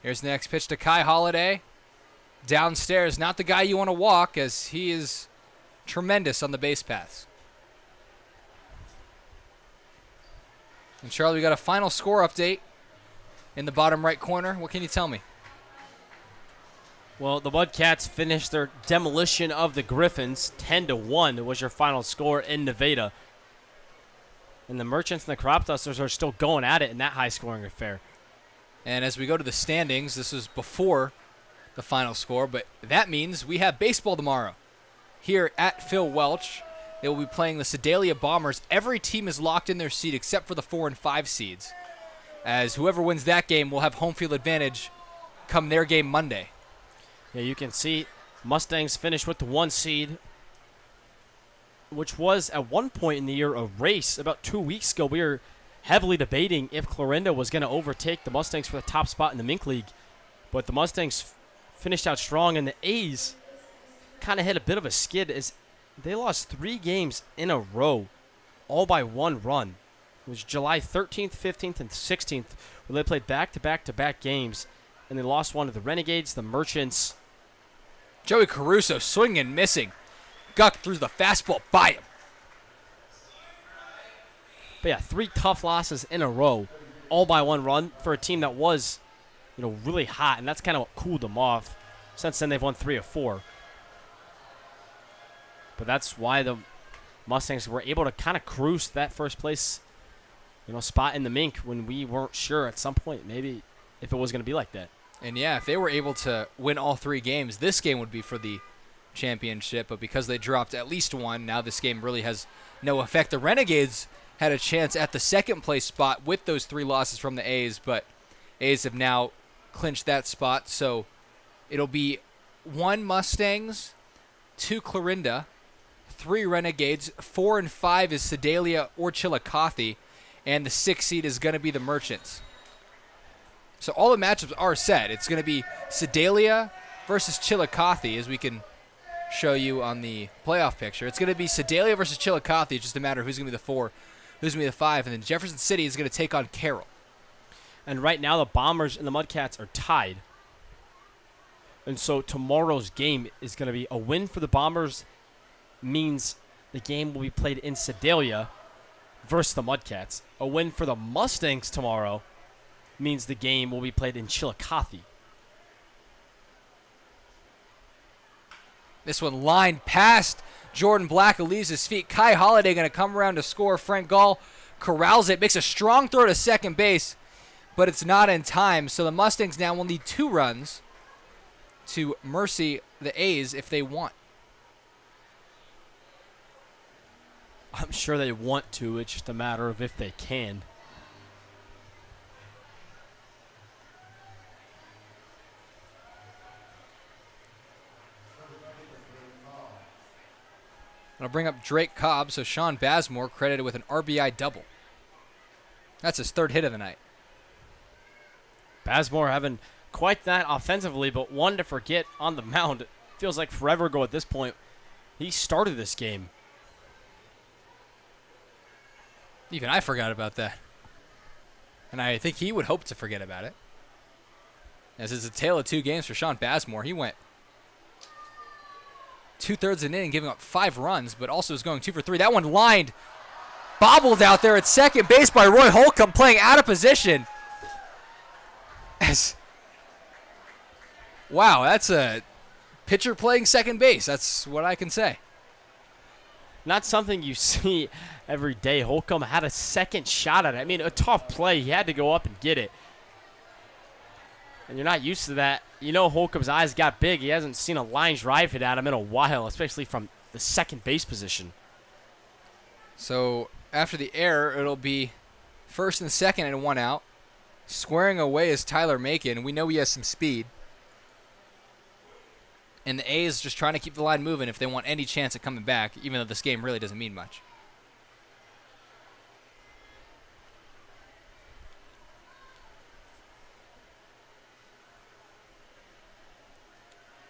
Here's the next pitch to Kai Holiday. Downstairs, not the guy you want to walk, as he is tremendous on the base paths. And Charlie, we got a final score update in the bottom right corner. What can you tell me? Well, the Mudcats finished their demolition of the Griffins. 10-1 was your final score in Nevada. And the Merchants and the Crop Dusters are still going at it in that high-scoring affair. And as we go to the standings, this is before the final score, but that means we have baseball tomorrow here at Phil Welch. They will be playing the Sedalia Bombers. Every team is locked in their seed except for the 4 and 5 seeds, as whoever wins that game will have home field advantage come their game Monday. Yeah, you can see Mustangs finished with the 1 seed, which was at one point in the year a race. About 2 weeks ago, we were heavily debating if Clarinda was going to overtake the Mustangs for the top spot in the Mink League. But the Mustangs finished out strong, and the A's kind of hit a bit of a skid as they lost 3 games in a row, all by 1 run. It was July 13th, 15th, and 16th, where they played back-to-back-to-back games, and they lost one to the Renegades, the Merchants. Joey Caruso swinging and missing. Guck threw the fastball by him. But yeah, 3 tough losses in a row, all by 1 run for a team that was, really hot, and that's kind of what cooled them off. Since then, they've won 3 of 4. But that's why the Mustangs were able to kind of cruise that first place, spot in the Mink when we weren't sure at some point maybe if it was going to be like that. And yeah, if they were able to win all 3 games, this game would be for the championship. But because they dropped at least 1, now this game really has no effect. The Renegades had a chance at the 2nd place spot with those 3 losses from the A's, but A's have now clinched that spot. So it'll be 1 Mustangs, 2 Clarinda, 3 Renegades, 4 and 5 is Sedalia or Chillicothe, and the 6th seed is going to be the Merchants. So all the matchups are set. It's going to be Sedalia versus Chillicothe, as we can show you on the playoff picture. It's going to be Sedalia versus Chillicothe. It's just a matter of who's going to be the 4, who's going to be the 5, and then Jefferson City is going to take on Carroll. And right now the Bombers and the Mudcats are tied. And so tomorrow's game is going to be a win for the Bombers means the game will be played in Sedalia versus the Mudcats. A win for the Mustangs tomorrow means the game will be played in Chillicothe. This one lined past Jordan Black, who leaves his feet. Kai Holiday going to come around to score. Frank Gall corrals it, makes a strong throw to second base, but it's not in time. So the Mustangs now will need 2 runs to mercy the A's if they want. I'm sure they want to. It's just a matter of if they can. I'll bring up Drake Cobb, so Sean Bazemore credited with an RBI double. That's his third hit of the night. Bazemore having quite that offensively, but one to forget on the mound. It feels like forever ago at this point. He started this game. Even I forgot about that. And I think he would hope to forget about it. As it's a tale of two games for Sean Bazemore. He went 2/3 of an inning, giving up 5 runs, but also is going 2 for 3. That one lined, bobbled out there at second base by Roy Holcomb, playing out of position. Wow, that's a pitcher playing second base. That's what I can say. Not something you see every day. Holcomb had a second shot at it. I mean, a tough play. He had to go up and get it. And you're not used to that. You know Holcomb's eyes got big. He hasn't seen a line drive hit at him in a while, especially from the second base position. So after the error, it'll be first and second and 1 out. Squaring away is Tyler Macon. We know he has some speed. And the A's just trying to keep the line moving if they want any chance at coming back, even though this game really doesn't mean much.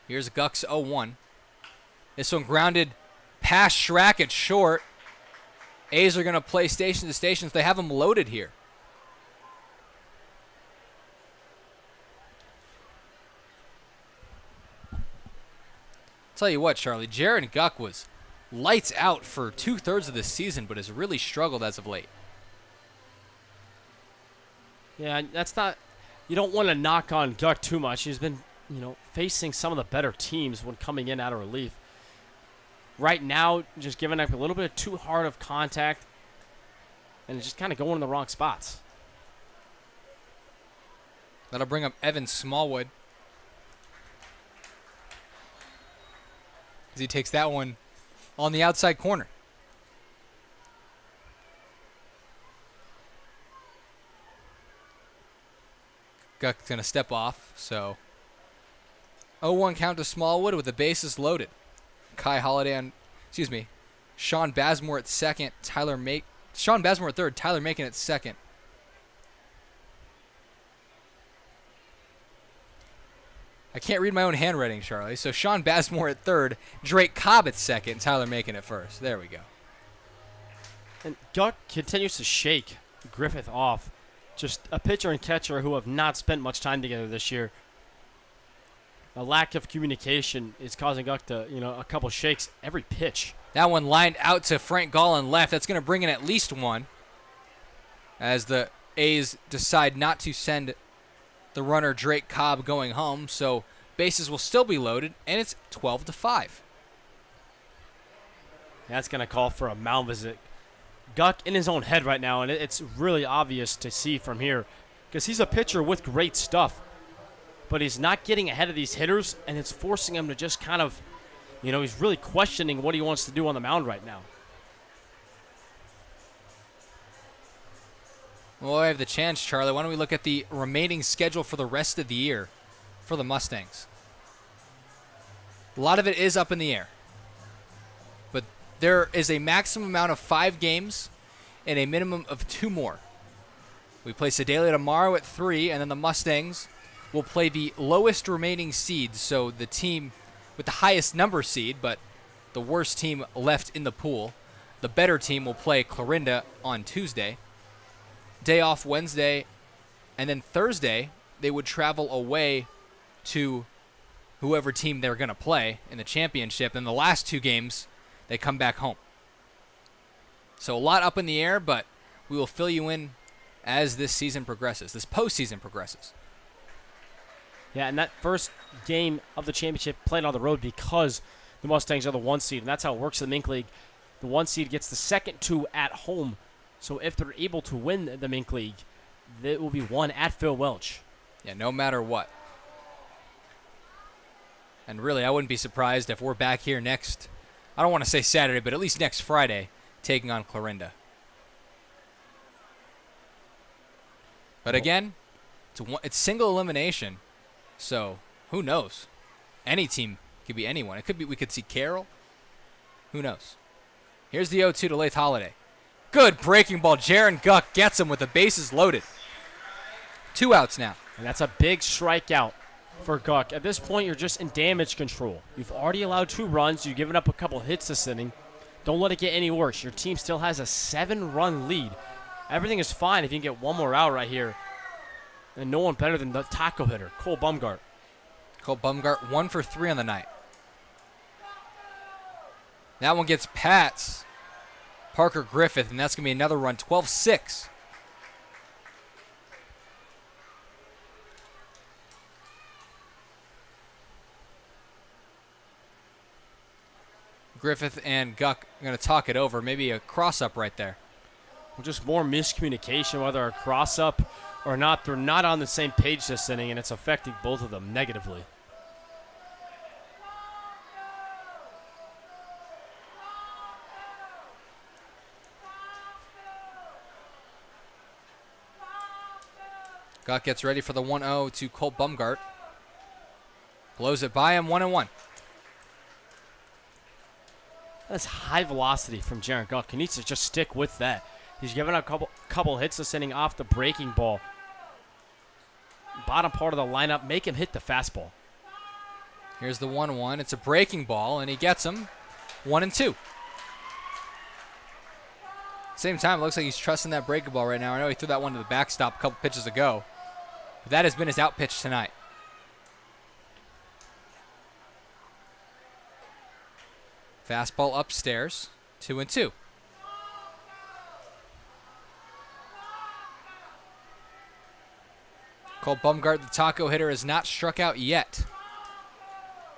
Here's Guck's 0-1. This one grounded past Schrack at short. A's are going to play station to stations. They have them loaded here. Tell you what, Charlie, Jaron Guck was lights out for 2/3 of the season, but has really struggled as of late. Yeah, that's not. You don't want to knock on Guck too much. He's been, facing some of the better teams when coming in out of relief. Right now, just giving up a little bit too hard of contact, and just kind of going in the wrong spots. That'll bring up Evan Smallwood. As he takes that one on the outside corner. Guck's going to step off, so 0-1 count to Smallwood with the bases loaded. Sean Bazemore at second, Sean Bazemore at third, Tyler Macon at second. I can't read my own handwriting, Charlie. So Sean Bazemore at third, Drake Cobb at second, Tyler Macon at first. There we go. And Guck continues to shake Griffith off. Just a pitcher and catcher who have not spent much time together this year. A lack of communication is causing Guck to, a couple shakes every pitch. That one lined out to Frank Gallin left. That's going to bring in at least one. As the A's decide not to send the runner Drake Cobb going home, so bases will still be loaded, and it's 12-5. That's going to call for a mound visit. Guck in his own head right now, and it's really obvious to see from here because he's a pitcher with great stuff, but he's not getting ahead of these hitters, and it's forcing him to just kind of, he's really questioning what he wants to do on the mound right now. Well, I have the chance, Charlie. Why don't we look at the remaining schedule for the rest of the year for the Mustangs? A lot of it is up in the air. But there is a maximum amount of 5 games and a minimum of 2 more. We play Sedalia tomorrow at 3, and then the Mustangs will play the lowest remaining seed, so the team with the highest number seed, but the worst team left in the pool. The better team will play Clarinda on Tuesday. Day off Wednesday, and then Thursday they would travel away to whoever team they're going to play in the championship. And the last 2 games, they come back home. So a lot up in the air, but we will fill you in as this season progresses, this postseason progresses. Yeah, and that first game of the championship played on the road because the Mustangs are the 1 seed, and that's how it works in the Mink League. The 1 seed gets the second 2 at home. So if they're able to win the Mink League, it will be won at Phil Welch. Yeah, no matter what. And really, I wouldn't be surprised if we're back here next, I don't want to say Saturday, but at least next Friday, taking on Clarinda. But again, it's single elimination, so who knows? Any team could be anyone. It could be we could see Carroll. Who knows? Here's the 0-2 to Lath Holiday. Good breaking ball. Jaron Guck gets him with the bases loaded. 2 outs now. And that's a big strikeout for Guck. At this point, you're just in damage control. You've already allowed 2 runs. You've given up a couple hits this inning. Don't let it get any worse. Your team still has a 7-run lead. Everything is fine if you can get one more out right here. And no one better than the taco hitter, Cole Bumgart. Cole Bumgart 1 for 3 on the night. That one gets Pats. Parker Griffith, and that's going to be another run, 12-6. Griffith and Guck are going to talk it over. Maybe a cross-up right there. Well, just more miscommunication, whether a cross-up or not. They're not on the same page this inning, and it's affecting both of them negatively. Guck gets ready for the 1-0 to Cole Bumgart. Blows it by him, 1-1. That's high velocity from Jaron Guck. He needs to just stick with that. He's given a couple hits this inning off the breaking ball. Bottom part of the lineup, make him hit the fastball. Here's the 1-1. It's a breaking ball, and he gets him. 1-2. Same time, it looks like he's trusting that breaking ball right now. I know he threw that one to the backstop a couple pitches ago. But that has been his out pitch tonight. Fastball upstairs, 2-2. Cole Bumgart, the taco hitter, has not struck out yet.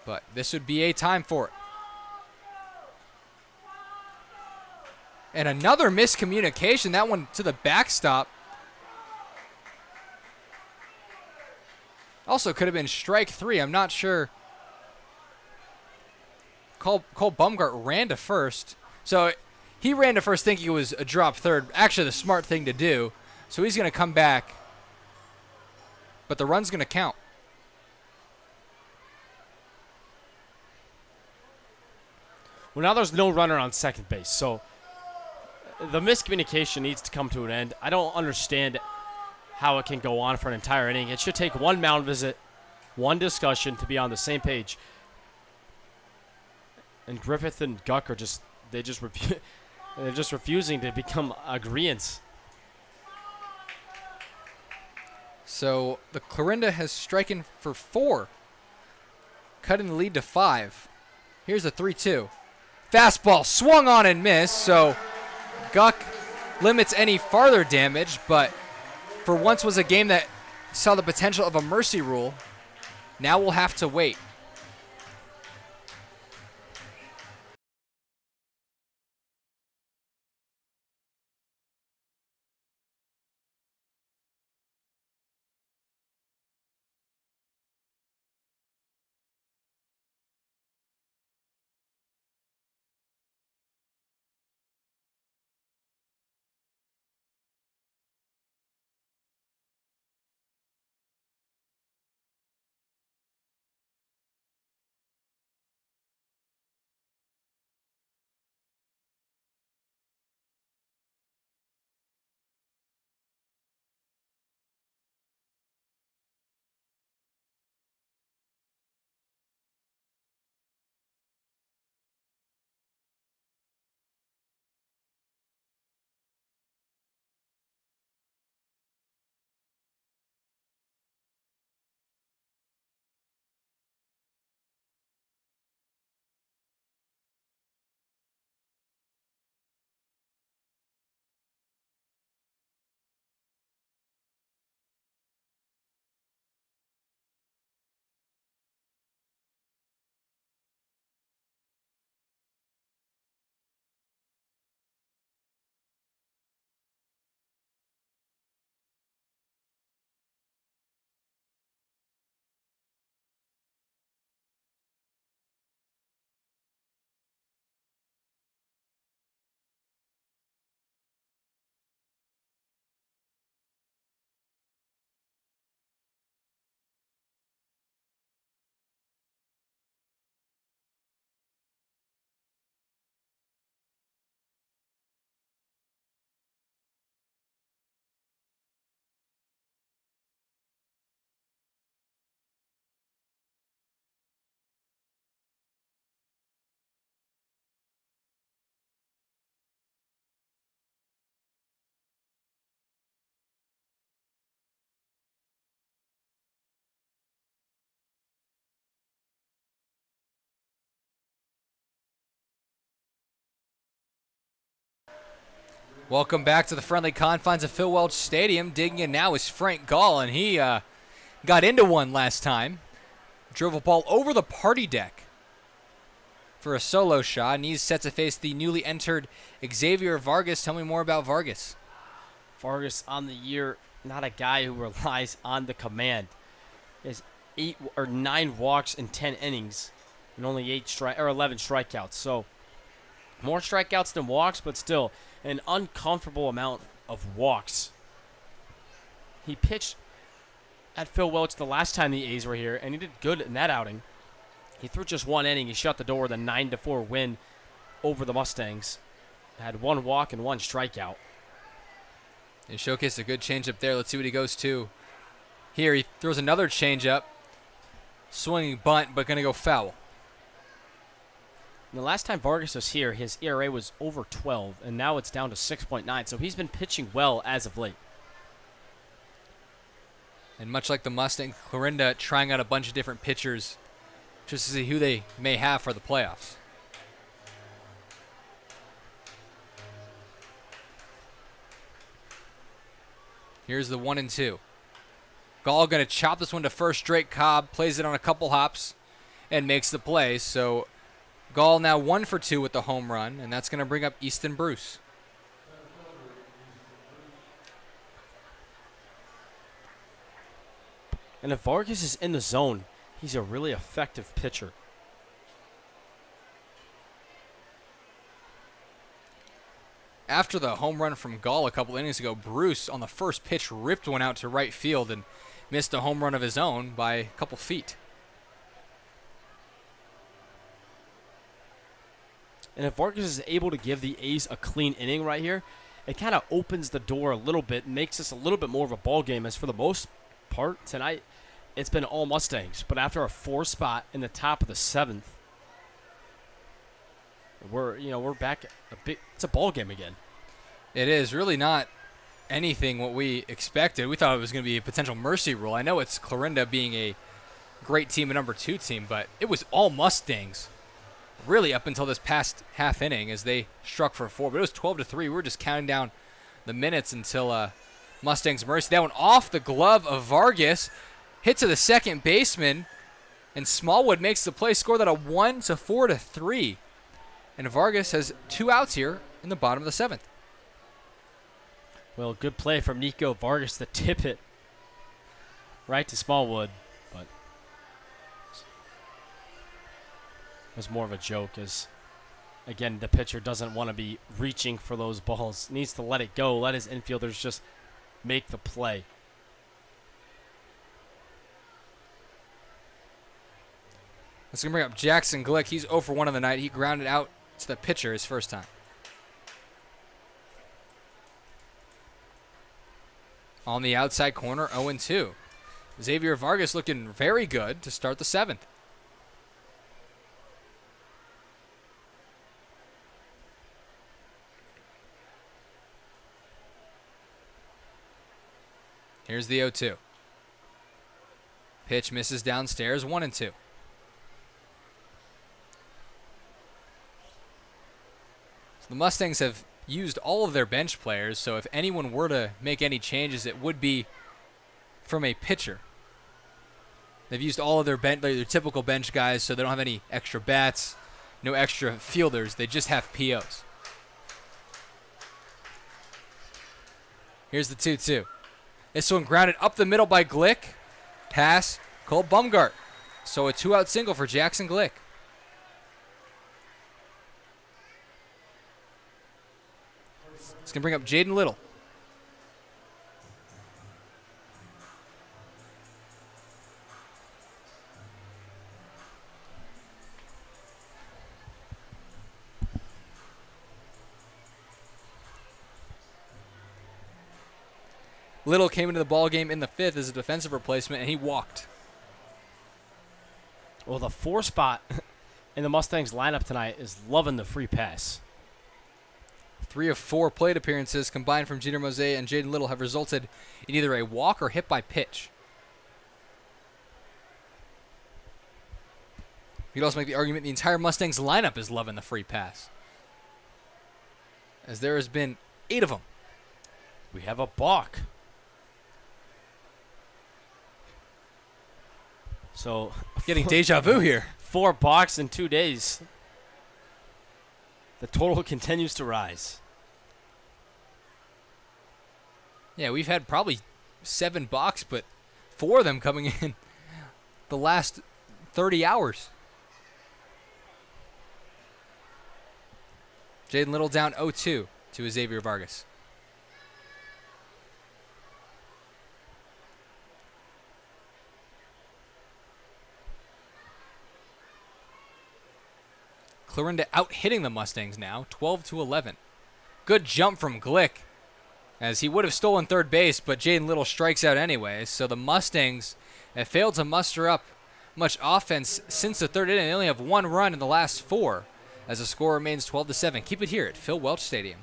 But this would be a time for it. And another miscommunication, that one to the backstop. Also could have been strike 3, I'm not sure. Cole Bumgart ran to first. So he ran to first thinking it was a drop third. Actually, the smart thing to do. So he's going to come back. But the run's going to count. Well, now there's no runner on second base. So the miscommunication needs to come to an end. I don't understand how it can go on for an entire inning. It should take one mound visit, one discussion to be on the same page. And Griffith and Guck are they're just refusing to become agreeants. So the Clarinda has striken for 4, cutting the lead to 5. Here's a 3-2. Fastball swung on and missed, so Guck limits any farther damage, but for once was a game that saw the potential of a mercy rule. Now we'll have to wait. Welcome back to the friendly confines of Phil Welch Stadium. Digging in now is Frank Gall, and he got into one last time. Drove a ball over the party deck for a solo shot, and he's set to face the newly entered Xavier Vargas. Tell me more about Vargas. Vargas on the year, not a guy who relies on the command. He has 8 or 9 walks in 10 innings and only 11 strikeouts. So more strikeouts than walks, but still an uncomfortable amount of walks. He pitched at Phil Welch the last time the A's were here, and he did good in that outing. He threw just 1 inning. He shut the door with a 9-4 win over the Mustangs. Had 1 walk and 1 strikeout. He showcased a good changeup there. Let's see what he goes to. Here he throws another changeup. Swinging bunt, but going to go foul. The last time Vargas was here, his ERA was over 12, and now it's down to 6.9. So he's been pitching well as of late. And much like the Mustang, Clarinda trying out a bunch of different pitchers just to see who they may have for the playoffs. Here's the 1-2. Gall going to chop this one to first straight. Cobb plays it on a couple hops and makes the play. So Gall now 1 for 2 with the home run, and that's going to bring up Easton Bruce. And if Vargas is in the zone, he's a really effective pitcher. After the home run from Gall a couple innings ago, Bruce on the first pitch ripped one out to right field and missed a home run of his own by a couple feet. And if Vargas is able to give the A's a clean inning right here, it kind of opens the door a little bit, makes this a little bit more of a ball game. As for the most part tonight, it's been all Mustangs. But after a 4 spot in the top of the 7th, we're back it's a ball game again. It is really not anything what we expected. We thought it was going to be a potential mercy rule. I know it's Clarinda being a great team, a number 2 team, but it was all Mustangs really up until this past half inning as they struck for 4. But it was 12-3. We were just counting down the minutes until Mustangs mercy. That one off the glove of Vargas, hit to the second baseman, and Smallwood makes the play. Score that a 1-4-3. And Vargas has 2 outs here in the bottom of the 7th. Well, good play from Nico Vargas to tip it right to Smallwood, but it was more of a joke as, again, the pitcher doesn't want to be reaching for those balls. Needs to let it go, let his infielders just make the play. Let's bring up Jackson Glick. He's 0 for 1 on the night. He grounded out to the pitcher his first time. On the outside corner, 0-2. Xavier Vargas looking very good to start the 7th. Here's the 0-2. Pitch misses downstairs, 1-2. The Mustangs have used all of their bench players, so if anyone were to make any changes, it would be from a pitcher. They've used all of their typical bench guys, so they don't have any extra bats, no extra fielders. They just have POs. Here's the 2-2. This one grounded up the middle by Glick. Pass, Cole Bumgart. So a 2-out single for Jackson Glick. It's going to bring up Jaden Little. Little came into the ballgame in the 5th as a defensive replacement, and he walked. Well, the 4 spot in the Mustangs lineup tonight is loving the free pass. 3 of 4 plate appearances combined from Jeter Mose and Jaden Little have resulted in either a walk or hit by pitch. You could also make the argument the entire Mustangs lineup is loving the free pass, as there has been 8 of them. We have a balk. So Getting deja vu here. 4 balks in 2 days. The total continues to rise. Yeah, we've had probably 7 balks, but 4 of them coming in the last 30 hours. Jaden Little down 0-2 to Xavier Vargas. Clarinda out hitting the Mustangs now, 12-11. Good jump from Glick, as he would have stolen third base, but Jaden Little strikes out anyway. So the Mustangs have failed to muster up much offense since the third inning. They only have 1 run in the last 4, as the score remains 12-7. Keep it here at Phil Welch Stadium.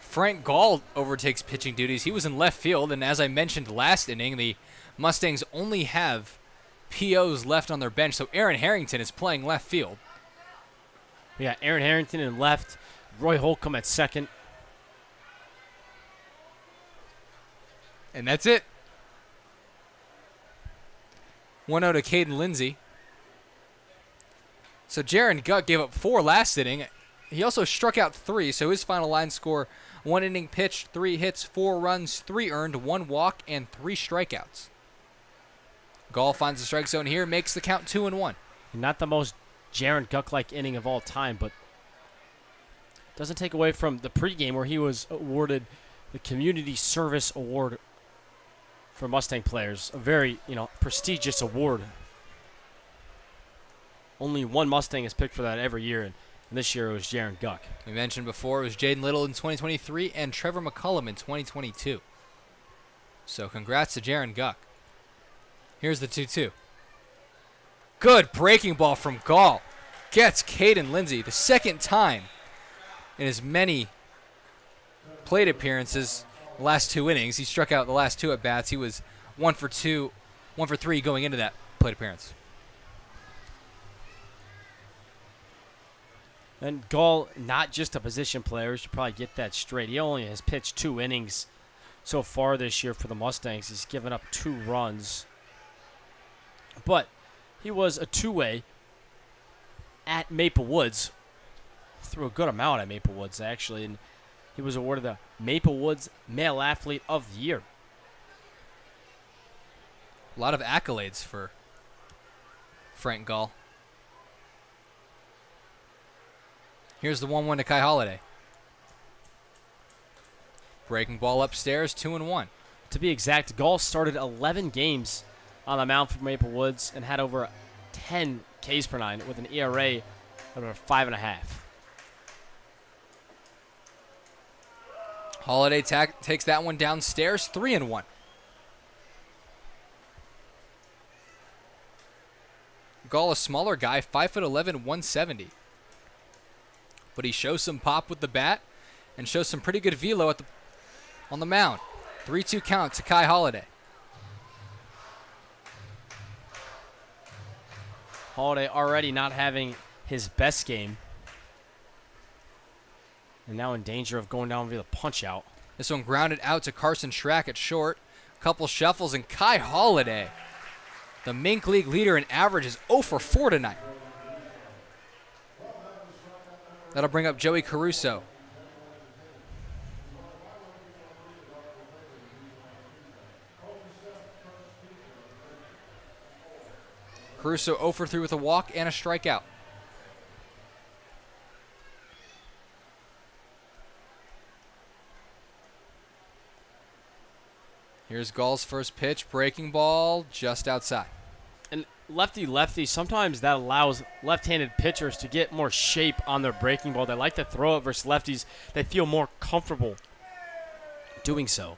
Frank Gall overtakes pitching duties. He was in left field, and as I mentioned last inning, the Mustangs only have POs left on their bench, so Aaron Harrington is playing left field. We got Aaron Harrington in left, Roy Holcomb at second. And that's it. 1-0 to Caden Lindsay. So Jaron Guck gave up 4 last inning. He also struck out 3, so his final line score, 1 inning pitched, 3 hits, 4 runs, 3 earned, 1 walk, and 3 strikeouts. Gall finds the strike zone here, makes the count 2-1. Not the most Jaron Guck-like inning of all time, but doesn't take away from the pregame where he was awarded the Community Service Award for Mustang players. A very, prestigious award. Only one Mustang is picked for that every year, and this year it was Jaron Guck. We mentioned before it was Jaden Little in 2023 and Trevor McCullum in 2022. So congrats to Jaron Guck. Here's the 2-2. Good breaking ball from Gall. Gets Caden Lindsay the second time in his many plate appearances, the last 2 innings. He struck out the last 2 at-bats. He was 1 for 3 going into that plate appearance. And Gall, not just a position player. We should probably get that straight. He only has pitched 2 innings so far this year for the Mustangs. He's given up 2 runs. But he was a two-way at Maple Woods. Threw a good amount at Maple Woods, actually. And He was awarded the Maple Woods Male Athlete of the Year. A lot of accolades for Frank Gall. Here's the 1-1 to Kai Holiday. Breaking ball upstairs, 2-1. To be exact, Gall started 11 games on the mound for Maple Woods and had over 10 Ks per nine with an ERA of over 5.5. Holiday takes that one downstairs, 3-1. Gall, a smaller guy, 5'11", 170. But he shows some pop with the bat and shows some pretty good velo on the mound. 3-2 count to Kai Holiday. Holiday already not having his best game. And now in danger of going down via the punch out. This one grounded out to Carson Schrack at short. Couple shuffles, and Kai Holiday, the Mink League leader in average, is 0 for 4 tonight. That'll bring up Joey Caruso. Caruso 0 for 3 with a walk and a strikeout. Here's Gall's first pitch, breaking ball just outside. And lefty, sometimes that allows left-handed pitchers to get more shape on their breaking ball. They like to throw it versus lefties. They feel more comfortable doing so.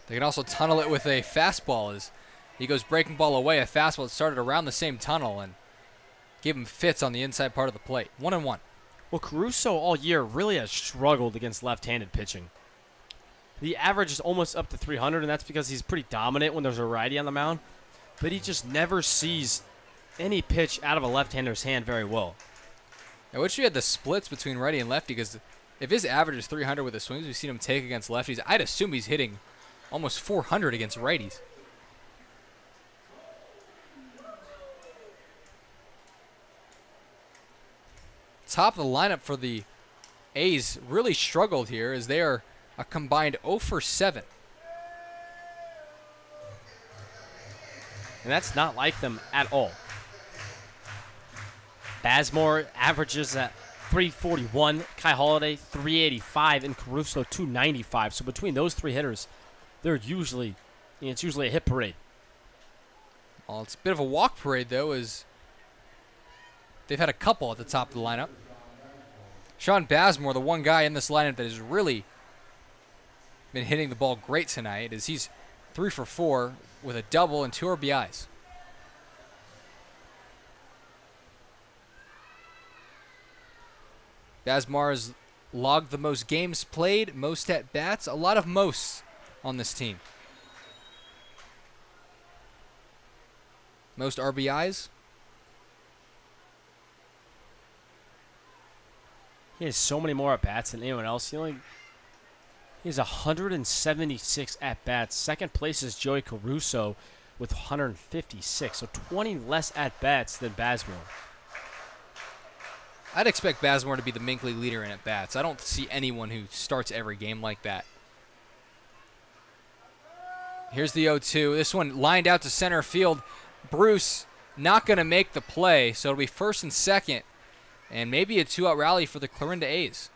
They can also tunnel it with a fastball as he goes breaking ball away. A fastball that started around the same tunnel and gave him fits on the inside part of the plate. 1-1. Well, Caruso all year really has struggled against left-handed pitching. The average is almost up to 300, and that's because he's pretty dominant when there's a righty on the mound. But he just never sees any pitch out of a left-hander's hand very well. I wish we had the splits between righty and lefty, because if his average is 300 with the swings we've seen him take against lefties, I'd assume he's hitting almost 400 against righties. Top of the lineup for the A's really struggled here as they are a combined 0 for 7. And that's not like them at all. Bazemore averages at 341, Kai Holiday 385, and Caruso 295. So between those three hitters, it's usually a hit parade. Well, it's a bit of a walk parade, though, as they've had a couple at the top of the lineup. Sean Bazemore, the one guy in this lineup that has really been hitting the ball great tonight, as he's 3 for 4 with a double and 2 RBIs. Bazemore has logged the most games played, most at bats, a lot of mosts on this team. Most RBIs. He has so many more at-bats than anyone else. He has 176 at-bats. Second place is Joey Caruso with 156. So 20 less at-bats than Bazemore. I'd expect Bazemore to be the Mink League leader in at-bats. I don't see anyone who starts every game like that. Here's the 0-2. This one lined out to center field. Bruce not going to make the play, so it'll be first and second. And maybe a 2-out rally for the Clarinda A's.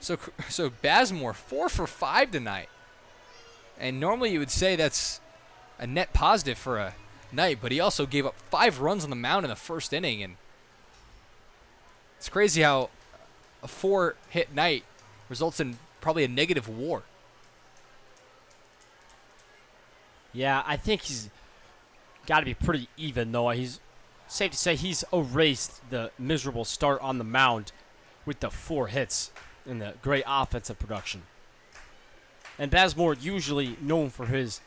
So Bazemore 4 for 5 tonight. And normally you would say that's a net positive for a night, but he also gave up 5 runs on the mound in the first inning. And it's crazy how a 4-hit night results in probably a negative WAR. Yeah, I think he's got to be pretty even, though. He's safe to say he's erased the miserable start on the mound with the 4 hits and the great offensive production. And Bazemore usually known for his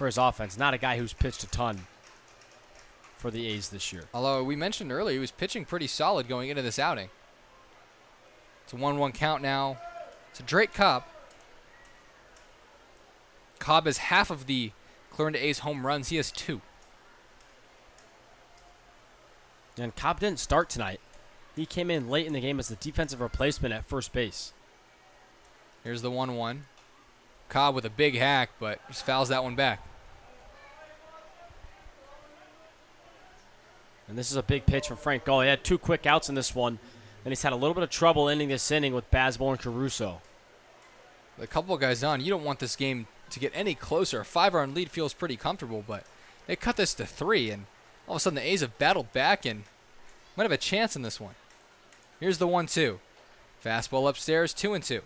offense, not a guy who's pitched a ton for the A's this year. Although we mentioned earlier he was pitching pretty solid going into this outing. It's a 1-1 count now. It's a Drake Cobb. Cobb has half of the Clarinda A's home runs. He has 2. And Cobb didn't start tonight. He came in late in the game as the defensive replacement at first base. Here's the 1-1. Cobb with a big hack, but just fouls that one back. And this is a big pitch from Frank Gall. He had 2 quick outs in this one. Then he's had a little bit of trouble ending this inning with Bazemore and Caruso. A couple of guys on. You don't want this game to get any closer. A 5-run lead feels pretty comfortable, but they cut this to 3, and all of a sudden the A's have battled back and might have a chance in this one. Here's the 1-2. Fastball upstairs, 2-2.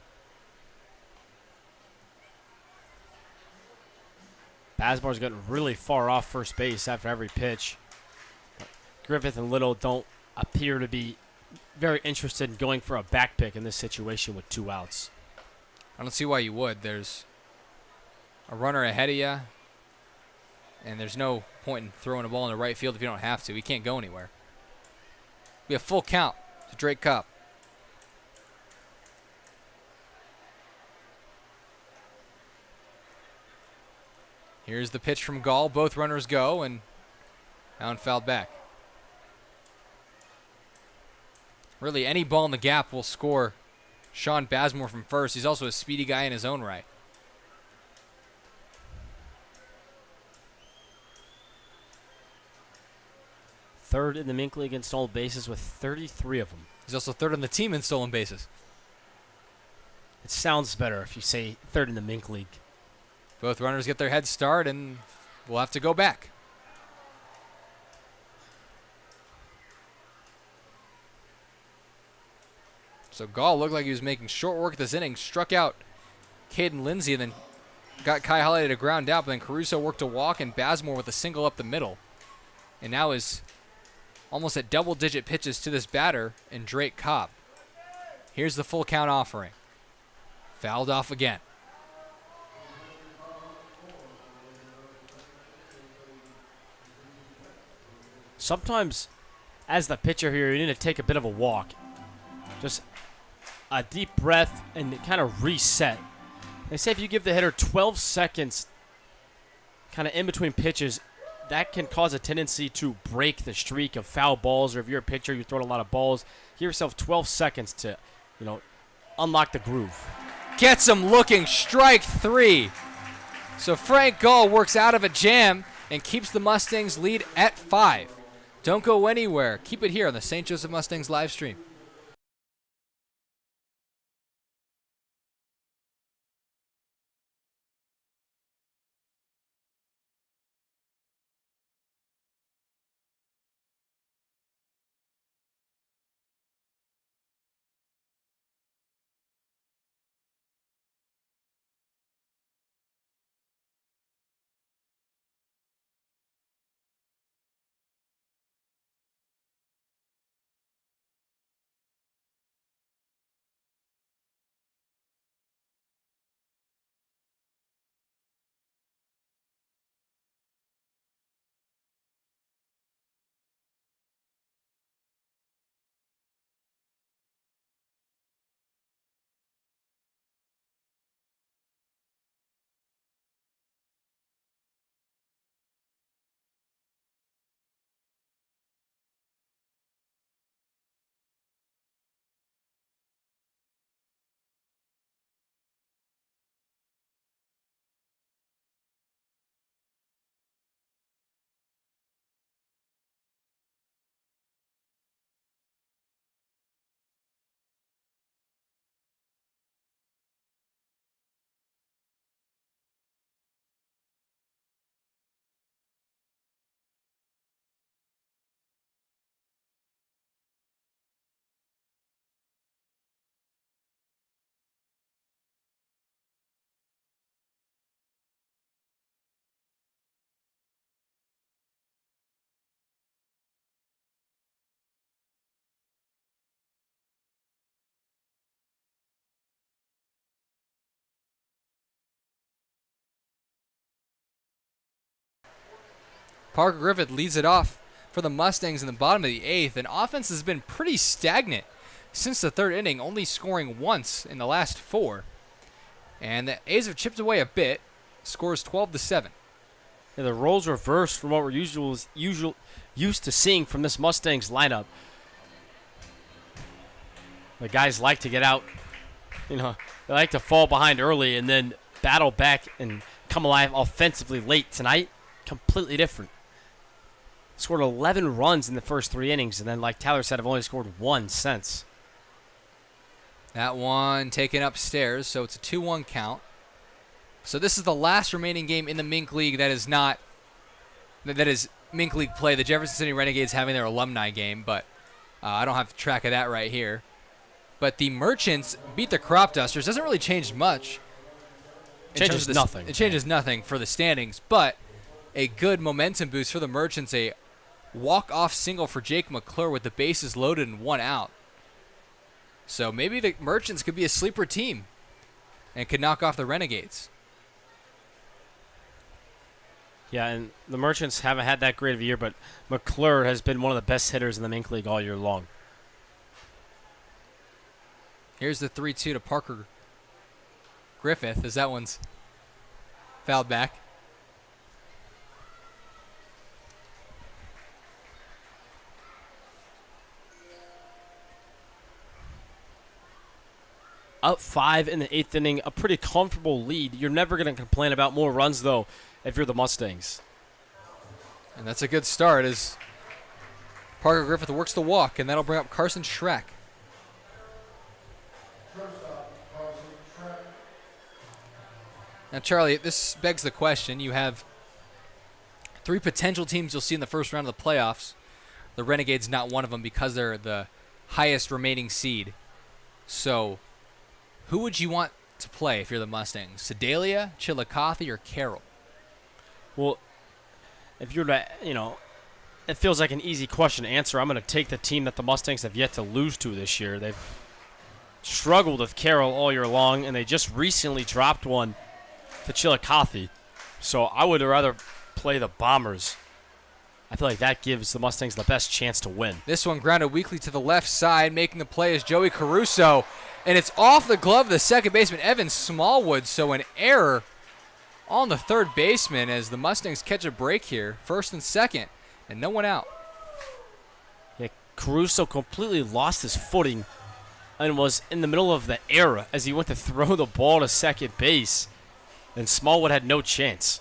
Bazemore's getting really far off first base after every pitch. But Griffith and Little don't appear to be very interested in going for a back pick in this situation with 2 outs. I don't see why you would. There's a runner ahead of you, and there's no point in throwing a ball in the right field if you don't have to. He can't go anywhere. We have full count to Drake Cobb. Here's the pitch from Gall. Both runners go, and Hound fouled back. Really, any ball in the gap will score Sean Bazemore from first. He's also a speedy guy in his own right. Third in the Mink League in stolen bases with 33 of them. He's also third on the team in stolen bases. It sounds better if you say third in the Mink League. Both runners get their head start, and we'll have to go back. So Gall looked like he was making short work this inning. Struck out Caden Lindsay, and then got Kai Holliday to ground out. But then Caruso worked a walk, and Bazemore with a single up the middle. And now is almost at double-digit pitches to this batter in Drake Cobb. Here's the full count offering. Fouled off again. Sometimes, as the pitcher here, you need to take a bit of a walk. Just a deep breath and kind of reset. They say if you give the hitter 12 seconds kind of in between pitches, that can cause a tendency to break the streak of foul balls, or if you're a pitcher, you're throwing a lot of balls. Give yourself 12 seconds to, unlock the groove. Gets him looking, strike 3. So Frank Gall works out of a jam and keeps the Mustangs lead at 5. Don't go anywhere. Keep it here on the St. Joseph Mustangs live stream. Parker Griffith leads it off for the Mustangs in the bottom of the 8th, and offense has been pretty stagnant since the 3rd inning, only scoring once in the last 4. And the A's have chipped away a bit, scores 12-7. the roles reversed from what we're used to seeing from this Mustangs lineup. The guys like to get out, they like to fall behind early and then battle back and come alive offensively late. Tonight, completely different. Scored 11 runs in the first 3 innings, and then, like Tyler said, I've only scored 1 since. That one taken upstairs, so it's a 2-1 count. So this is the last remaining game in the Mink League that is Mink League play. The Jefferson City Renegades having their alumni game, but I don't have track of that right here. But the Merchants beat the Crop Dusters. Doesn't really change much. Changes nothing. It changes nothing for the standings, but a good momentum boost for the Merchants. A walk-off single for Jake McClure with the bases loaded and 1 out. So maybe the Merchants could be a sleeper team and could knock off the Renegades. Yeah, and the Merchants haven't had that great of a year, but McClure has been one of the best hitters in the Mink League all year long. Here's the 3-2 to Parker Griffith, as that one's fouled back. Up 5 in the 8th inning, a pretty comfortable lead. You're never going to complain about more runs, though, if you're the Mustangs. And that's a good start as Parker Griffith works the walk, and that'll bring up Carson Schreck. Now, Charlie, this begs the question. You have 3 potential teams you'll see in the first round of the playoffs. The Renegades not one of them because they're the highest remaining seed. So who would you want to play if you're the Mustangs? Sedalia, Chillicothe, or Carroll? Well, if you're to, it feels like an easy question to answer. I'm going to take the team that the Mustangs have yet to lose to this year. They've struggled with Carroll all year long, and they just recently dropped one to Chillicothe. So I would rather play the Bombers. I feel like that gives the Mustangs the best chance to win. This one grounded weakly to the left side. Making the play is Joey Caruso. And it's off the glove of the second baseman, Evan Smallwood. So an error on the third baseman as the Mustangs catch a break here. First and second, and no one out. Yeah, Caruso completely lost his footing and was in the middle of the error as he went to throw the ball to second base. And Smallwood had no chance.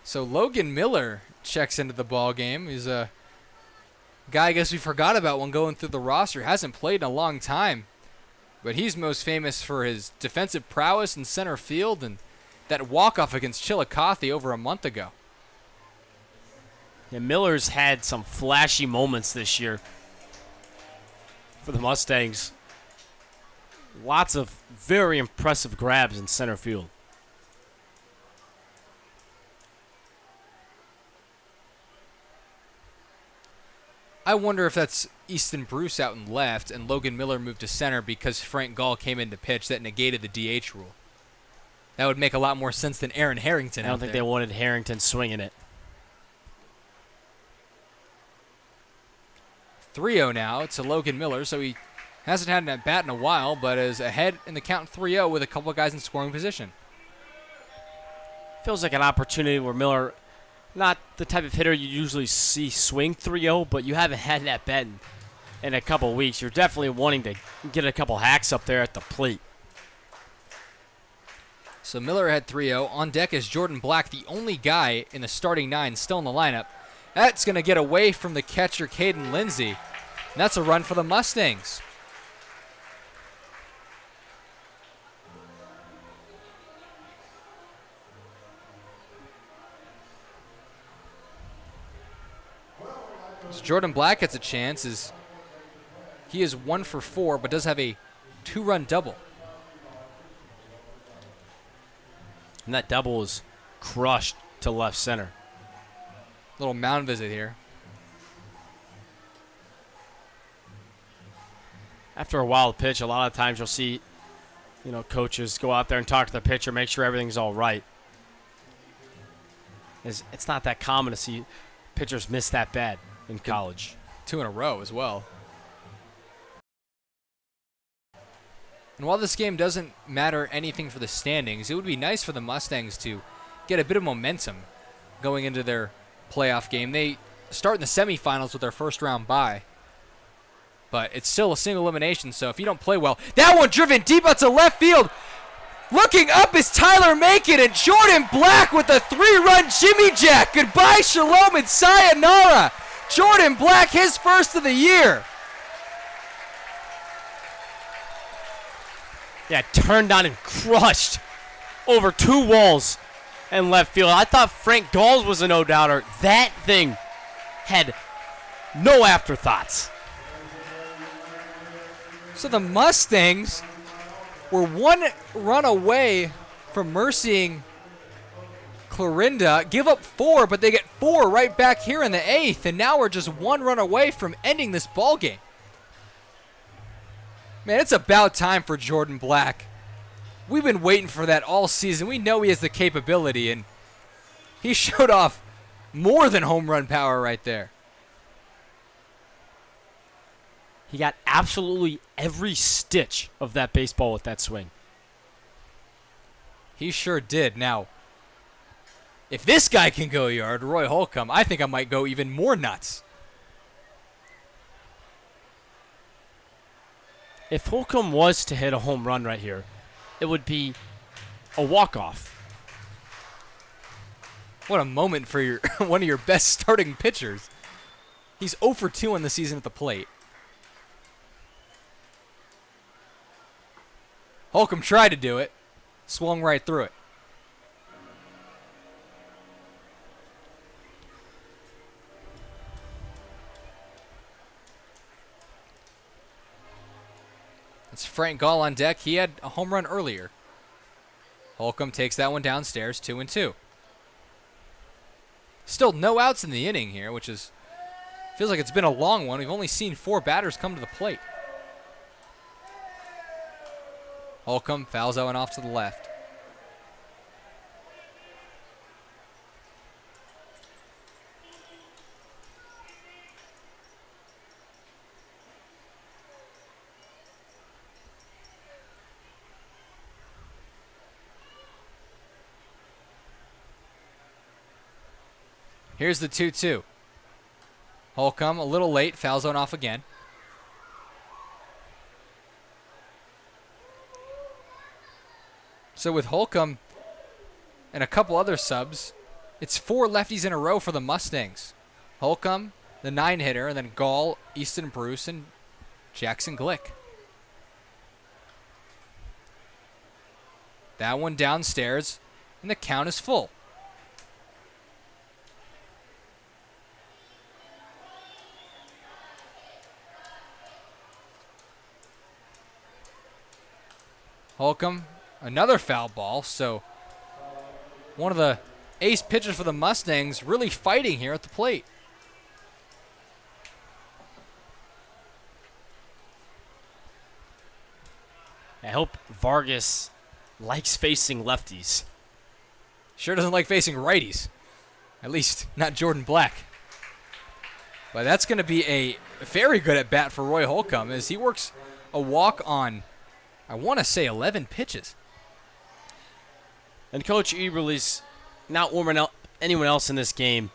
So Logan Miller checks into the ball game. He's a guy I guess we forgot about when going through the roster. Hasn't played in a long time, but he's most famous for his defensive prowess in center field and that walk-off against Chillicothe over a month ago. Yeah, Miller's had some flashy moments this year for the Mustangs. Lots of very impressive grabs in center field. I wonder if that's Easton Bruce out in left and Logan Miller moved to center because Frank Gall came in to pitch. That negated the DH rule. That would make a lot more sense than Aaron Harrington. I don't think they wanted Harrington swinging it. 3-0 now to Logan Miller, so he hasn't had an at-bat in a while, but is ahead in the count 3-0 with a couple of guys in scoring position. Feels like an opportunity where Miller, not the type of hitter you usually see swing 3-0, but you haven't had an at-bat in a couple of weeks. You're definitely wanting to get a couple hacks up there at the plate. So Miller had 3-0. On deck is Jordan Black, the only guy in the starting 9 still in the lineup. That's going to get away from the catcher, Caden Lindsay. And that's a run for the Mustangs. So Jordan Black gets a chance as he is 1 for 4, but does have a 2-run double. And that double is crushed to left center. Little mound visit here. After a wild pitch, a lot of times you'll see, coaches go out there and talk to the pitcher, make sure everything's all right. It's not that common to see pitchers miss that bad in college. 2 in a row as well. And while this game doesn't matter anything for the standings, it would be nice for the Mustangs to get a bit of momentum going into their playoff game. They start in the semifinals with their first round bye, but it's still a single elimination, so if you don't play well. That one driven deep out to left field. Looking up is Tyler Macon, and Jordan Black with a 3-run Jimmy Jack. Goodbye, shalom, and sayonara. Jordan Black, his first of the year. Yeah, turned on and crushed over 2 walls and left field. I thought Frank Galls was a no-doubter. That thing had no afterthoughts. So the Mustangs were 1 run away from mercying Clarinda. Give up 4, but they get 4 right back here in the 8th, and now we're just 1 run away from ending this ball game. Man, it's about time for Jordan Black. We've been waiting for that all season. We know he has the capability, and he showed off more than home run power right there. He got absolutely every stitch of that baseball with that swing. He sure did. Now, if this guy can go yard, Roy Holcomb, I think I might go even more nuts. If Holcomb was to hit a home run right here, it would be a walk-off. What a moment for your one of your best starting pitchers. He's 0 for 2 on the season at the plate. Holcomb tried to do it, swung right through it. It's Frank Gall on deck. He had a home run earlier. Holcomb takes that one downstairs, 2-2. Still no outs in the inning here, which is feels like it's been a long one. We've only seen 4 batters come to the plate. Holcomb fouls that one off to the left. Here's the 2-2. Holcomb a little late, foul zone off again. So with Holcomb and a couple other subs, it's 4 lefties in a row for the Mustangs. Holcomb, the 9-hitter, and then Gall, Easton Bruce, and Jackson Glick. That one downstairs, and the count is full. Holcomb, another foul ball, so one of the ace pitchers for the Mustangs really fighting here at the plate. I hope Vargas likes facing lefties. Sure doesn't like facing righties. At least not Jordan Black. But that's going to be a very good at bat for Roy Holcomb as he works a walk on, I want to say, 11 pitches. And Coach Eberle's not warming up anyone else in this game,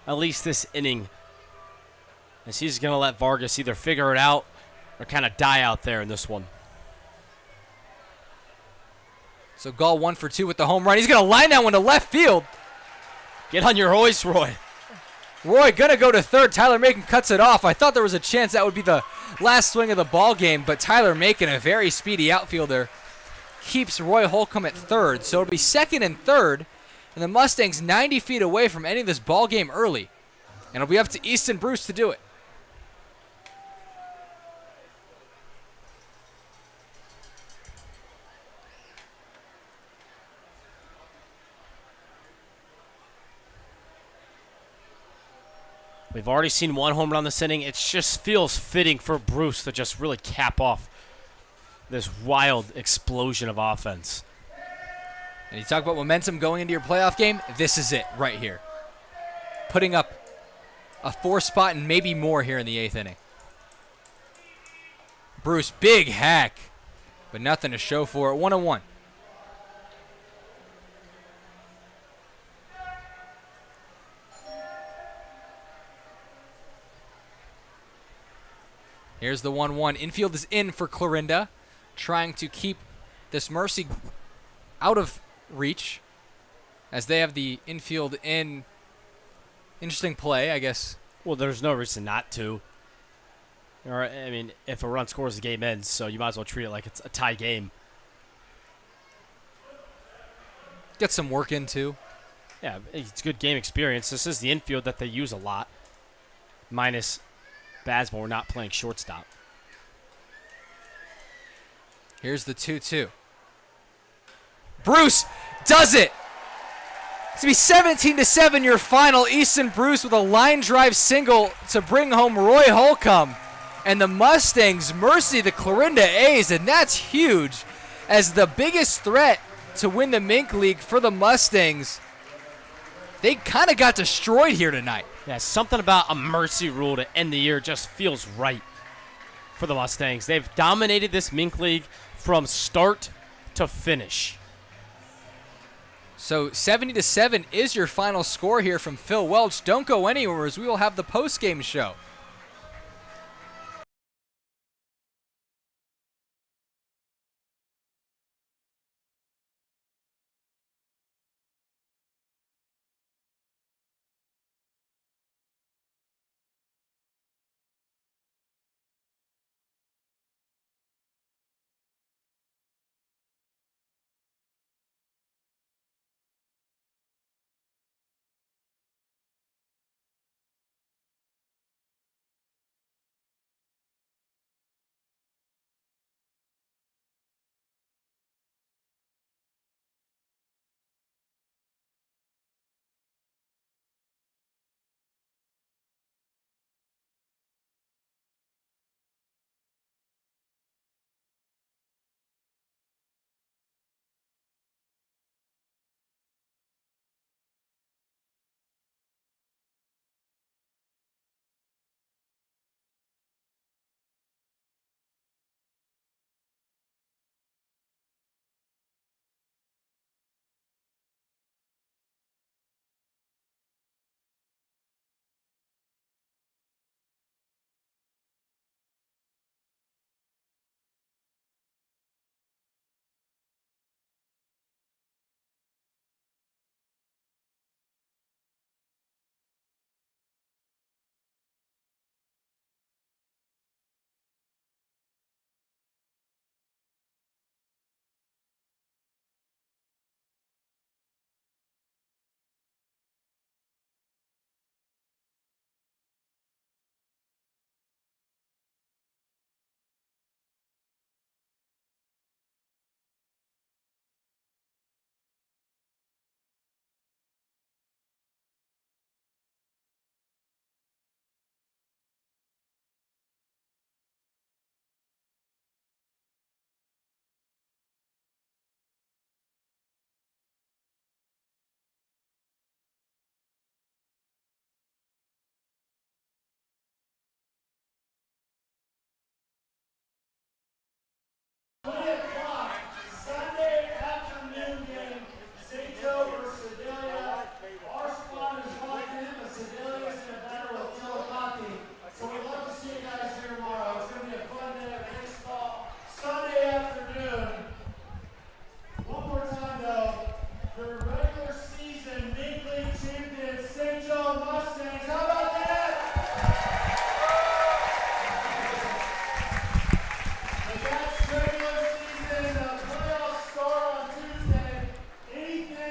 at least this inning, as he's going to let Vargas either figure it out or kind of die out there in this one. So Gall 1 for 2 with the home run. He's going to line that one to left field. Get on your hoist, Roy. Roy going to go to third. Tyler Macon cuts it off. I thought there was a chance that would be the last swing of the ball game, but Tyler Macon, a very speedy outfielder, keeps Roy Holcomb at third. So it'll be second and third, and the Mustangs 90 feet away from ending this ball game early. And it'll be up to Easton Bruce to do it. We've already seen 1 home run this inning. It just feels fitting for Bruce to just really cap off this wild explosion of offense. And you talk about momentum going into your playoff game, this is it right here. Putting up a 4 spot and maybe more here in the 8th inning. Bruce, big hack. but nothing to show for it. 1-1. Here's the 1-1. Infield is in for Clarinda, trying to keep this Mercy out of reach as they have the infield in. Interesting play, I guess. Well, there's no reason not to. Or, I mean, if a run scores, the game ends, so you might as well treat it like it's a tie game. Get some work in, too. Yeah, it's good game experience. This is the infield that they use a lot, minus Bazemore not playing shortstop. Here's the 2-2. Bruce does it! It's going to be 17-7 your final. Easton Bruce with a line drive single to bring home Roy Holcomb. And the Mustangs mercy the Clarinda A's, and that's huge as the biggest threat to win the Mink League for the Mustangs. They kind of got destroyed here tonight. Yeah, something about a mercy rule to end the year just feels right for the Mustangs. They've dominated this Mink League from start to finish. So 70-7 is your final score here from Phil Welch. Don't go anywhere as we will have the post-game show.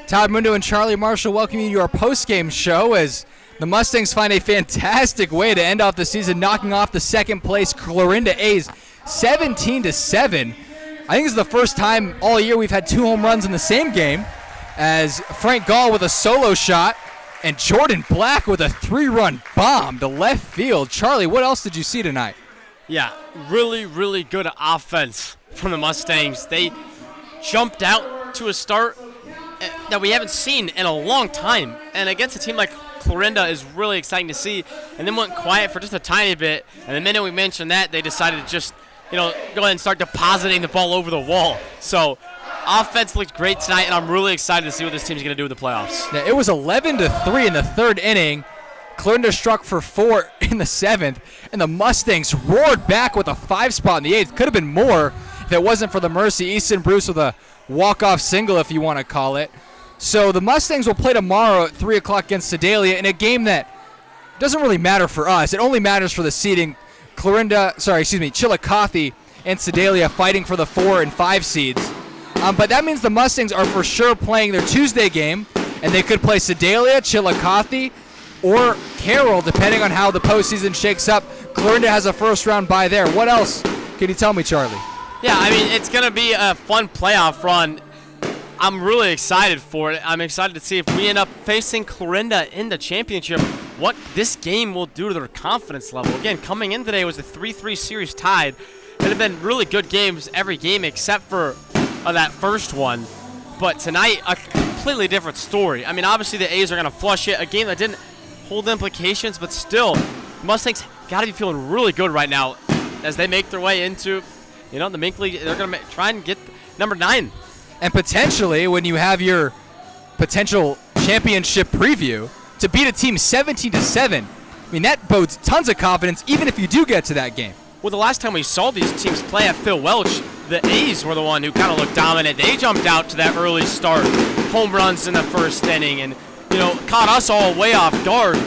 Todd Mundo and Charlie Marshall welcome you to our post-game show as the Mustangs find a fantastic way to end off the season, knocking off the second-place Clarinda A's 17-7. I think this is the first time all year we've had 2 home runs in the same game, as Frank Gall with a solo shot and Jordan Black with a 3-run bomb to left field. Charlie, what else did you see tonight? Yeah, really, really good offense from the Mustangs. They jumped out to a start that we haven't seen in a long time. And against a team like Clarinda is really exciting to see. And then went quiet for just a tiny bit. And the minute we mentioned that, they decided to just go ahead and start depositing the ball over the wall. So offense looked great tonight, and I'm really excited to see what this team's going to do in the playoffs. Now, it was 11-3 in the third inning. Clarinda struck for 4 in the 7th, and the Mustangs roared back with a 5 spot in the 8th. Could have been more if it wasn't for the mercy. Easton Bruce with a walk-off single, if you want to call it. So the Mustangs will play tomorrow at 3 o'clock against Sedalia in a game that doesn't really matter for us. It only matters for the seeding. Chillicothe and Sedalia fighting for the 4 and 5 seeds. But that means the Mustangs are for sure playing their Tuesday game, and they could play Sedalia, Chillicothe, or Carroll, depending on how the postseason shakes up. Clarinda has a first-round bye there. What else can you tell me, Charlie? Yeah, I mean, it's going to be a fun playoff run. I'm really excited for it. I'm excited to see if we end up facing Clarinda in the championship, what this game will do to their confidence level. Again, coming in today was a 3-3 series tied. It had been really good games every game except for that first one. But tonight, a completely different story. I mean, obviously the A's are going to flush it. A game that didn't hold implications, but still, Mustangs got to be feeling really good right now as they make their way into, the Mink League. They're going to try and get number 9. And potentially, when you have your potential championship preview, to beat a team 17-7, I mean, that bodes tons of confidence, even if you do get to that game. Well, the last time we saw these teams play at Phil Welch, the A's were the one who kind of looked dominant. They jumped out to that early start, home runs in the first inning, and caught us all way off guard.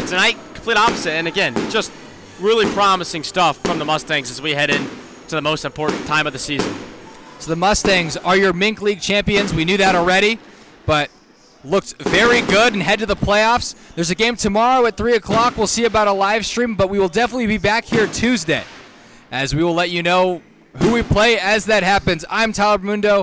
Tonight, complete opposite, and again, just really promising stuff from the Mustangs as we head in to the most important time of the season. So the Mustangs are your Mink League champions. We knew that already, but looked very good and head to the playoffs. There's a game tomorrow at 3 o'clock. We'll see about a live stream, but we will definitely be back here Tuesday, as we will let you know who we play as that happens. I'm Tyler Mundo.